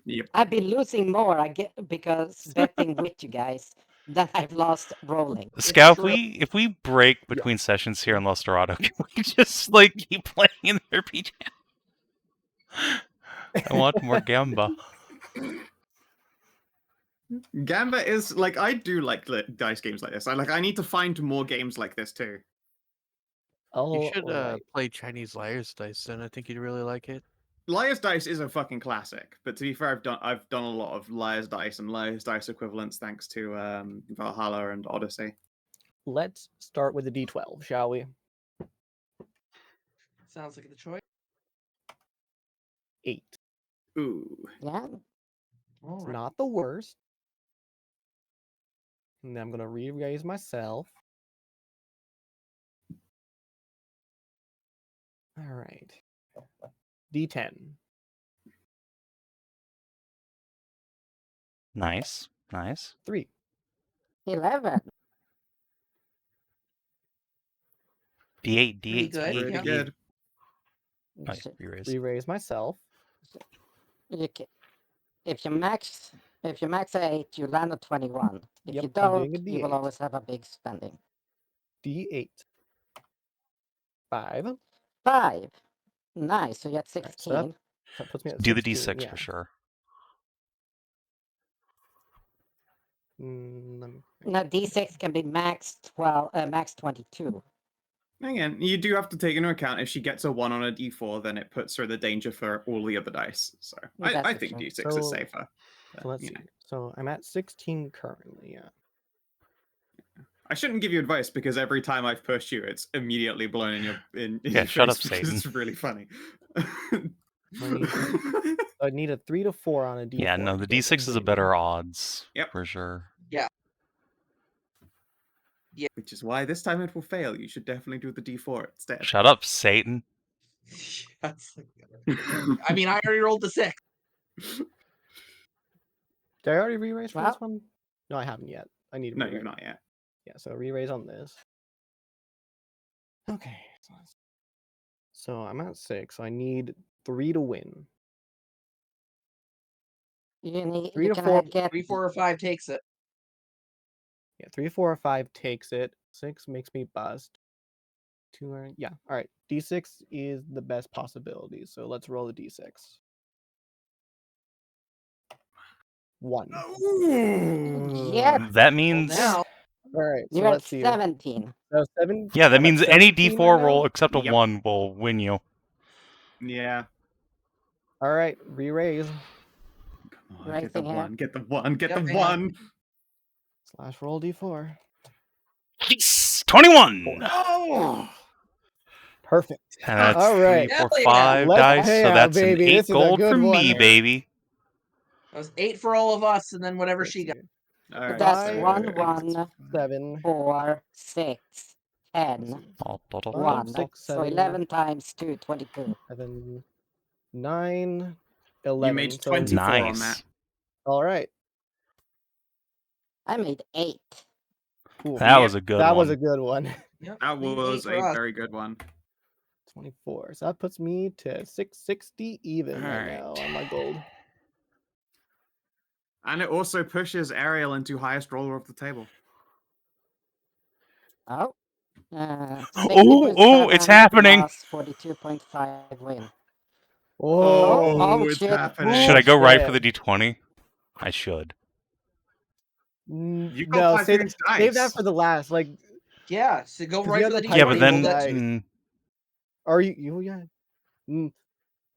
Yep. I've been losing more, I get, because betting with you guys than I've lost rolling. It's Scout, true. if we break between sessions here in Los Dorado, can we just like keep playing in the RPG? I want more Gamba. Gamba is like I do like dice games like this. I need to find more games like this too. Oh, You should right. play Chinese Liar's Dice, then I think you'd really like it. Liar's Dice is a fucking classic, but to be fair, I've done a lot of Liar's Dice and Liar's Dice equivalents thanks to Valhalla and Odyssey. Let's start with the D12, shall we? Sounds like the choice. 8. Ooh. Yeah, All It's right. not the worst. And then I'm going to re-raise myself. All right. D10. Nice, nice. 3. 11. D8, Pretty D8, good, D8, Pretty yeah. good. You should- Re-raise. Re-raise myself. you ca- If you max at 8, you land at 21. If Yep, you I'm doing don't, a you will D8. always have a big spending. D8. 5. 5. Nice, so you got Alright, 16. so that puts me at Do the 16, D6 yeah. for sure. Let me think. Now, D6 can be max 12, max 22. Again, you do have to take into account if she gets a 1 on a D4, then it puts her in the danger for all the other dice. So I That's think true. D6 is safer. So let's see. So I'm at 16 currently, yeah. I shouldn't give you advice because every time I've pushed you, it's immediately blown in in Yeah, your shut face up, because Satan. it's really funny. I'd need a 3 to 4 on a D4. Yeah, no, to the get D6 is a win. better odds. Yep. For sure. Which is why this time it will fail. You should definitely do the D4 instead. Shut up, Satan. I mean, I already rolled the 6. Did I already re-raise for Well- this one? No, I haven't yet. I need to No, re-raise. you've not yet. Yeah, so re-raise on this. Okay. So I'm at 6, so I need 3 to win. You 3 to can 4. get 3, 4, or 5 takes it. Yeah, 3, 4, or 5 takes it. 6 makes me bust. 2 are, yeah. All right. D6 is the best possibility. So let's roll the D6. 1. Yep. That Well, means now All right. So You're at let's see. 17. So 7. yeah, that I'm at means any 17 D4 right roll now? except a Yep. 1 will win you. Yeah. All right. Re-raise. Come on, Right get the thing here. one. Get the one. Get Yep, the hang on. one. / roll D4. Yes! 21! Oh. Perfect. And that's All right. 3, 4, Hell yeah. 5 Let's dice, pay so out, that's baby. an 8 This is a gold good for me, one. baby. that was 8 for all of us, and then whatever Let's she got. see. All right. That's Five, 1, 1, 7, 4, 6, let's 10, see, 5, 1. 6, So 7, 11 times 2, 22. 7, 9, You 11. made So 24 on that. Nice. all right. I made 8. Ooh, That Yep, was a good that one. was a good one. Yep, That clean 8 was for a us. very good one. 24. So that puts me to 660 even right Alright. now on my gold. And it also pushes Ariel into highest roller of the table. Oh. Oh, it's 60% happening. loss, 42.5 win. Oh, it's shit. happening. Should I go right for shit. the D20? I should. You got No, save Python's that dice. for the last. Like, Yeah, so go 'Cause right you for have the the Yeah, D20. but Python then... die. mm, are you yeah.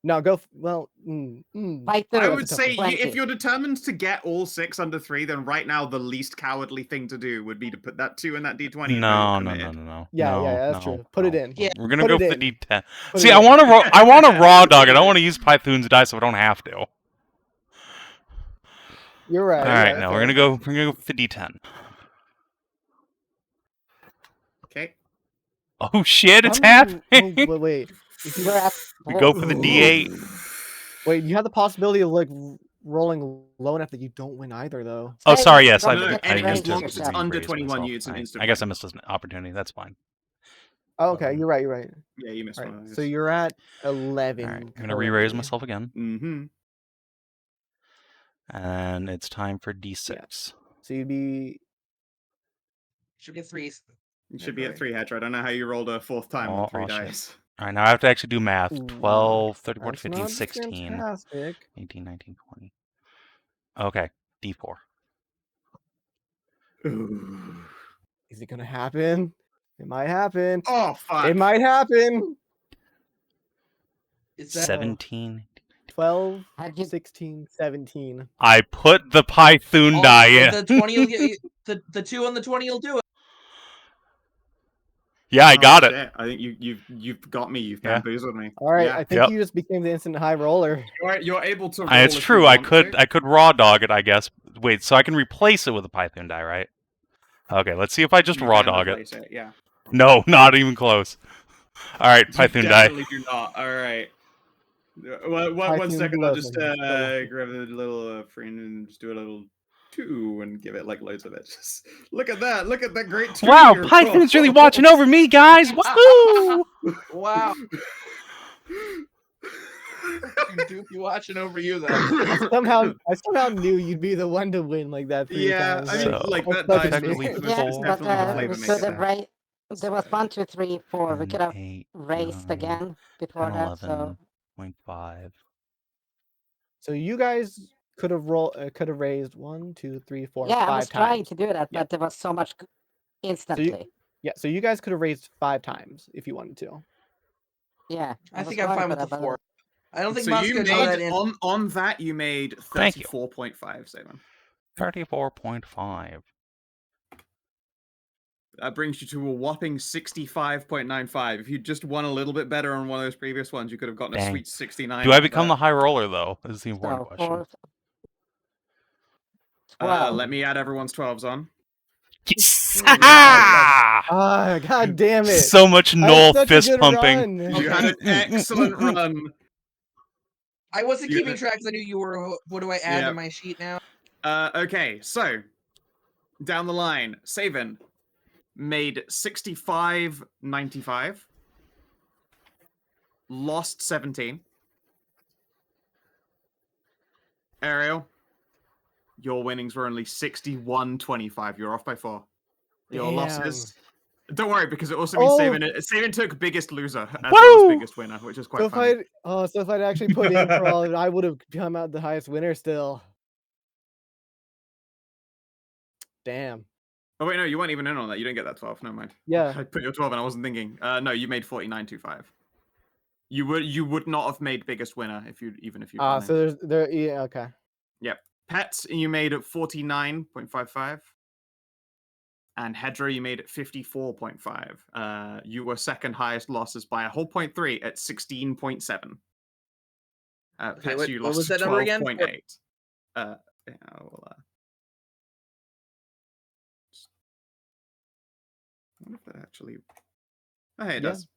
No, go. Well, Fight I through. would say if 20. you're determined to get all 6 under 3, then right now the least cowardly thing to do would be to put that 2 in that D20 and know you're no, committed. yeah, that's true. Put it in. Yeah. We're gonna Put go it for the in. D10. Put See, it I in. want to raw dog. I don't want to use Python's dice, so I don't have to. You're right. All you're right, right, now fair. we're gonna go for the D10. Okay. Oh shit, it's How many- happening. oh, wait. If you, You're at We go for the D8. wait, you have the possibility of like rolling low enough that you don't win either, though. Oh, Say sorry. it, Yes, don't I No, forget I to as raise long meant as to it's under re-raise 21, myself. it's an instant I guess I win. missed an opportunity. That's fine. Oh, okay, you're right. You're right. Yeah, you missed All one right, of so those. you're at 11. All right, I'm gonna re-raise currently. myself again, Mm-hmm. and it's time for D6. So you'd be Should get 3s. You should be at 3, Hedrah. I don't know how you rolled a 4th time on 3 Oh, shit. dice. All right, now I have to actually do math. Ooh, 12, 34, that's 15, not 16, fantastic. 18, 19, 20. Okay, D4. Ooh. Is it gonna happen? It might happen. Oh, fuck. It might happen. Is that 17. 12, How'd you- 16, 17. I put the Python die in. the 20 will get the 2 on the 20 will do it. Yeah, I got it. Shit. I think you've got me. You've Yeah. bamboozled me. All right, Yeah. I think Yep. you just became the instant high roller. You're able to roll It's if you true. I want could to. raw dog it, I guess. Wait, so I can replace it with a Python die, right? Okay, let's see if I just You raw can dog it. replace it. Yeah. No, not even close. All right, You Python die. definitely do not. All right. One Python second. I'll blows just him. grab a little friend and just do a little 2 and give it like loads of it. Just look at that. Look at that great 2. Wow, you Python's really rolled. watching over me, guys. Woohoo! Wow. Duke, you watching over you then. I somehow knew you'd be the one to win like that 3 Yeah, times. I mean, So, like that that's dice technically roll, Yeah, it's four, but definitely the five, flavor we makes could it have better. there was 1, 2, 3, 4. We could have 8, raised 9, again before 10, that. So 11.5. So you guys could have raised 1, 2, 3, 4, yeah, 5 I was trying times. to do that, Yeah. but there was so much instantly. Yeah, so you guys could have raised 5 times if you wanted to. Yeah, I was think I'm going fine for with the that, but 4. I don't think So you Masika know that made in. on that you made Thank you. 34.5, Savin. 34.5. That brings you to a whopping 65.95. If you just won a little bit better on one of those previous ones, you could have gotten a Dang. sweet 69. Do I off become that. the high roller, though? Is the important So question. 4, 12. Let me add everyone's 12s on. Yes! Yeah. Ah, god damn it. So much I had null such a fist good pumping. run. You had an excellent run. I wasn't You- keeping track because I knew you were. What do I add Yeah. to my sheet now? Okay, so down the line, Savin made 65.95, lost 17. Ariel, your winnings were only 61-25. You're off by 4. Your losses. Don't worry, because it also means Savin took biggest loser as well as biggest winner, which is quite funny. So if I'd actually put in for all of it, I would have come out the highest winner still. Damn. Oh wait, no, you weren't even in on that. You didn't get that 12. Never mind. Yeah. I put your 12 and I wasn't thinking. No, you made 49-25. You would not have made biggest winner if you Ah, so okay. Yep. Pets, you made at 49.55. And Hedrah, you made it 54.5. You were second highest losses by a whole 0.3 at 16.7. Pets, you what lost was that number again? 12.8. Yeah, well, I wonder if that actually. Oh, hey, it does.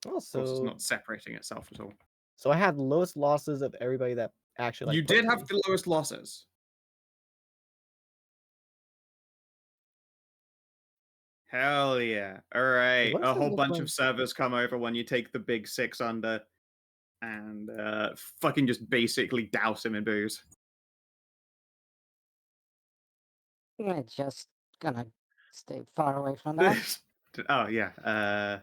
Oh, Of course, it's not separating itself at all. So I had lowest losses of everybody that actually. You did have the lowest losses. Hell yeah. All right. A whole bunch of servers come over when you take the big 6 under and fucking just basically douse him in booze. I'm just gonna stay far away from that. Oh, yeah.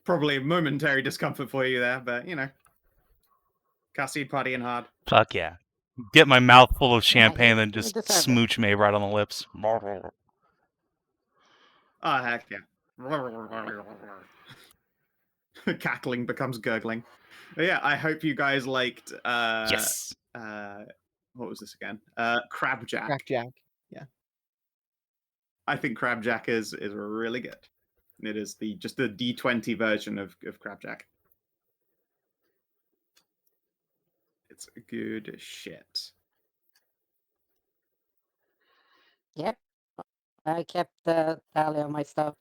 Probably a momentary discomfort for you there, but, you know. Khassid partying hard. Fuck yeah. Get my mouth full of champagne Yeah, and just smooch me right on the lips. Oh, heck yeah. Cackling becomes gurgling. But yeah, I hope you guys liked yes. What was this again? Crabjack. Crabjack. Yeah. I think Crabjack is really good. It is just the D20 version of Crabjack. It's good shit. Yep. I kept the tally of my stuff.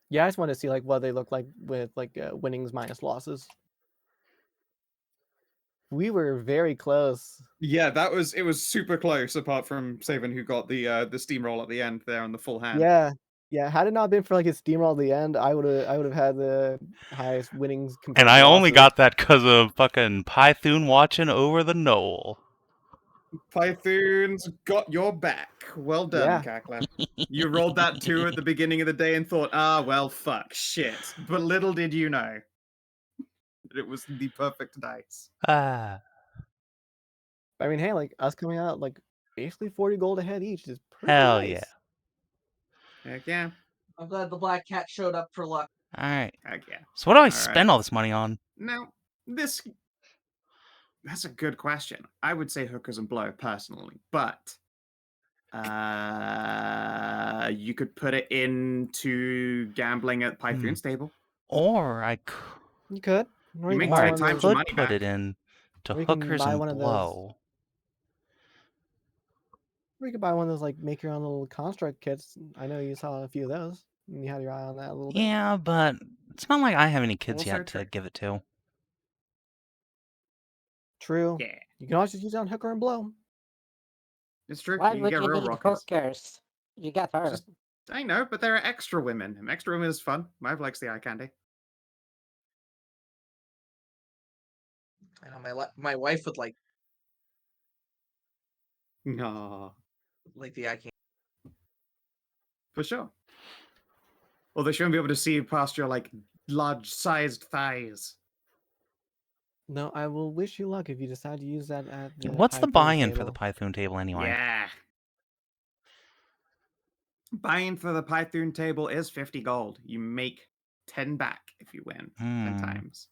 Yeah, I just want to see like what they look like with like winnings minus losses. We were very close. Yeah, it was super close. Apart from Savin, who got the steamroll at the end there on the full hand. Yeah. Had it not been for like a steamroll at the end, I would have had the highest winnings. And I only got that because of fucking Python watching over the knoll. Python's got your back. Well done, Cackler. You rolled that 2 at the beginning of the day and thought, well, fuck, shit. But little did you know. It was the perfect dice. I mean, hey, like us coming out like basically 40 gold ahead each is pretty nice. Yeah. Heck yeah. I'm glad the black cat showed up for luck. All right. Heck yeah. So what do I spend all this money on? Now, that's a good question. I would say hookers and blow personally, but you could put it into gambling at Python's table. Or I could. You make 10 times your money put back. it in to hookers and blow. Or you could buy one of those like make your own little construct kits. I know you saw a few of those. And you had your eye on that a little bit. Yeah, but it's not like I have any kids yet to give it to. True. Yeah. You can always just use it on hooker and blow. It's true. Why you would get you real need rockers. hookers? You got her. I know, but there are extra women. And extra women is fun. My wife likes the eye candy. I know my wife would like. No. Like the eye candy. For sure. Well, they shouldn't be able to see past your like large-sized thighs. No, I will wish you luck if you decide to use that at the What's the Python buy-in table. for the Python table anyway? Yeah. Buy-in for the Python table is 50 gold. You make 10 back if you win 10 times.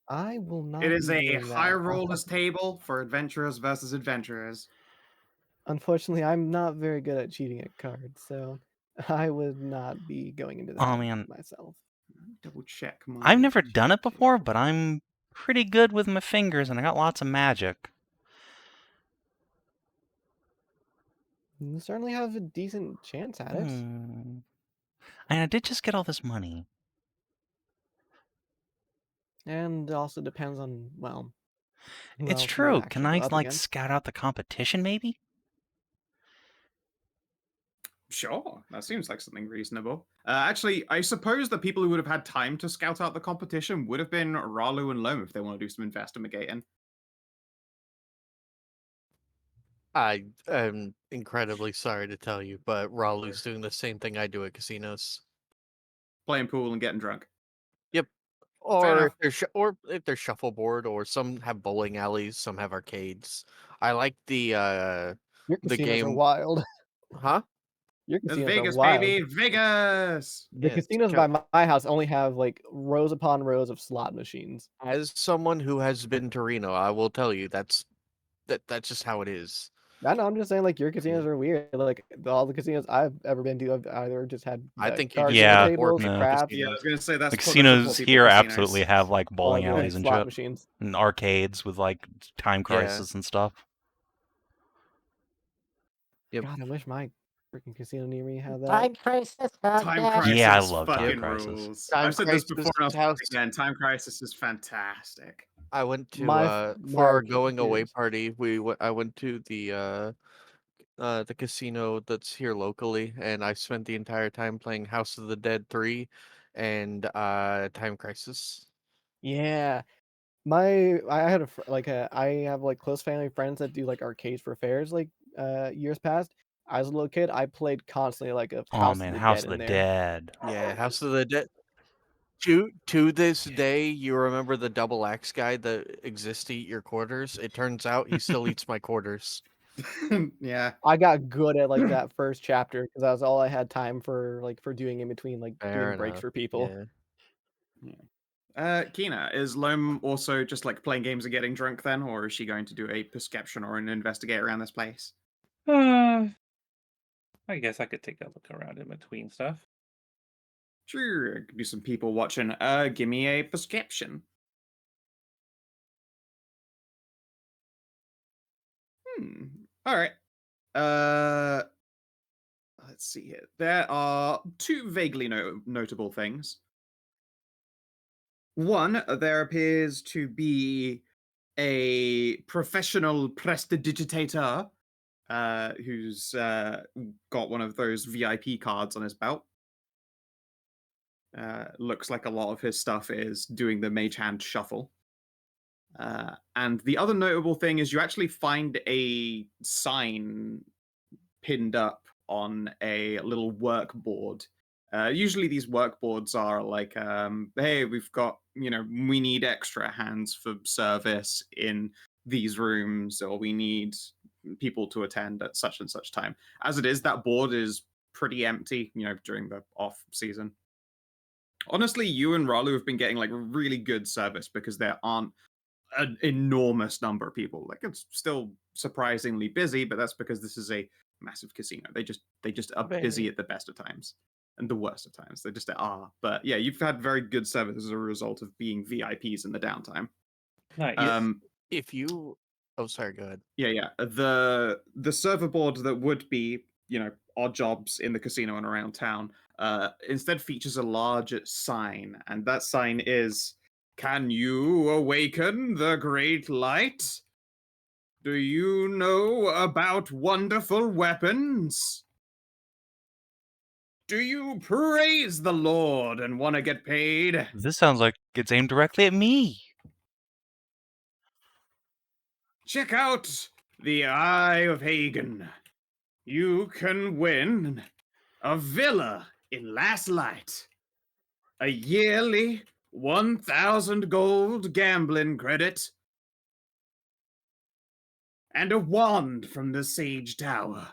I will not. It is be a doing high that. rollers table for adventurers versus adventurers. Unfortunately, I'm not very good at cheating at cards, so I would not be going into that myself. Double check. I've never done it before, but I'm pretty good with my fingers, and I got lots of magic. You certainly have a decent chance at it. And I did just get all this money. And it also depends on, well... It's true. Can I, like, scout out the competition, maybe? Sure, that seems like something reasonable. Actually, I suppose the people who would have had time to scout out the competition would have been Ralu and Loam if they want to do some investigating. I am incredibly sorry to tell you, but Ralu's doing the same thing I do at casinos. Playing pool and getting drunk. Yep. Fair Or enough. if they're shuffleboard, or some have bowling alleys, some have arcades. I like Your the casinos are game, wild. huh? Your That's casinos are Vegas, wild. baby! Vegas! The Yeah, it's casinos by my house only have like rows upon rows of slot machines. As someone who has been to Reno, I will tell you that's just how it is. I know. I'm just saying, like your casinos are weird. Like all the casinos I've ever been to, I've either just had I think you card just table Yeah, know poor tables, people no. craps, Yeah, I was casinos. gonna say The that's poor casinos people here casinos. absolutely have like bowling and alleys and slot shit, machines. and arcades with like Time Yeah. Crisis and stuff. Yep. God, I wish my freaking casino near me had that. Time Crisis. Time Crisis Yeah, I love Time fucking Crisis. rules. Time I've said this before and I'll say Crisis it again. Time Crisis is fantastic. I went to My for our arcade going away is- party. I went to the casino that's here locally, and I spent the entire time playing House of the Dead 3 and Time Crisis. Yeah, I had I have like close family friends that do like arcades for fairs like years past. I was a little kid. I played constantly like a Oh House man, of the House Dead of in the there. Dead. Yeah, House of the Dead. To this day, you remember the double axe guy that exists to eat your quarters? It turns out he still eats my quarters. Yeah. I got good at like that first chapter because that was all I had time for doing in between like Fair doing breaks enough. for people. Yeah. Kina, is Loam also just like playing games and getting drunk then, or is she going to do a perception or an investigate around this place? I guess I could take a look around in between stuff. Sure, could do some people watching. Give me a perception. All right. Let's see here. There are two vaguely notable things. One, there appears to be a professional prestidigitator who's got one of those VIP cards on his belt. Looks like a lot of his stuff is doing the mage hand shuffle. And the other notable thing is you actually find a sign pinned up on a little work board. Usually these work boards are like, hey, we've got, we need extra hands for service in these rooms, or we need people to attend at such and such time. As it is, that board is pretty empty, during the off season. Honestly, you and Ralu have been getting like really good service because there aren't an enormous number of people. Like it's still surprisingly busy, but that's because this is a massive casino. They just are busy at the best of times and the worst of times. They just are. But yeah, you've had very good service as a result of being VIPs in the downtime. Nice. If you Oh, sorry, go ahead. Yeah. The server board that would be, odd jobs in the casino and around town, instead features a large sign, and that sign is, "Can you awaken the great light? Do you know about wonderful weapons? Do you praise the Lord and want to get paid? This sounds like it's aimed directly at me. Check out the Eye of Hagen. You can win a villa in Last Light, a yearly 1,000 gold gambling credit, and a wand from the Sage Tower."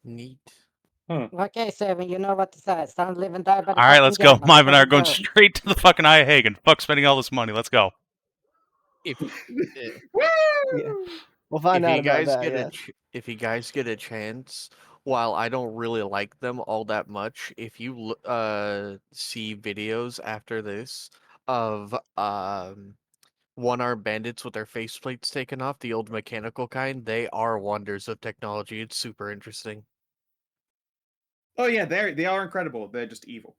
Neat. Okay, Savin, you know what to say. Stand, live, and die by the All right, fucking let's go. game. Mime and I are Let's going go. straight to the fucking Eye of Hagen. Fuck spending all this money. Let's go. If Woo! Yeah, we'll find out about that. Yeah. if you guys get a chance, while I don't really like them all that much, if you see videos after this of one-armed bandits with their faceplates taken off, the old mechanical kind, they are wonders of technology. It's super interesting. Oh yeah, they are incredible. They're just evil.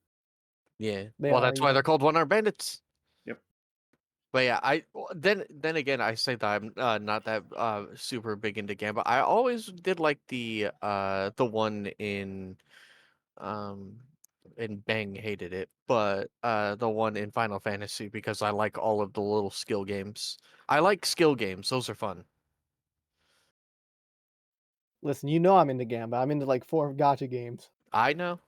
Yeah. They Well, are that's why evil. they're called one-armed bandits. Yep. But yeah, then again, I say that I'm not that super big into Gamba. I always did like the one um in Bang hated it, but the one in Final Fantasy because I like all of the little skill games. I like skill games; those are fun. Listen, you know I'm into Gamba. I'm into like 4 gacha games. I know.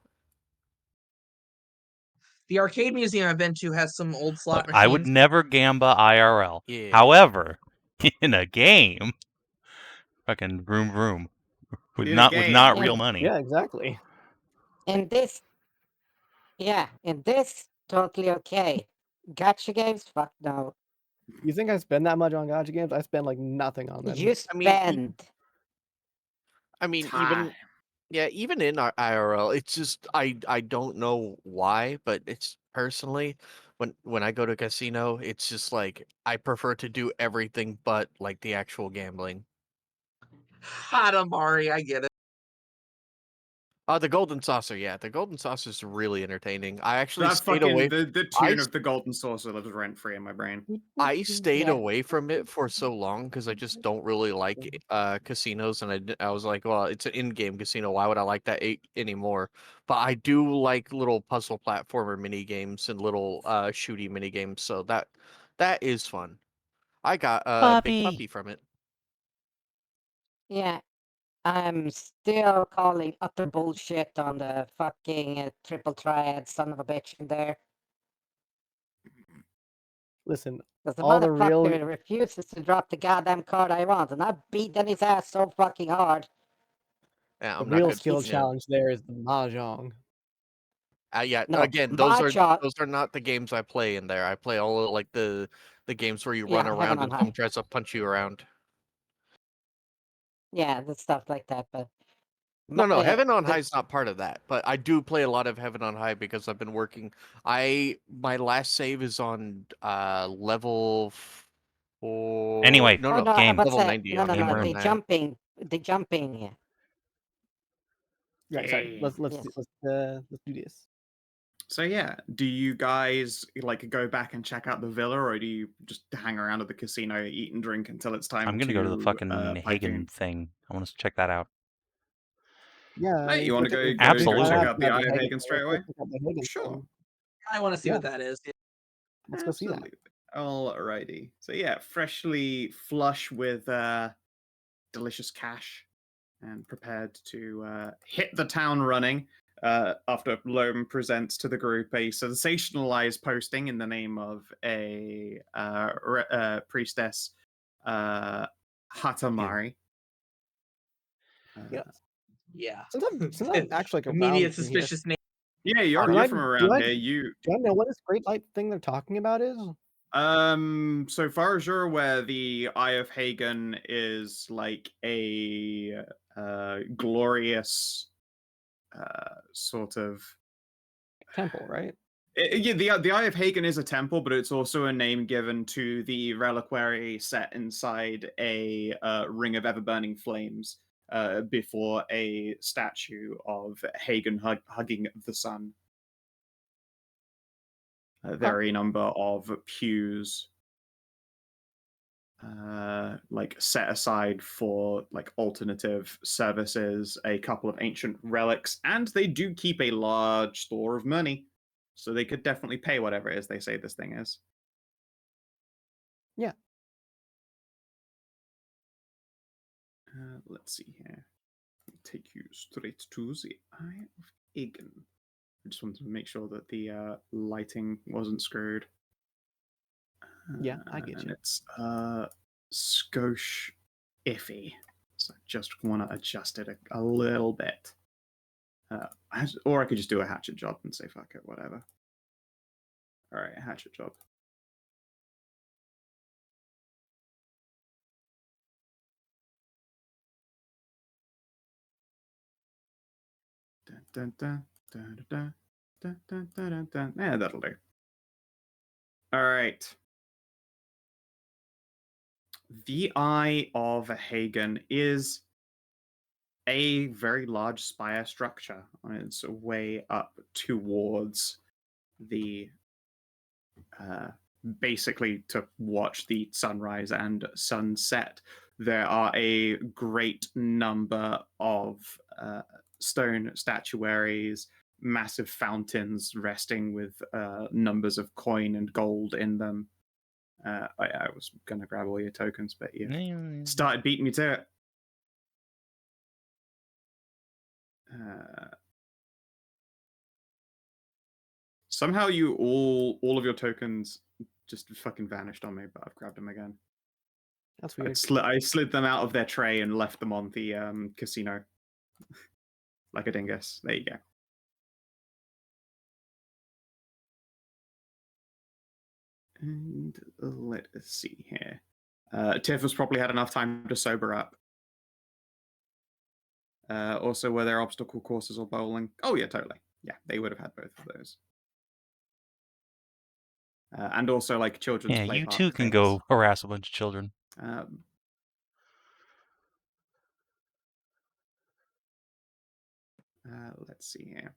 The arcade museum I've been to has some old slot Look, I would machines. never Gamba IRL. Yeah. However, in a game, fucking vroom vroom, with In a not game. real money. Yeah, exactly. In this, totally okay. Gacha games, fuck no. You think I spend that much on gacha games? I spend like nothing on them. You I mean, spend. Time. even in our IRL, it's just I don't know why, but it's personally when I go to casino, it's just like I prefer to do everything but like the actual gambling. Hadamari, I get it. The golden saucer, yeah, the golden saucer is really entertaining. I actually That stayed fucking away. the I tune of the golden saucer lives rent free in my brain. I stayed Yeah. away from it for so long because I just don't really like casinos, and I was like, well, it's an in-game casino. Why would I like that anymore? But I do like little puzzle platformer mini games and little shooty mini games, so that is fun. I got a big Puppy. puppy from it. Yeah. I'm still calling utter bullshit on the fucking triple triad son of a bitch in there. Listen, Because the all the real motherfucker refuses to drop the goddamn card I want, and I beat his ass so fucking hard. Yeah, the I'm not real good. skill he's- Yeah, challenge there is the mahjong. yeah. No, Again, those are Mahjong, not the games I play in there. I play all of, like the games where you run yeah, Heaven around on and High. someone tries to punch you around. Yeah, the stuff like that, but... No, Heaven on the- High is not part of that, but I do play a lot of Heaven on High because I've been working. My last save is on level 4. Anyway, No, Oh no, no, game. what's level that? 90 No, on no, Game no, Heaven on room. the High. jumping. Right, sorry. Game. Let's Yes. let's do this. So yeah, do you guys like go back and check out the villa, or do you just hang around at the casino, eat and drink until it's time I'm gonna go to the fucking play Hagen Thune? thing. I want to check that out. Yeah, Hey, you want to go if Absolutely. check I out the have Eye the of Hagen Hagen thing, straight let's away? go check out the Hagen Sure. thing. I want to see Yeah. what that is. Let's go see that. Absolutely. Alrighty. So yeah, freshly flush with delicious cash and prepared to hit the town running after Loam presents to the group a sensationalized posting in the name of a priestess, Hatamari. Yeah. Yeah. Since I'm actually like around Immediate from here, suspicious name. Yeah, do you're I from do around I here. You do I know what this great light thing they're talking about is? so far as you're aware, the Eye of Hagen is like a glorious sort of Temple, right? yeah, the Eye of Hagen is a temple, but it's also a name given to the reliquary set inside a ring of ever-burning flames before a statue of Hagen hugging the sun. There are a number of pews like set aside for like alternative services, a couple of ancient relics, and they do keep a large store of money. So they could definitely pay whatever it is they say this thing is. Yeah. Let's see here. Take you straight to the Eye of Hagen. I just wanted to make sure that the lighting wasn't screwed. Yeah, I get And you. it's skosh iffy. So I just want to adjust it a little bit. Or I could just do a hatchet job and say fuck it, whatever. Alright, hatchet job. Dun, dun, dun, dun, dun, dun, dun, dun, dun. Yeah, that'll do. Alright. The Eye of Hagen is a very large spire structure on its way up towards the basically to watch the sunrise and sunset. There are a great number of stone statuaries, massive fountains resting with numbers of coin and gold in them. I was going to grab all your tokens, but you started beating me to it. Somehow all of your tokens just fucking vanished on me, but I've grabbed them again. That's weird. I slid them out of their tray and left them on the casino. Like a dingus. There you go. And let us see here. Tiff has probably had enough time to sober up. Also, were there obstacle courses or bowling? Oh, yeah, totally. Yeah, they would have had both of those. And also, like, children's play you park too can things. go harass a bunch of children. Let's see here.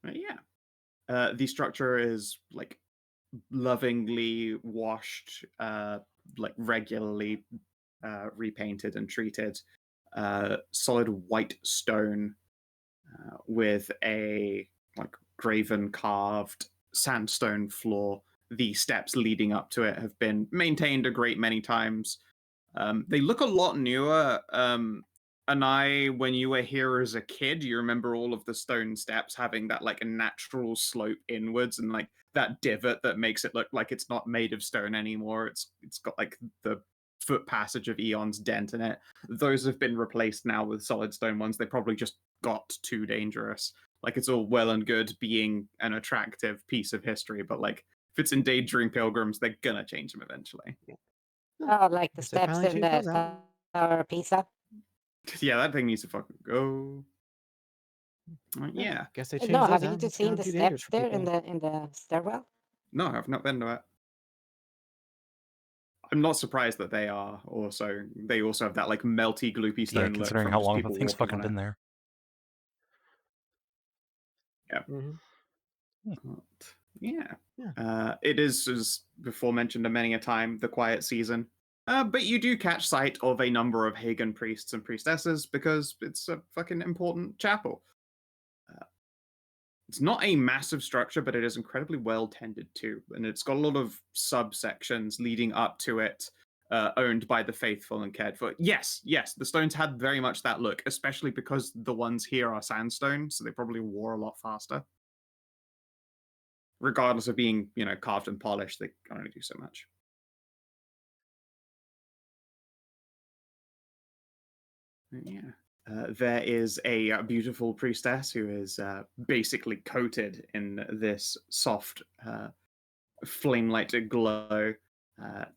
Yeah. The structure is, like, lovingly washed, like, regularly repainted and treated. Solid white stone with a like graven carved sandstone floor. The steps leading up to it have been maintained a great many times. They look a lot newer. Anai, when you were here as a kid, you remember all of the stone steps having that like a natural slope inwards and like that divot that makes it look like it's not made of stone anymore. It's got like the foot passage of eons dent in it. Those have been replaced now with solid stone ones. They probably just got too dangerous. Like it's all well and good being an attractive piece of history, but like if it's endangering pilgrims, they're gonna change them eventually. Oh, like the Guess they steps finally in changed the those out. Tower of Pisa. Yeah, that thing needs to fucking go. Yeah. Guess they changed No, those have out. you It's just seen gotten the too dangerous steps for there in people. the stairwell? No, I've not been to it. I'm not surprised that they are also. They also have that like melty, gloopy stone Yeah, look considering from how just long the people thing's walking fucking on been it. there. Yeah. Mm-hmm. Yeah. It is, as before mentioned many a time, the quiet season. But you do catch sight of a number of Hagen priests and priestesses because it's a fucking important chapel. It's not a massive structure, but it is incredibly well tended to, and it's got a lot of subsections leading up to it, owned by the faithful and cared for. Yes, the stones had very much that look, especially because the ones here are sandstone, so they probably wore a lot faster. Regardless of being, carved and polished, they can only do so much. Yeah. There is a beautiful priestess who is basically coated in this soft flame-light glow,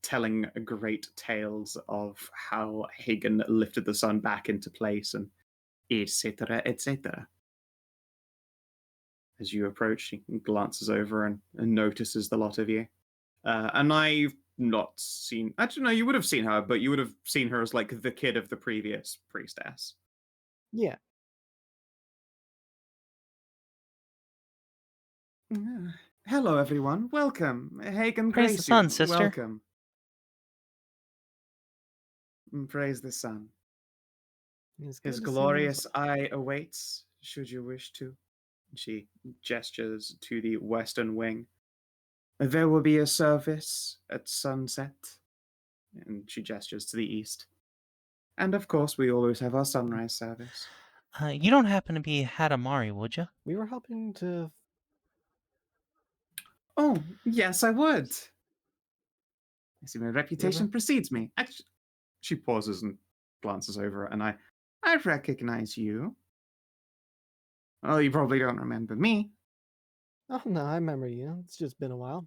telling great tales of how Hagen lifted the sun back into place and etc., etc. As you approach, she glances over and notices the lot of you. And I've not seen... I don't know, you would have seen her, but you would have seen her as like the kid of the previous priestess. Yeah. Hello, everyone. Welcome. Hagen Praise the Grace, sun, sister. welcome. Praise the sun. His glorious eye awaits, should you wish to. She gestures to the western wing. There will be a service at sunset. And she gestures to the east. And of course, we always have our sunrise service. You don't happen to be Hadamari, would you? We were helping to... Oh, yes, I would. I see my reputation precedes me. Actually, she pauses and glances over, and I recognize you. Oh, you probably don't remember me. Oh, no, I remember you. It's just been a while.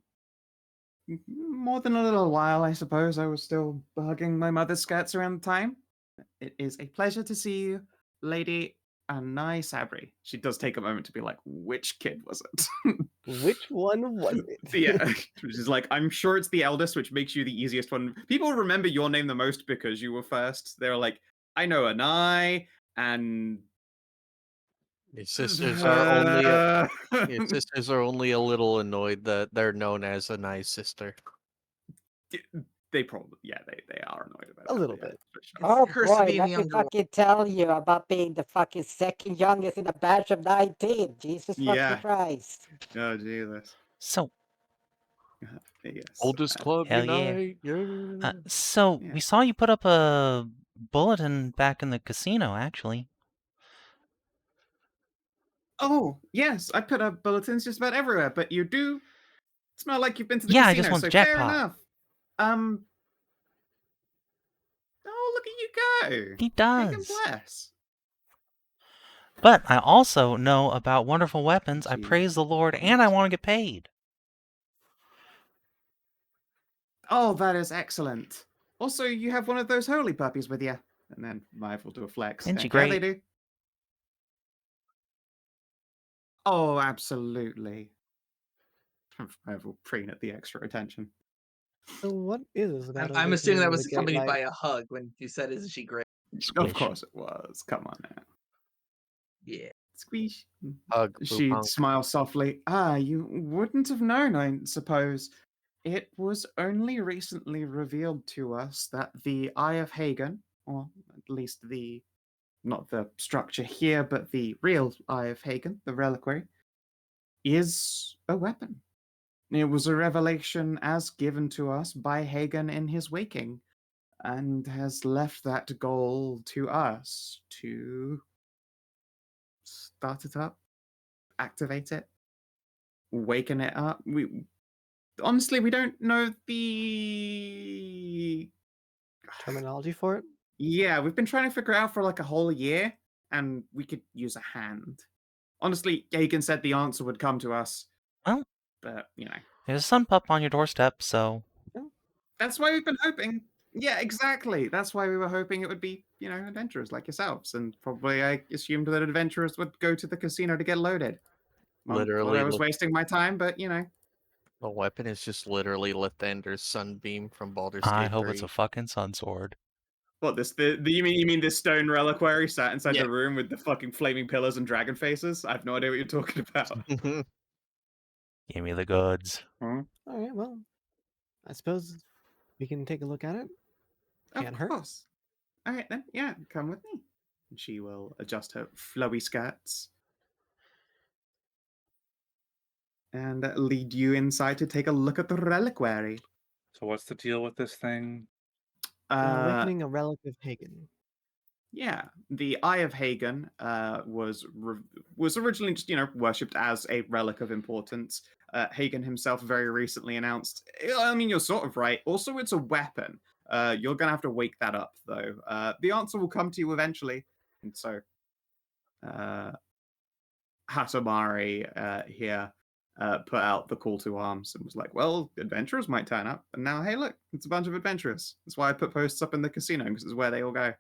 More than a little while, I suppose. I was still hugging my mother's skirts around the time. It is a pleasure to see you, Lady Anai Sabri. She does take a moment to be like, which kid was it? Which one was it? Yeah, which is like, I'm sure it's the eldest, which makes you the easiest one. People remember your name the most because you were first. They're like, I know Anai, and Your sisters are only a little annoyed that they're known as a nice sister. They probably, yeah, they are annoyed about A that, little yeah, bit. for sure. Oh Curse boy, being let the me younger one. fucking tell you about being the fucking second youngest in a batch of 19. Jesus Yeah. fucking Christ. Oh, Jesus. So, Yes. Oldest club Hell yeah. unite. Yeah. so Yeah. we saw you put up a bulletin back in the casino, actually. Oh, yes, I put up bulletins just about everywhere, but you do smell like you've been to the Yeah, I casino, just want so the fair jackpot. enough. Oh, look at you go. He Hagen does. bless. But I also know about wonderful weapons. I Gee. praise the Lord, and I want to get paid. Oh, that is excellent. Also, you have one of those holy puppies with you. And then Vive will do a flex. Isn't she Yeah, they great? do. Oh, absolutely. Vive will preen at the extra attention. So what is this about? I'm assuming that was the Great accompanied Light? by a hug when you said, "Isn't she great?" Squish. Of course it was. Come on now. Yeah. Squeeze. Hug, She Boopunk. smiles softly. Ah, you wouldn't have known, I suppose. It was only recently revealed to us that the Eye of Hagen, or at least not the structure here, but the real Eye of Hagen, the reliquary, is a weapon. It was a revelation as given to us by Hagen in his waking, and has left that goal to us to start it up, activate it, waken it up. Honestly, we don't know the Terminology for it? Yeah, we've been trying to figure it out for like a whole year, and we could use a hand. Honestly, Hagen said the answer would come to us, Well, but there's a sun pup on your doorstep, so that's why we've been hoping. Yeah, exactly. That's why we were hoping it would be, adventurers like yourselves, and probably I assumed that adventurers would go to the casino to get loaded. Thought Literally, I was wasting my time, but the weapon is just literally Lathander's sunbeam from Baldur's I Gate hope 3. it's a fucking sun sword. what you mean this stone reliquary sat inside Yeah. the room with the fucking flaming pillars and dragon faces? I have no idea what you're talking about. Give me the goods. All right, well, I suppose we can take a look at it. Can't Of hurt. course. All right then, yeah, come with me. And she will adjust her flowy skirts and lead you inside to take a look at the reliquary. So what's the deal with this thing? Awakening a relic of Hagen. Yeah, the Eye of Hagen was originally just worshipped as a relic of importance. Hagen himself very recently announced. I mean, you're sort of right. Also, it's a weapon. You're gonna have to wake that up though. The answer will come to you eventually, and so Hatamari here put out the call to arms and was like, "Well, adventurers might turn up." And now, hey, look, it's a bunch of adventurers. That's why I put posts up in the casino because it's where they all go.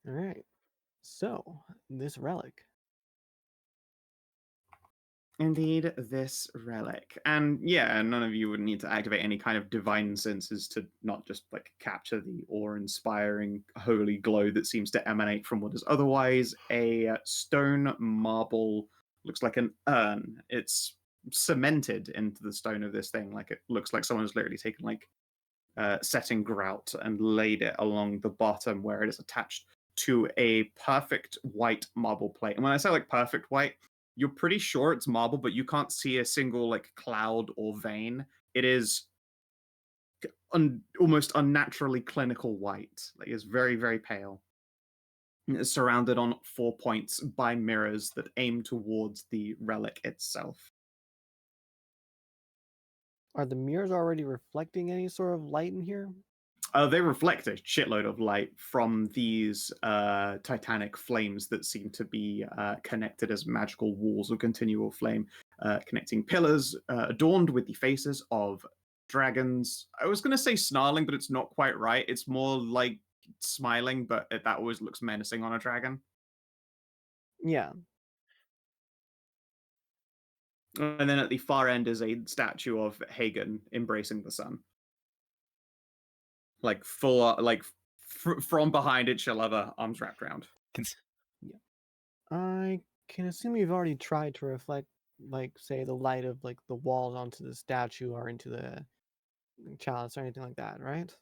All right. So, this relic. Indeed, this relic. And yeah, none of you would need to activate any kind of divine senses to not just like capture the awe-inspiring holy glow that seems to emanate from what is otherwise a stone marble, looks like an urn. It's cemented into the stone of this thing. Like it looks like someone has literally taken like setting grout and laid it along the bottom where it is attached to a perfect white marble plate. And when I say like perfect white, you're pretty sure it's marble, but you can't see a single like cloud or vein. It is almost unnaturally clinical white. Like it's very, very pale. It's surrounded on 4 points by mirrors that aim towards the relic itself. Are the mirrors already reflecting any sort of light in here? They reflect a shitload of light from these titanic flames that seem to be connected as magical walls of continual flame, connecting pillars adorned with the faces of dragons. I was going to say snarling, but it's not quite right. It's more like smiling, but that always looks menacing on a dragon. Yeah. And then at the far end is a statue of Hagen embracing the sun. Like full, like from behind it, she'll have her arms wrapped around. I can assume you've already tried to reflect, like, say, the light of like the walls onto the statue or into the chalice or anything like that, right?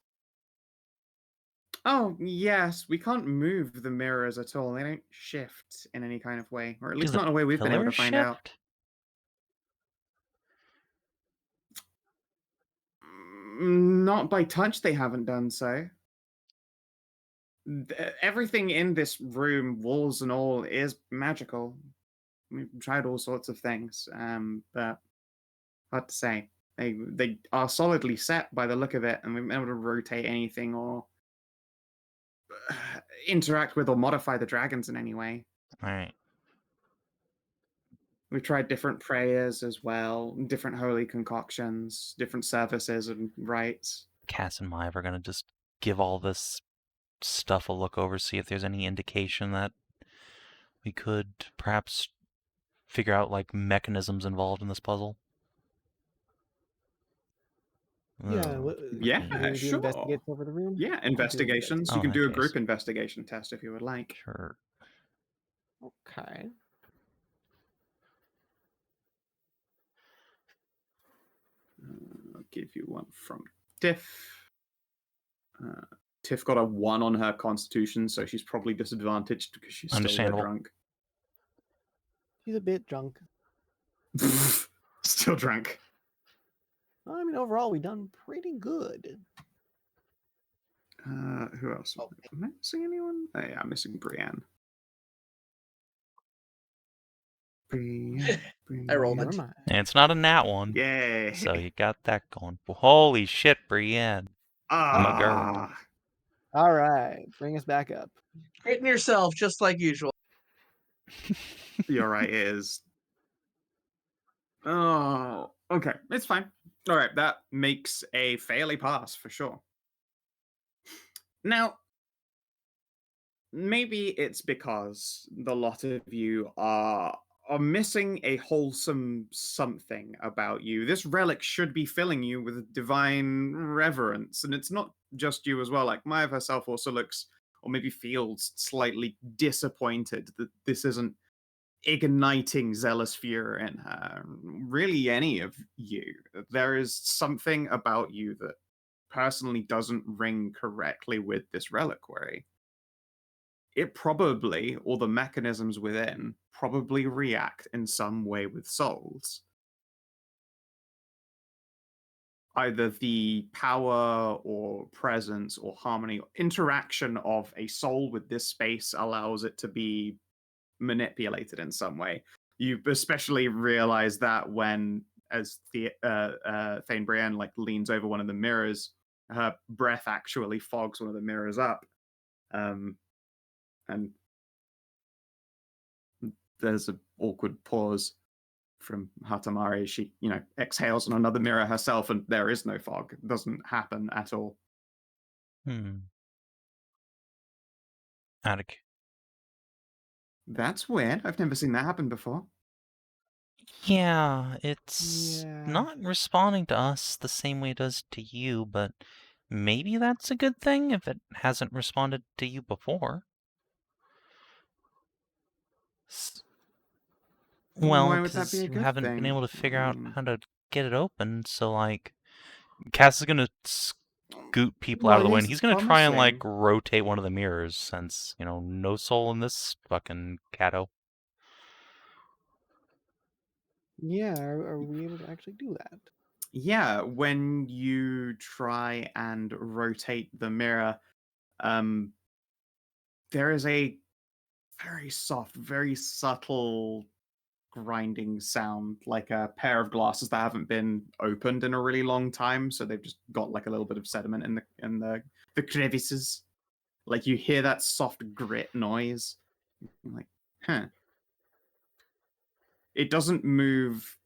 Oh, yes, we can't move the mirrors at all. They don't shift in any kind of way, or at Do least the not in a way we've been able to pillars find out. shift? Not by touch, they haven't done so. Everything in this room, walls and all, is magical. We've tried all sorts of things, but hard to say. They are solidly set by the look of it, and we've been able to rotate anything or interact with or modify the dragons in any way. All right. We've tried different prayers as well, different holy concoctions, different services and rites. Cass and Maive are gonna just give all this stuff a look over, see if there's any indication that we could perhaps figure out like mechanisms involved in this puzzle. Yeah. Ugh, Yeah, You want to do sure. investigates over the room? Yeah, I'll do investigations. Oh, You can in do a that group case. investigation test if you would like. Sure. Okay. I'll give you one from Tiff. Tiff got a 1 on her constitution, so she's probably disadvantaged because she's still a bit Understandable. drunk. He's a bit drunk. Still drunk. I mean, overall, we done pretty good. Who else? Am I missing anyone? Oh, yeah, I'm missing Brienne. Brienne. I rolled Never it. mind. And it's not a nat one. Yay! So you got that going. Holy shit, Brienne. Ah, All right, bring us back up. Critting yourself just like usual. you're right. It is. Oh, okay. It's fine. All right, that makes a fairly pass for sure. Now, maybe it's because the lot of you are missing a wholesome something about you. This relic should be filling you with divine reverence, and it's not just you as well. Like Maive herself also looks, or maybe feels, slightly disappointed that this isn't igniting zealous fury in her. Really, any of you. There is something about you that personally doesn't ring correctly with this reliquary. It probably, or the mechanisms within, probably react in some way with souls. Either the power or presence or harmony or interaction of a soul with this space allows it to be manipulated in some way. You especially realize that when, as the Thane Brienne like leans over one of the mirrors, her breath actually fogs one of the mirrors up, and there's an awkward pause from Hatamari. She, exhales on another mirror herself, and there is no fog. It doesn't happen at all. Attic. That's weird. I've never seen that happen before. Yeah, it's Yeah. not responding to us the same way it does to you, but maybe that's a good thing if it hasn't responded to you before. Well, Why would that be because a you good haven't been thing? able to figure out Mm. how to get it open, so like, Cass is gonna scoot people out Well, of the way, at and least he's it's gonna try and like promising. rotate one of the mirrors, since no soul in this fucking catto. Yeah, are we able to actually do that? Yeah, when you try and rotate the mirror, there is a very soft, very subtle grinding sound, like a pair of glasses that haven't been opened in a really long time, so they've just got like a little bit of sediment in the crevices. Like you hear that soft grit noise. You're like, huh. It doesn't move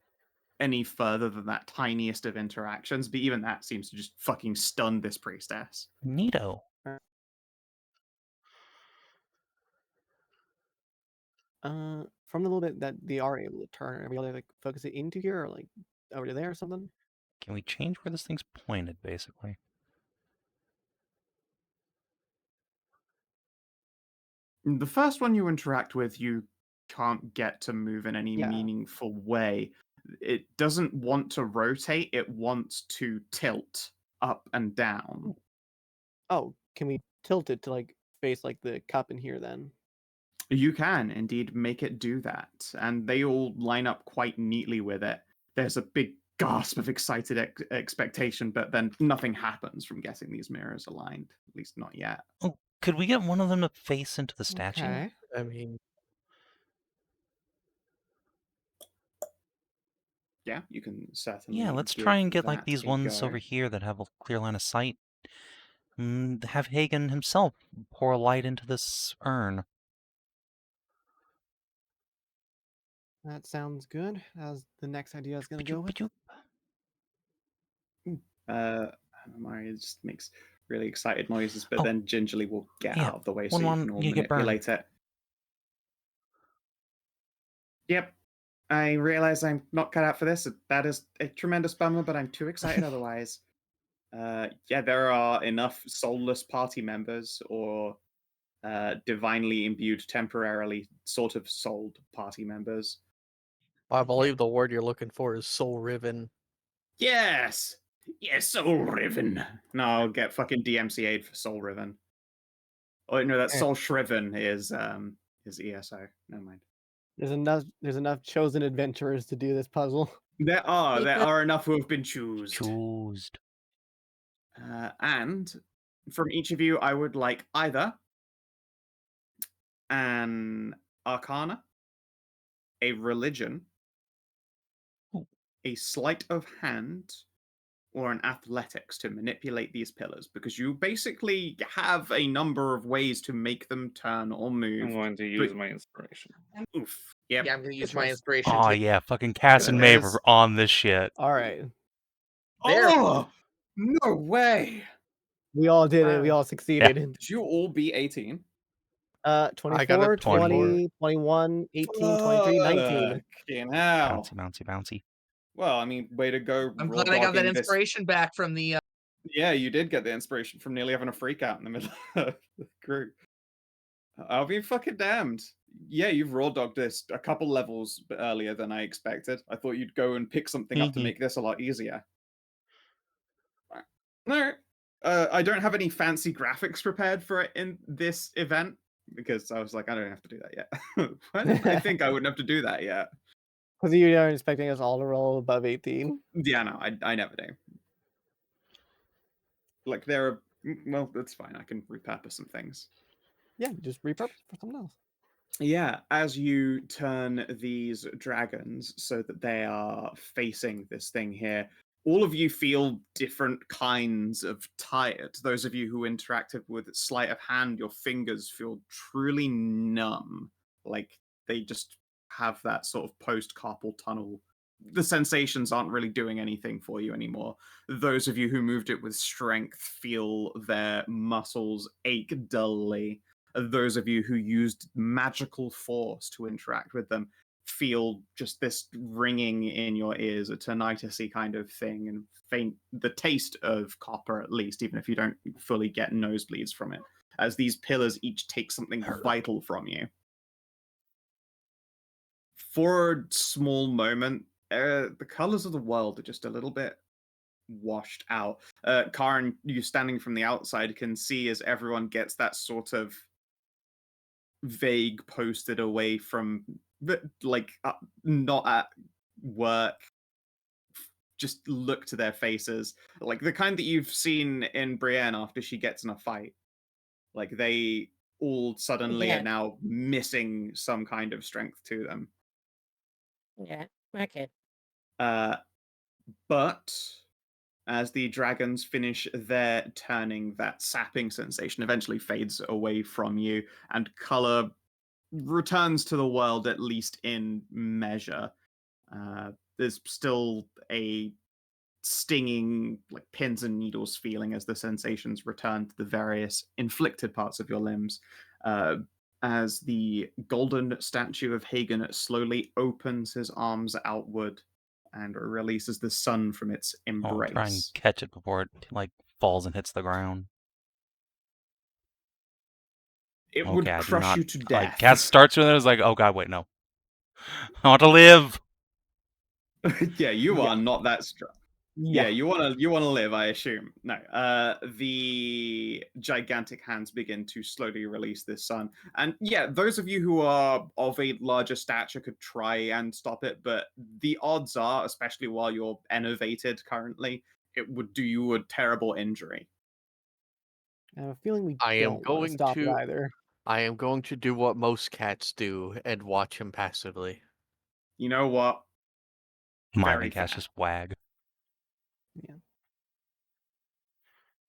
any further than that tiniest of interactions, but even that seems to just fucking stun this priestess. Neato. From the little bit that they are able to turn, are we able to like focus it into here or like over to there or something? Can we change where this thing's pointed, basically? The first one you interact with, you can't get to move in any Yeah. meaningful way. It doesn't want to rotate, it wants to tilt up and down. Oh, can we tilt it to like face like the cup in here then? You can indeed make it do that, and they all line up quite neatly with it. There's a big gasp of excited expectation, but then nothing happens from getting these mirrors aligned, at least not yet. Oh, could we get one of them to face into the statue? Okay. I mean, Yeah, you can certainly. Yeah, let's give try and get like that these a ones go. over here that have a clear line of sight. Have Hagen himself pour light into this urn. That sounds good. How's the next idea is gonna go with? Mario just makes really excited noises, but Oh, then gingerly will get yeah, out of the way so one you on- can all you get burned. manipulate it. Yep. I realize I'm not cut out for this. That is a tremendous bummer, but I'm too excited otherwise. Yeah, there are enough soulless party members or divinely imbued, temporarily sort of souled party members. I believe the word you're looking for is soul riven. Yes! Yes, Soul Riven. No, I'll get fucking DMCA'd for Soul Riven. Oh no, that's Soul Shriven is ESO. Never mind. There's enough chosen adventurers to do this puzzle. There are enough who have been choosed. Choosed. And from each of you, I would like either an Arcana, a Religion, Ooh. a Sleight of Hand, or an Athletics to manipulate these pillars, because you basically have a number of ways to make them turn or move. I'm going to use my inspiration. Oof. Yep. Yeah, I'm gonna use Good my choice. inspiration Oh too. yeah, fucking Cass and Maeve are on this shit. All right. There. Oh! No way! We all did it. We Wow. all succeeded. Did you all be 18? 24, 24. 20, 21, 18, 23, 19. Fucking hell. Bouncy, bouncy. Well, I mean, way to go. I'm raw glad I got that dogging this. inspiration back from the. Yeah, you did get the inspiration from nearly having a freak out in the middle of the group. I'll be fucking damned. Yeah, you've raw dogged this a couple levels earlier than I expected. I thought you'd go and pick something up to make this a lot easier. No, I don't have any fancy graphics prepared for it in this event because I was like, I don't have to do that yet. Why did I think I wouldn't have to do that yet? Because you are expecting us all to roll above 18. Yeah, no, I never do. Like well, that's fine. I can repurpose some things. Yeah, just repurpose for something else. Yeah, as you turn these dragons so that they are facing this thing here, all of you feel different kinds of tired. Those of you who interacted with sleight of hand, your fingers feel truly numb. Like they just have that sort of post-carpal tunnel. The sensations aren't really doing anything for you anymore. Those of you who moved it with strength feel their muscles ache dully. Those of you who used magical force to interact with them feel just this ringing in your ears, a tinnitus-y kind of thing, and faint the taste of copper, at least, even if you don't fully get nosebleeds from it, as these pillars each take something vital from you. For a small moment, the colors of the world are just a little bit washed out. Karin, you standing from the outside can see as everyone gets that sort of vague posted away from, like, not at work, just look to their faces, like the kind that you've seen in Brienne after she gets in a fight. Like they all suddenly Yeah. are now missing some kind of strength to them. Yeah. Okay. But as the dragons finish their turning, that sapping sensation eventually fades away from you, and color returns to the world, at least in measure. There's still a stinging, like pins and needles feeling as the sensations return to the various inflicted parts of your limbs. As the golden statue of Hagenite slowly opens his arms outward and releases the sun from its embrace. I'll try and catch it before it like falls and hits the ground. It would Okay, I do crush not. you to Like death. Cass starts with it, is like, oh god, wait, no. I want to live. Yeah, you Yeah. are not that strong. Yeah, you wanna live, I assume. No. The gigantic hands begin to slowly release this sun. And yeah, those of you who are of a larger stature could try and stop it, but the odds are, especially while you're enervated currently, it would do you a terrible injury. I have a feeling we I am don't want to going stop it to either. I am going to do what most cats do and watch him passively. You know what? Miming Very cast fair. just wag. Yeah.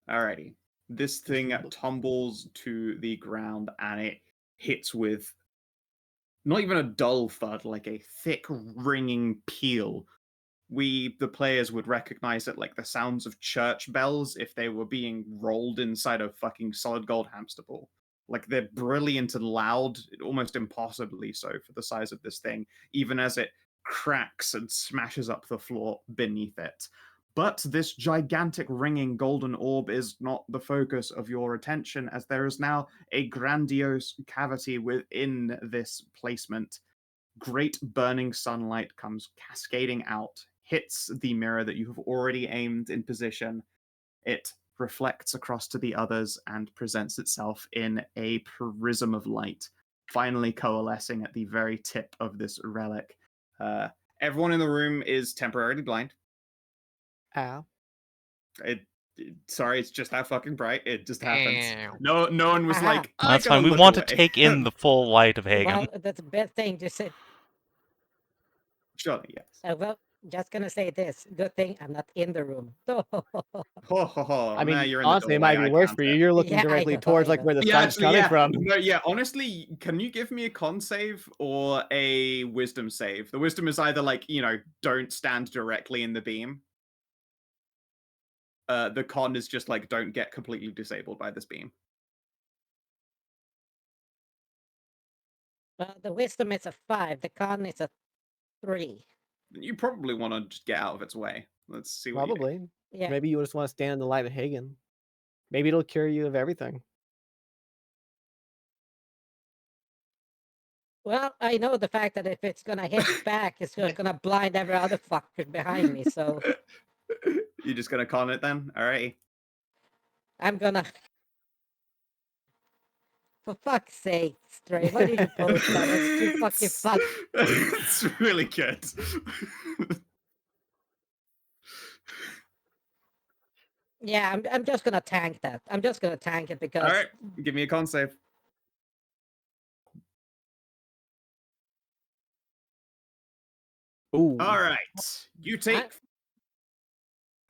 Alrighty. This thing look. tumbles to the ground and it hits with not even a dull thud, like a thick ringing peal. We, the players, would recognize it like the sounds of church bells if they were being rolled inside a fucking solid gold hamster ball. Like they're brilliant and loud, almost impossibly so for the size of this thing, even as it cracks and smashes up the floor beneath it. But this gigantic ringing golden orb is not the focus of your attention, as there is now a grandiose cavity within this placement. Great burning sunlight comes cascading out, hits the mirror that you have already aimed in position. It reflects across to the others and presents itself in a prism of light, finally coalescing at the very tip of this relic. Everyone in the room is temporarily blind. Ow. Sorry, it's just that fucking bright. It just happens. Damn. No one was Aha. like, I That's gotta fine. We look want away. to take in the full light of Hagen. Well, that's the best thing to say. Surely, yes. Well, just gonna say this. Good thing I'm not in the room. Ho, ho, ho. I mean, Nah, you're in the honestly, it doorway, might be I worse can't for you. say. You're looking Yeah, I directly know, towards I like know. where the Yeah, sun's actually, coming yeah. from. No, yeah, honestly, can you give me a con save or a wisdom save? The wisdom is either like, don't stand directly in the beam. The con is just like, don't get completely disabled by this beam. Well, the wisdom is a 5. The con is a 3. You probably want to just get out of its way. Let's see what you do. Probably. Yeah. Maybe you just want to stand in the light of Hagen. Maybe it'll cure you of everything. Well, I know the fact that if it's gonna hit back, it's gonna blind every other fucker behind me. So You're just gonna con it then? Alrighty. I'm gonna. For fuck's sake, Stray, why did you post that? That's too fucking fun. It's really good. Yeah, I'm just gonna tank that. I'm just gonna tank it because. Alright, give me a con save. Ooh. Alright. You take.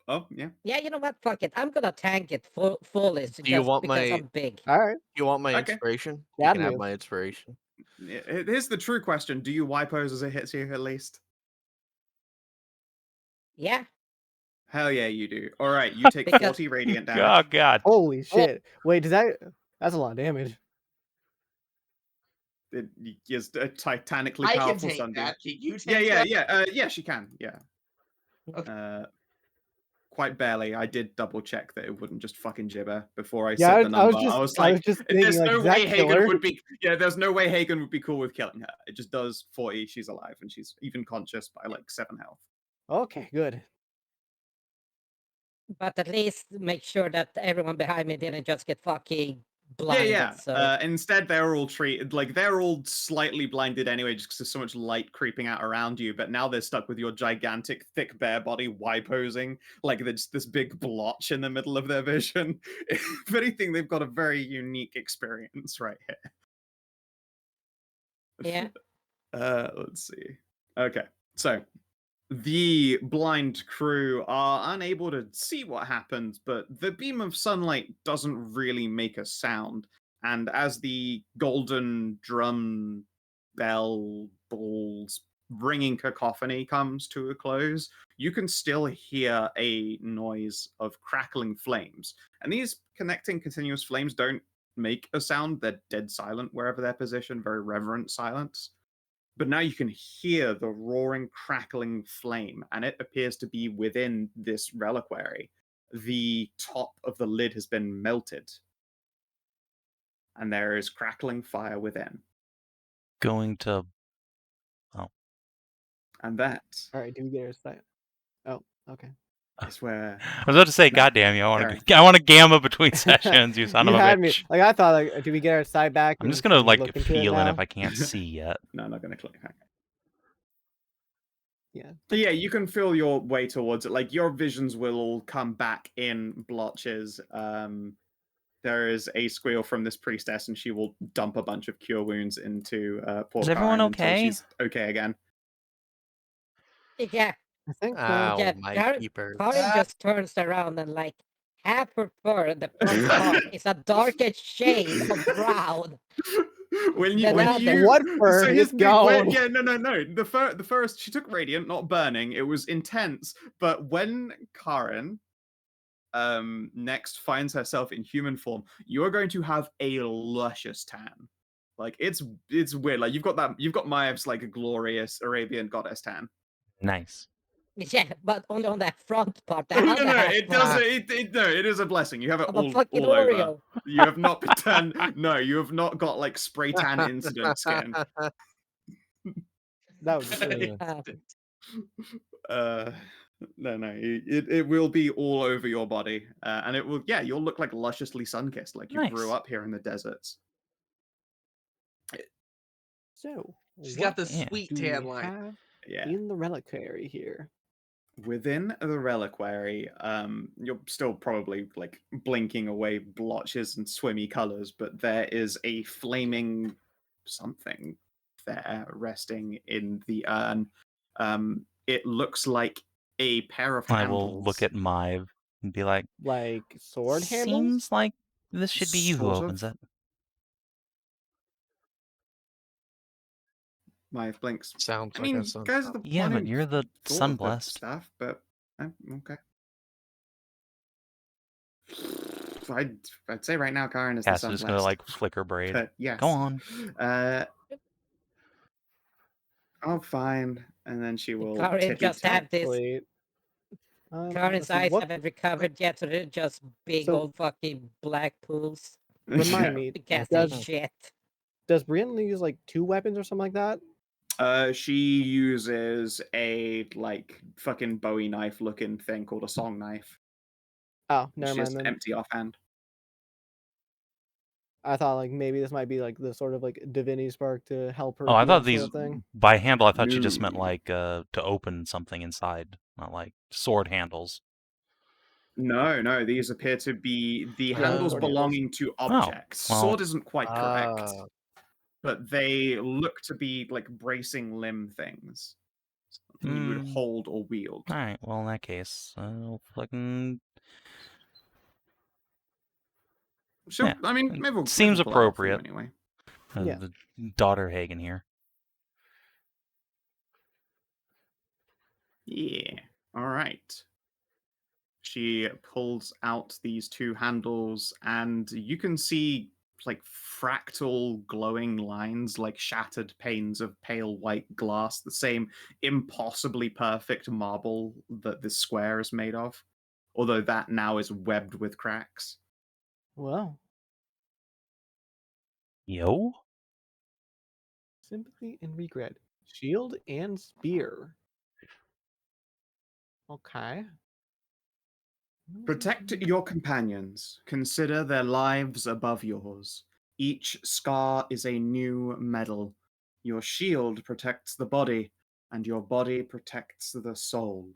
Oh, yeah. Yeah, you know what? Fuck it. I'm gonna tank it fully. Do you want because my- I'm big. All right. You want my Okay. inspiration? Yeah, You can have move. my inspiration. Here's the true question. Do you Ypos as it hits you at least? Yeah. Hell yeah, you do. Alright, you take Because- 40 radiant Oh damage. God. Holy shit. Wait, that's a lot of damage. It is a titanically I can powerful take sunbeam. that. Can you take Yeah, that? yeah, she can. Yeah. Okay. Quite barely. I did double check that it wouldn't just fucking gibber before I Yeah, said I the was number. just like, thinking, there's like, no does that way kill Hagen her? would be. Yeah, there's no way Hagen would be cool with killing her. It just does 40. She's alive and she's even conscious by like 7 health. Okay, good. But at least make sure that everyone behind me didn't just get fucking blinded. Yeah. So Instead, they're all treated like they're all slightly blinded anyway, just because there's so much light creeping out around you. But now they're stuck with your gigantic, thick, bare body Y-posing, like there's this big blotch in the middle of their vision. If anything, they've got a very unique experience right here. yeah. Let's see. Okay, so the blind crew are unable to see what happens, but the beam of sunlight doesn't really make a sound. And as the golden drum bell balls ringing cacophony comes to a close, you can still hear a noise of crackling flames. And these connecting continuous flames don't make a sound, they're dead silent wherever they're positioned, very reverent silence. But now you can hear the roaring, crackling flame, and it appears to be within this reliquary. The top of the lid has been melted, and there is crackling fire within. Going to. Oh, And that All right, do we get our side? Oh, okay. is where I was about to say, No, goddamn you! Karin. I want to gamma between sessions. You son You of a had me. bitch. Like I thought, like, do we get our side back? I'm and just gonna can like look into it feel in now? if I can't see yet. No, I'm not gonna click. Okay. Yeah. But yeah, you can feel your way towards it. Like your visions will all come back in blotches. There is a squeal from this priestess, and she will dump a bunch of cure wounds into poor Is everyone Karin until okay? she's okay again. Yeah, I think so. Ow, yeah. my peepers. Karin just turns around and like half her fur, the front part, is a darker shade of brown. when Then when other- you What fur? so here's It's the thing, gone. yeah, no. The first she took radiant, not burning. It was intense. But when Karin next finds herself in human form, you are going to have a luscious tan. Like it's weird. Like you've got Maev's like a glorious Arabian goddess tan. Nice. Yeah, but only on that front part. The No, other no, half it part doesn't. No, it is a blessing. You have it of a all fucking over. Oreo. You have not been tan. No, you have not got like spray tan incident skin. That would be No, it will be all over your body, and it will. Yeah, you'll look like lusciously sun-kissed, like you grew Nice. up here in the deserts. so. She's what got the Yeah. sweet do tan we line. have Yeah. in the reliquary here? Within the reliquary, you're still probably like blinking away blotches and swimmy colors, but there is a flaming something there resting in the urn. It looks like a pair of I handles. will look at Maeve and be like, Like sword handles? seems like this should be you who Sort opens of. it. Maeve blinks. Sounds I like a mean, sun. guys are the Yeah, one but who you're the thought sun of the blessed. stuff, but okay. I'd say right now, Karin is the Cass sun is just gonna blessed. like flicker braid. But yes. Go on. Oh, fine. And then she will Karin tippy just tap. have this. Wait. Karin's eyes what, haven't recovered yet, so they're just big So- old fucking black pools. remind me, Casting does shit. Brienne use like 2 weapons or something like that? She uses a like fucking Bowie knife looking thing called a song knife. Oh, never She's mind just then. empty offhand. I thought like maybe this might be like the sort of like divinity spark to help her. Oh, I heal thought sort these of thing. by handle. I thought you just meant No. like to open something inside, not like sword handles. No, these appear to be the Yeah, handles sword handles. belonging to objects. well- Sword isn't quite correct, Ah, but they look to be like bracing limb things. Something you would Hmm. hold or wield. All right. Well, in that case, fucking Sure. Yeah, I mean, it maybe we'll seems pull that off for you appropriate. anyway. Yeah. the daughter Hagen here. Yeah. All right. She pulls out these 2 handles, and you can see like fractal glowing lines, like shattered panes of pale white glass, the same impossibly perfect marble that this square is made of, although that now is webbed with cracks. Well, Yo. sympathy and regret. Shield and spear. Okay. Protect your companions. Consider their lives above yours. Each scar is a new medal. Your shield protects the body, and your body protects the soul.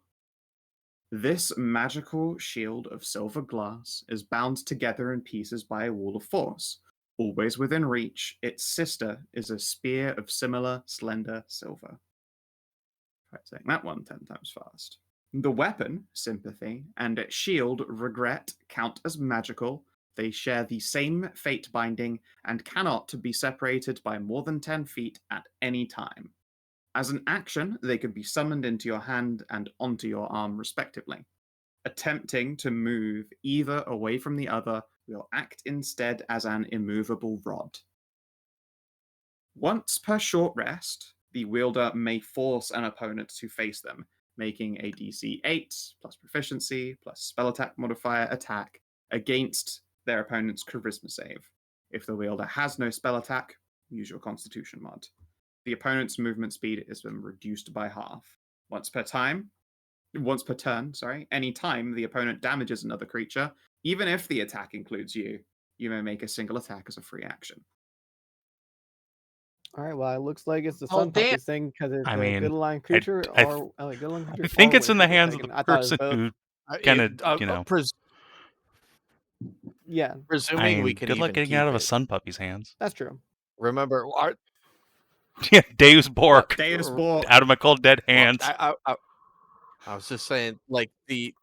This magical shield of silver glass is bound together in pieces by a wall of force. Always within reach, its sister is a spear of similar slender silver. Try saying that one 10 times fast. The weapon, sympathy, and its shield, regret, count as magical. They share the same fate binding and cannot be separated by more than 10 feet at any time. As an action, they can be summoned into your hand and onto your arm, respectively. Attempting to move either away from the other will act instead as an immovable rod. Once per short rest, the wielder may force an opponent to face them, making a DC 8 plus proficiency plus spell attack modifier attack against their opponent's charisma save. If the wielder has no spell attack, use your constitution mod. the opponent's movement speed has been reduced by half. Once per turn, any time the opponent damages another creature, even if the attack includes you, you may make a single attack as a free action. All right. Well, it looks like it's the Oh, Sun damn. Puppies thing because it's I a mean, good aligned creature I or good aligned creature. I think or it's in the wizard for a hands of second. the I thought it was person both. who kind of, Yeah, I presuming we mean, can good luck even getting keep out of a it. Sun Puppy's hands. that's true. Remember, Yeah, Deus Bork, Deus Bork. out of my cold dead hands. I was just saying, like the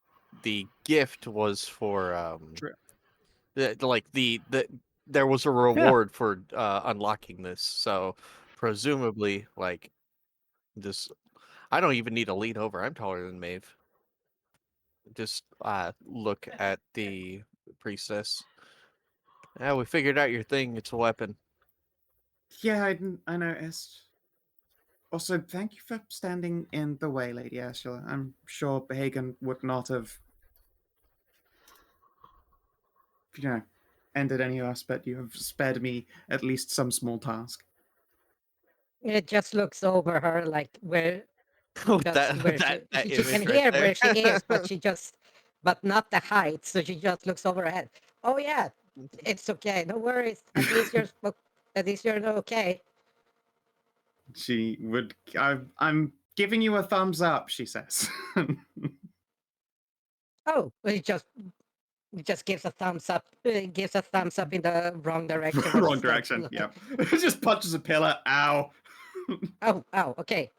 gift was for True. there was a reward for unlocking this, so presumably like this. I don't even need to lean over. I'm taller than Maeve. Just look at the priestess. Yeah, we figured out your thing. It's a weapon. Yeah, I noticed. Also, thank you for standing in the way, Lady Ursula. I'm sure Hagen would not have, ended any of us, but you have spared me at least some small task. It just looks over her like where that where that she image can right hear there. where she is, but not the height. So she just looks over her head. Oh yeah, it's okay. No worries. At least you're okay. She would. I'm giving you a thumbs up, she says. Oh, it just gives a thumbs up. Gives a thumbs up in the wrong direction. which Wrong is like- direction. Yeah. Just punches a pillar. Ow. Oh, okay.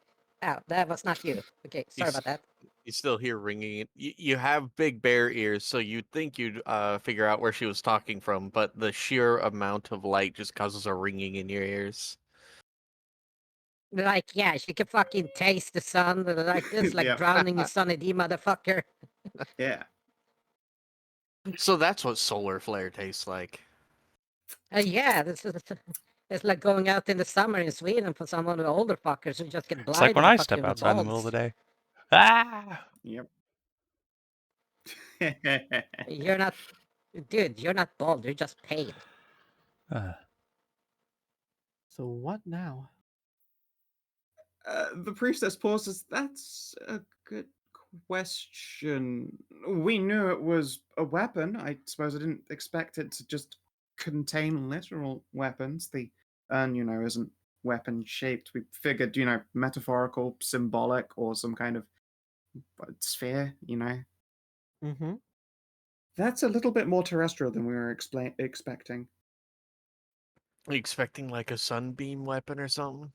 Ow, that was not you. Okay, sorry about that. You still hear ringing. You have big bear ears, so you'd think you'd figure out where she was talking from, but the sheer amount of light just causes a ringing in your ears. Like, yeah, she can fucking taste the sun. Like this, like Yeah. drowning in Sunny D, motherfucker. Yeah. So that's what solar flare tastes like. Yeah, this is. It's like going out in the summer in Sweden for some of the older fuckers who just get It's like blinded. when and I fucking step with outside in the middle of the balls. day. Ah! Yep. You're not, dude. You're not bald. You're just pale. So what now? The priestess pauses. That's a good question. We knew it was a weapon. I suppose I didn't expect it to just contain literal weapons. The urn, isn't weapon shaped. We figured, metaphorical, symbolic, or some kind of sphere, Mm-hmm. That's a little bit more terrestrial than we were expecting. Are you expecting like a sunbeam weapon or something?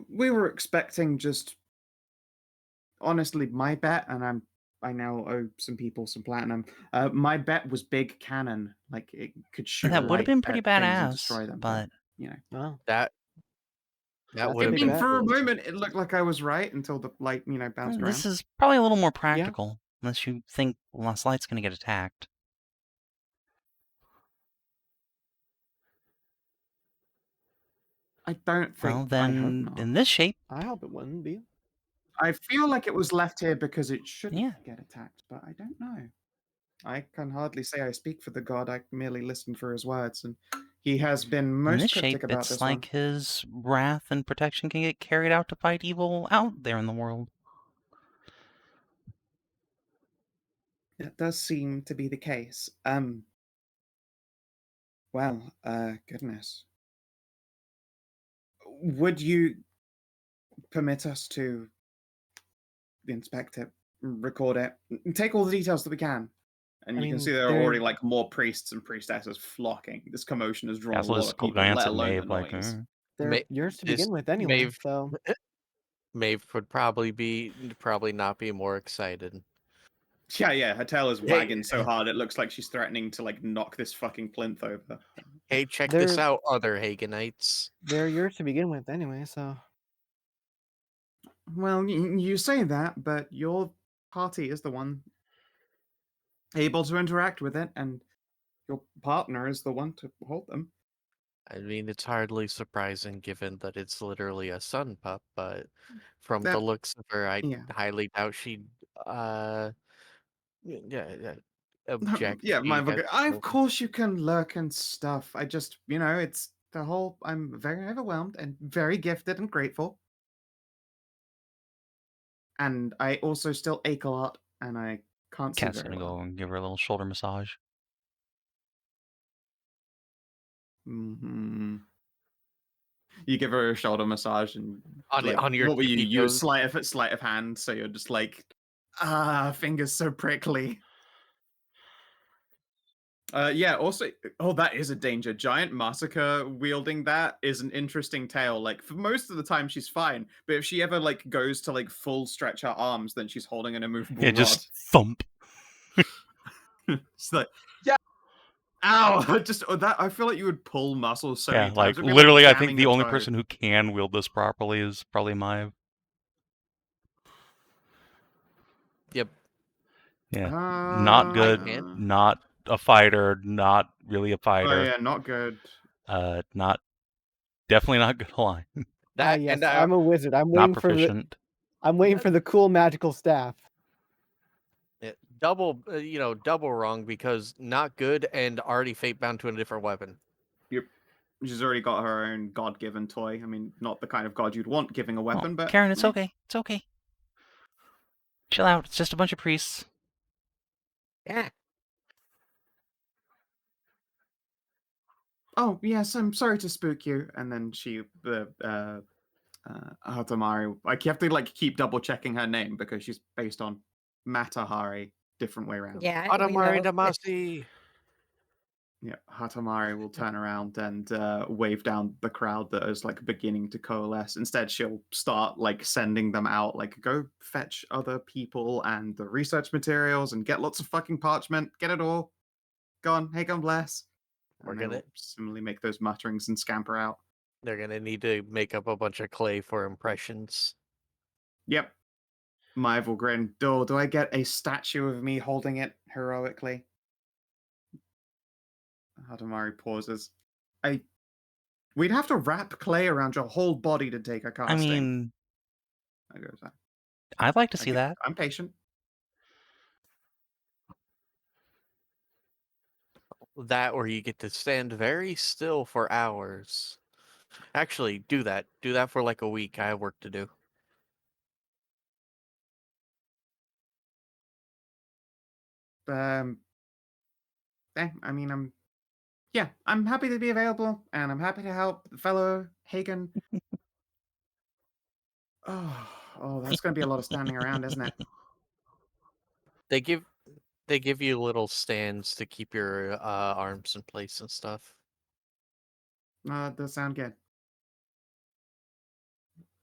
We were expecting just, honestly, my bet, and I now owe some people some platinum. My bet was big cannon, like it could shoot. That would have been pretty at things and destroy badass, them. but Wow. That That's would a have big been bet. For a cool. moment, it looked like I was right until the light, bounced around. this is probably a little more practical, unless you think Lost Light's going to get attacked. I don't think. Well, I hope then, not. in this shape, I hope it wouldn't be. I feel like it was left here because it shouldn't Yeah. get attacked, but I don't know. I can hardly say I speak for the god. I merely listen for his words, and he has been in most this cryptic shape, about it's this like his wrath and protection can get carried out to fight evil out there in the world. one. It does seem to be the case. Well, goodness. Would you permit us to inspect it, record it, take all the details that we can? And I you can mean, see there are there- already like more priests and priestesses flocking. This commotion has drawn a Castle lot just of people, glance let at alone the Maeve like, noise. They're Ma- yours to this begin with anyway. Maeve- So Maeve would probably not be more excited. Yeah, her tail is Hey. wagging so hard it looks like she's threatening to like knock this fucking plinth over. Hey, check this They're- out, other Haganites. they're yours to begin with anyway. So Well, you say that, but your party is the one able to interact with it, and your partner is the one to hold them. I mean, it's hardly surprising given that it's literally a sun pup, but from the That- looks of her, I yeah. highly doubt she'd object. Yeah, to my you guys of holding- course you can lurk and stuff. I just, it's I'm very overwhelmed and very gifted and grateful. And I also still ache a lot, and I can't see Cat's very gonna well. go and give her a little shoulder massage. Mm-hmm. You give her a shoulder massage, and On your what were you? tippy You toes. sleight of hand, so you're just like, fingers so prickly. Yeah, also, that is a danger. Giant Masika wielding that is an interesting tale. Like, for most of the time, she's fine. But if she ever, like, goes to, like, full stretch her arms, then she's holding an immovable rod. Just thump. It's like, Yeah. ow! Just that, I feel like you would pull muscles so Yeah, many times. like, It'd be literally, I think jamming the a only toe. person who can wield this properly is probably Maive. Yep. Yeah. Not good, can't. not a fighter, not really a Oh, fighter. yeah, not good. Definitely not good line. Ah, That yes, and I'm a wizard. I'm Not waiting for the. proficient. I'm waiting for the cool magical staff. double, double wrong because not good and already fate bound to a different weapon. Yep. She's already got her own god-given toy. I mean, not the kind of god you'd want giving a weapon, but... Karin, it's eh. okay. It's okay. Chill out. It's just a bunch of priests. Yeah. Oh, yes, I'm sorry to spook you. And then she... Hatamari... I have to, like, keep double-checking her name because she's based on Matahari, different way around. Yeah. Adamari we know. Damasi. Yeah, Hatamari will turn around and wave down the crowd that is like beginning to coalesce. Instead, she'll start like sending them out, like go fetch other people and the research materials and get lots of fucking parchment. Get it all. Go on, hey, God bless. We're And they gonna- will similarly make those mutterings and scamper out. They're gonna need to make up a bunch of clay for impressions. Yep. Maive will grin. Do I get a statue of me holding it heroically? Hatamari pauses. We'd have to wrap clay around your whole body to take a casting. I mean, I go, I'd like to see that. I'm patient. That or you get to stand very still for hours. Actually, do that. Do that for like a week. I have work to do. I mean, I'm happy to be available, and I'm happy to help fellow Hagen. Oh, that's going to be a lot of standing around, isn't it? They give you little stands to keep your arms in place and stuff. That does sound good.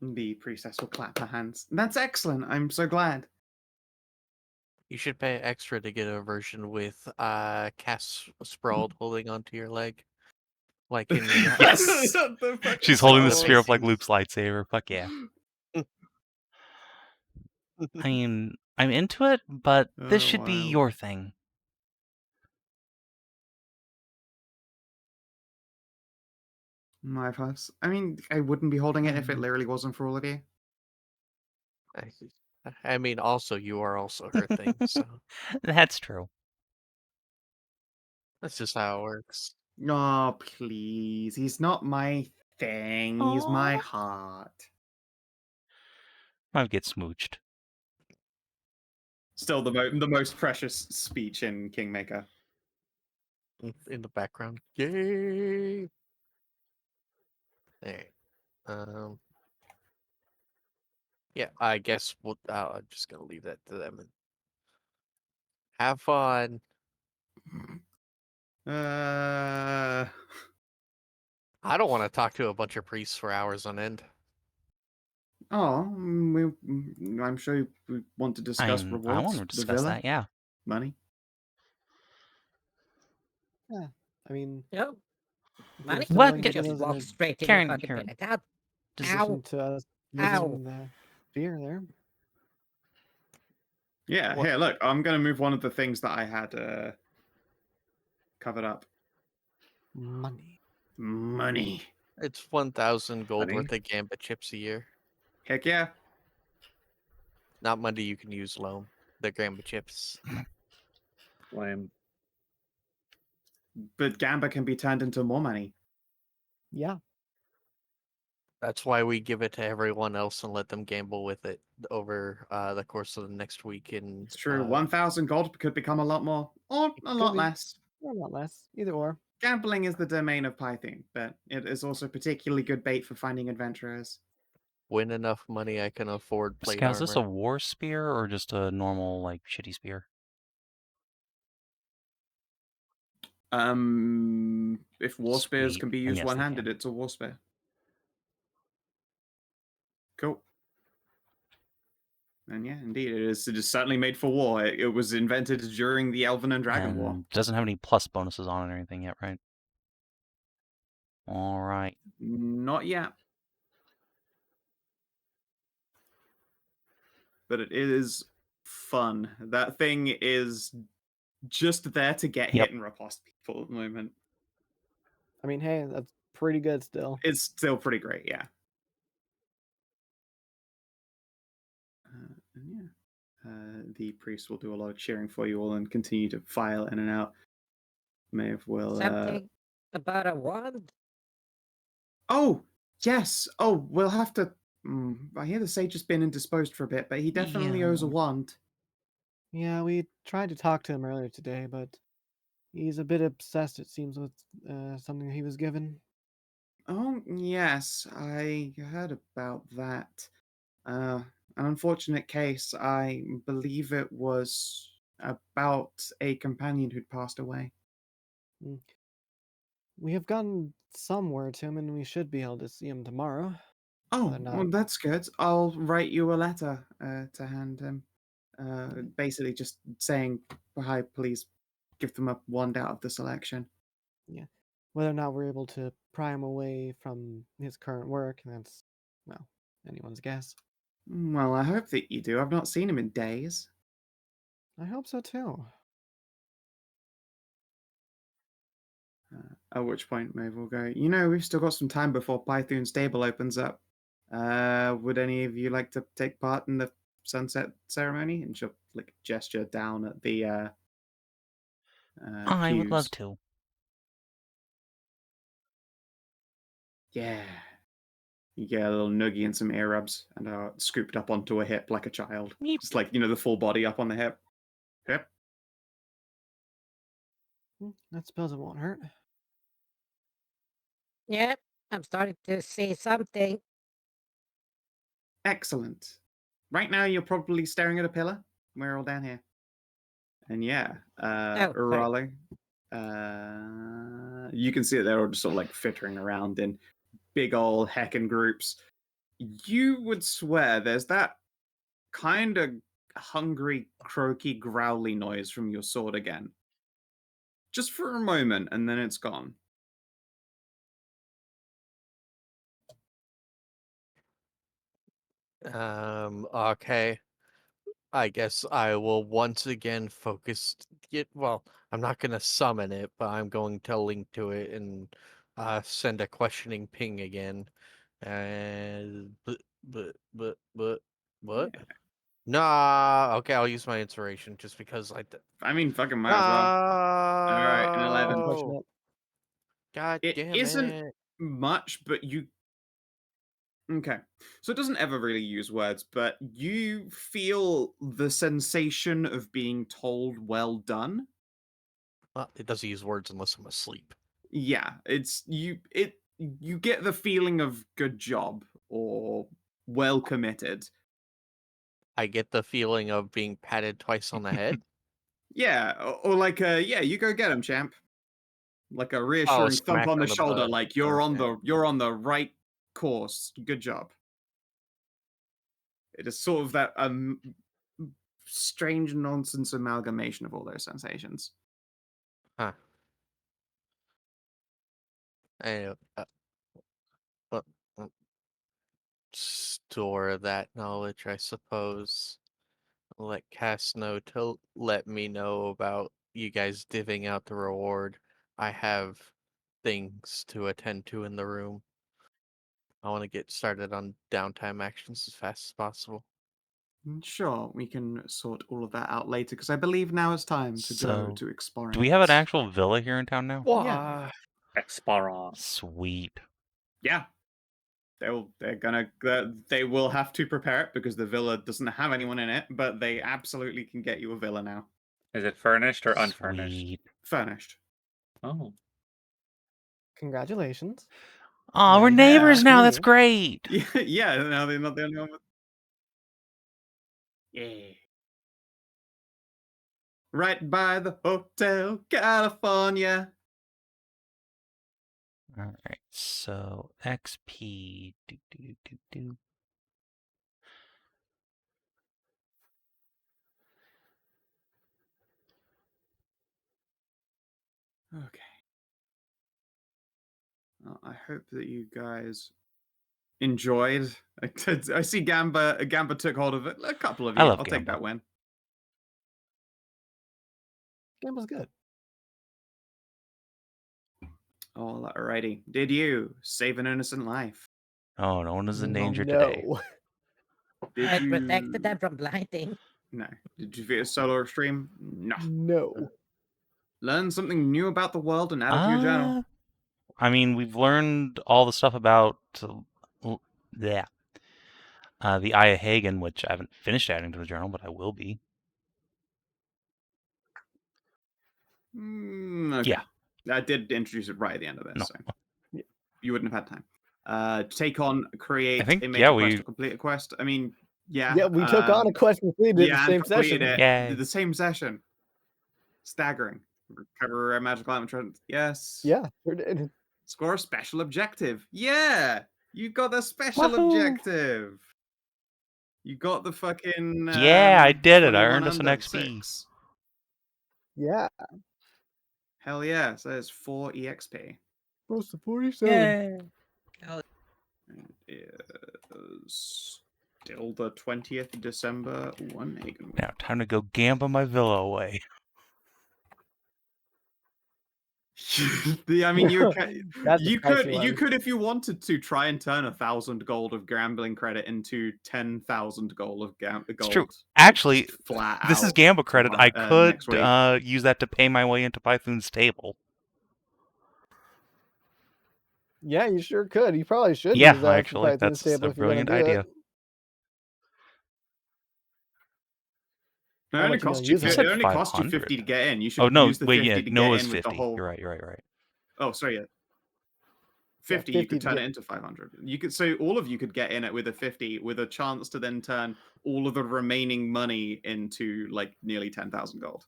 The priestess will clap her hands. That's excellent. I'm so glad. You should pay extra to get a version with Cass sprawled holding onto your leg. Like in Yes. She's holding the spear up like Luke's lightsaber. Fuck yeah. I mean, I'm into it, but this should be wild. your thing. My plus. I mean, I wouldn't be holding it if it literally wasn't for all of you. I mean, also you are also her thing, so That's true. that's just how it works. Oh, please. He's not my thing. He's my Aw. heart. I'll get smooched. Still the most precious speech in Kingmaker. In the background. Yay! Hey. Yeah, I guess I'm just gonna leave that to them and have fun. I don't want to talk to a bunch of priests for hours on end. I'm sure we want to discuss rewards. I want to the discuss villa, that, yeah. money. Yeah, I mean, No. if Money? you're What? still You just interested walk in straight in Karin, your fucking Karin. minute. God. addition Ow. to us Ow. using the fear there. Yeah, What- here, look, I'm going to move one of the things that I had covered up. Money. It's 1,000 gold Money. worth of gambit chips a year. Heck yeah. Not money you can use loam. The gambit chips. Lame. But Gamba can be turned into more money. Yeah. That's why we give it to everyone else and let them gamble with it over the course of the next week. And It's true. 1,000 gold could become a lot more, or a lot be. less. Or a lot less. Either or. Gambling is the domain of Python, but it is also particularly good bait for finding adventurers. win enough money, I can afford plate Skow, is this a armor. war spear or just a normal, like, shitty spear? If war spears Sweet. can be And used yes, they one-handed, can. it's a war spear. Cool. And yeah, indeed, it is certainly made for war. It was invented during the Elven and Dragon War. And doesn't have any plus bonuses on it or anything yet, right? All right. Not yet. But it is fun. That thing is just there to get Yep. hit and riposte people at the moment. I mean, hey, that's pretty good still. It's still pretty great, yeah. And yeah. The priest will do a lot of cheering for you all and continue to file in and out. Maeve will. Something about a wand? Oh, yes. Oh, we'll have to. I hear the sage has been indisposed for a bit, but he definitely owes a Yeah. wand. Yeah, we tried to talk to him earlier today, but he's a bit obsessed, it seems, with something he was given. Oh, yes, I heard about that. An unfortunate case. I believe it was about a companion who'd passed away. We have gotten some word to him, and we should be able to see him tomorrow. Oh, Whether or well, not- that's good. I'll write you a letter to hand him. Basically just saying, hi, please give them a wand out of the selection. Yeah. Whether or not we're able to pry him away from his current work, that's, well, anyone's guess. Well, I hope that you do. I've not seen him in days. I hope so too. At which point Maeve will go, we've still got some time before Python Stable opens up. Would any of you like to take part in the sunset ceremony? And she'll like gesture down at the I would love pews. to. Yeah. You get a little noogie and some ear rubs and scooped up onto a hip like a child. Meep. Just like, the full body up on the hip. Yep. I suppose it won't hurt. Yep, I'm starting to see something. Excellent. Right now you're probably staring at a pillar. We're all down here. And yeah, sorry. Ralu, you can see that they're all just sort of like fittering around in big old heckin' groups. You would swear there's that kind of hungry, croaky, growly noise from your sword again. Just for a moment, and then it's gone. Okay. I guess I will once again focus. Well, I'm not going to summon it, but I'm going to link to it and send a questioning ping again. And what? Yeah. Nah. Okay, I'll use my inspiration just because I mean, fucking might as well. All right, an 11. Unfortunate. God It damn isn't it. much, but you. Okay. So it doesn't ever really use words, but you feel the sensation of being told well done. Well, it doesn't use words unless I'm asleep. Yeah, you get the feeling of good job or well committed. I get the feeling of being patted twice on the head. Yeah, or like yeah, you go get him, champ. Like a reassuring thump smack on the on the shoulder, butt. like you're on Okay. the right course. Good job. It is sort of that strange nonsense amalgamation of all those sensations. Huh. Anyway, uh, store that knowledge, I suppose. Let Cass know to let me know about you guys divvying out the reward. I have things to attend to in the room. I want to get started on downtime actions as fast as possible. Sure, we can sort all of that out later because I believe now is time to go So, to exploring. do we have an actual villa here in town now? Yeah. Explorer. Sweet. Yeah. They will have to prepare it because the villa doesn't have anyone in it, but they absolutely can get you a villa now. Is it furnished or unfurnished? Sweet. Furnished. Oh. Congratulations. Oh, Now we're you have neighbors now. That's me. great. Yeah, now they're not the only one. Yeah. Right by the Hotel California. All right. So XP. Do. Okay. Well, I hope that you guys enjoyed. I see Gamba took hold of it. A couple of you. I love I'll take Gamba. that win. Gamba's good. Alrighty. Did you save an innocent life? Oh, no one is in danger no. today. Did I you protected them from blinding. No. Did you via solo stream? No. No. Learn something new about the world and add it to your journal. I mean, we've learned all the stuff about the Eye of Hagen, which I haven't finished adding to the journal, but I will be. Okay. Yeah. I did introduce it right at the end of this, No. so you wouldn't have had time. Take on, create, I think, a major yeah, quest we- or complete a quest. I mean, yeah. Yeah, we took on a quest completed in the and same completed session. it. Yay. The same session. Staggering. Recover a magical item. Yes. Yeah, sure did. Score a special objective. Yeah. You got the special Wahoo. objective. You got the fucking. Yeah, I did it. I 21 earned us an under XP. 6. Yeah. Hell yeah. So there's 4 EXP. Close to 47. Yeah. It is still the 20th of December. 1 Hagen. Now, time to go Gamba my villa away. I mean, you That's a you spicy could one. if you wanted to try and turn 1,000 gold of gambling credit into 10,000 gold of gold. It's true. Actually, flat this is out Gamba credit. I could next week. use that to pay my way into Python's stable. Yeah, you sure could. You probably should Yeah, use that actually, that's a brilliant idea. It How only much you cost gonna you. use It it? only cost you 500. 50 to get in. You should Oh no! use the Wait, 50 yeah, to no, get it was in with 50. the whole. You're right. Oh, sorry. Yeah. 50, Yeah, you could 50 to turn get- it into 500. You could, so all of you could get in it with a 50, with a chance to then turn all of the remaining money into like nearly 10,000 gold.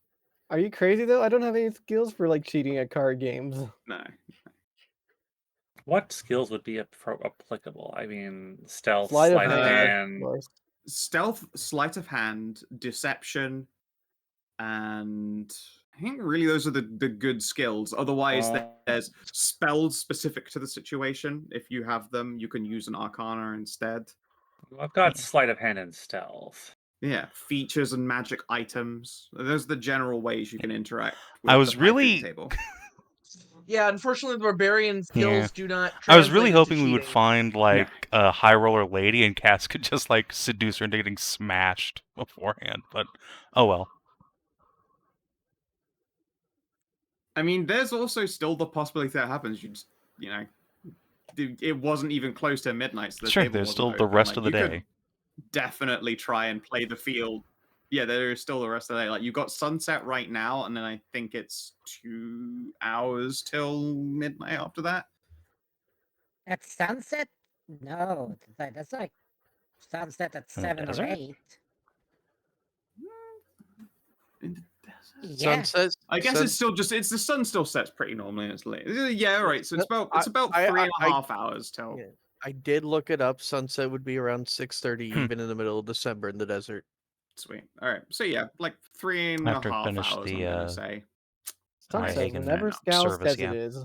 Are you crazy though? I don't have any skills for like cheating at card games. No. What skills would be applicable? I mean, stealth, Sleight sleight of of hand. hand. Of course. Stealth, sleight of hand, deception, and I think really those are the good skills. Otherwise, there's spells specific to the situation. If you have them, you can use an arcana instead. I've got sleight of hand and stealth. Yeah, features and magic items. Those are the general ways you can interact with I was the Python really- table. Yeah, unfortunately, the barbarian skills Yeah. do not. I was really translate into hoping we would cheating. find like a high roller lady and Cass could just like seduce her into getting smashed beforehand. But oh well. I mean, there's also still the possibility that happens. You just, it wasn't even close to midnight. So the Sure, table there's wasn't still the open. rest Like, of the you could day. definitely try and play the field. Yeah, there is still the rest of the day. Like, you've got sunset right now, and then I think it's 2 hours till midnight after that. At sunset? No, that's like sunset at In the 7 or desert? 8. In the desert. Yeah. Sunset. I guess it's still just the sun still sets pretty normally. And it's late. Yeah, right. So it's about I- 3.5 hours till. Yeah. I did look it up. Sunset would be around 6:30, Hmm. even in the middle of December in the desert. Sweet. All right. So yeah, like 3.5 Have to hours. finish I'm the, gonna say. Sunset Hagen whenever Skow service, says yeah. it is.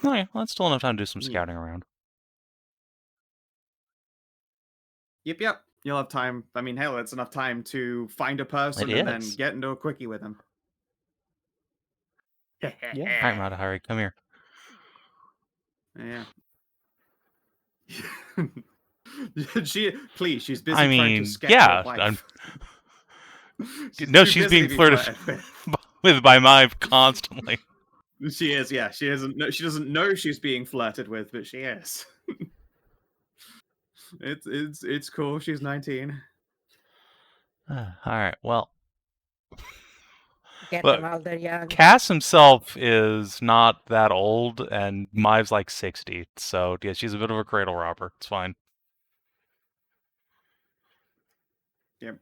Oh yeah, well, that's still enough time to do some Yeah. scouting around. Yep. You'll have time. I mean, hell, it's enough time to find a person It and then is. get into a quickie with them. Yeah. All right, Matahari, come here. Yeah. She's busy I trying mean, to sketch yeah, your wife. I'm- She's No, too she's busy being to be flirted flirted with. with by Mive constantly. She is, yeah. She doesn't know she's being flirted with, but she is. It's cool. She's 19. All right. Well, Get look, them while they're young. Cass himself is not that old, and Mai's like 60. So yeah, she's a bit of a cradle robber. It's fine. Yep.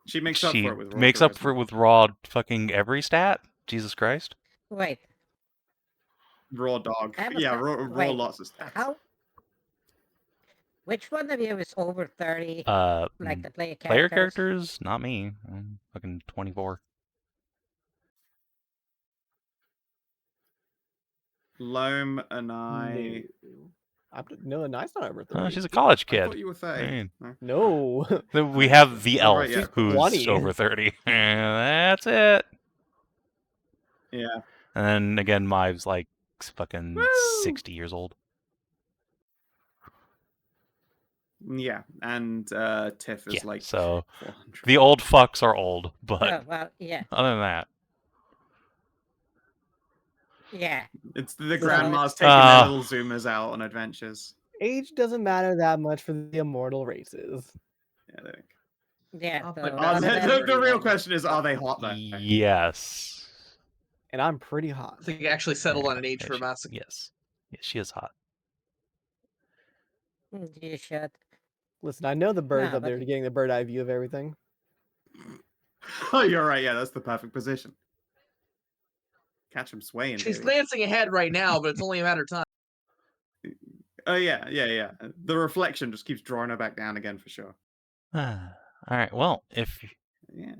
She makes up She for it with raw makes up charisma. for it with raw fucking every stat. Jesus Christ. Wait, Raw dog. I have a Yeah, que- raw wait, lots of stats. how? Which one of you is over 30? Like the player Player characters? characters? Not me. I'm fucking 24. Loam, Anai. No, Anai's not over 30. She's a college I kid. thought you were 30. No. We have the Oh, elf right, yeah, of who's course. 20. over 30. That's it. Yeah. And then again, Mai's like fucking Woo! 60 years old. Yeah, and Tiff is Yeah, like so 400. the old fucks are old, but Oh, well, yeah. other than that, Yeah. It's the So grandmas it's- taking their little zoomers out on adventures. Age doesn't matter that much for the immortal races. Yeah, they think. Yeah. Oh, So but one of The, them- the real question is, are they hot though? yes. And I'm pretty hot. I think I actually settled on an age Yeah, for Masika. Yes. Yeah, she is hot. You should. Listen, I know the birds No, up there but- are getting the bird eye view of everything. Oh, you're right. Yeah, that's the perfect position. Catch him swaying. She's baby. glancing ahead right now, but it's only a matter of time. Oh yeah. The reflection just keeps drawing her back down again for sure. All right. Well, if Yeah.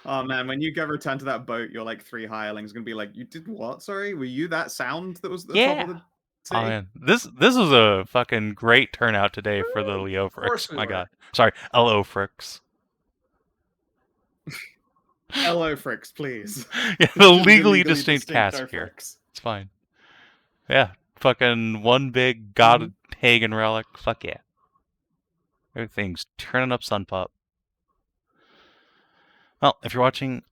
Oh man, when you go return to that boat, you're like 3 hirelings gonna be like, you did what? Sorry, were you that sound that was at the top of the city? oh man, this was a fucking great turnout today for the Of course Leofrix. we My were. God, sorry, Leofrix. Hello, Fricks, please. Yeah, the legally distinct cast O here. Fricks. It's fine. Yeah, fucking one big god Hagen relic. Fuck yeah. Everything's turning up Sun Pup. Well, if you're watching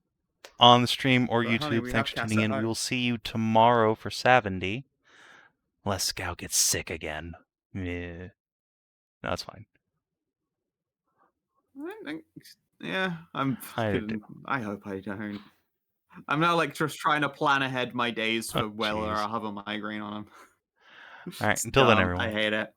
on the stream or But, YouTube, honey, we thanks have for cats tuning at in. We home. will see you tomorrow for Savin. Unless Scow gets sick again. Yeah. No, it's fine. Yeah, I'm fucking, I hope I don't. I'm now like just trying to plan ahead my days for Oh, Wylder. jeez. I'll have a migraine on him. All right, It's until then, dumb. everyone. I hate it.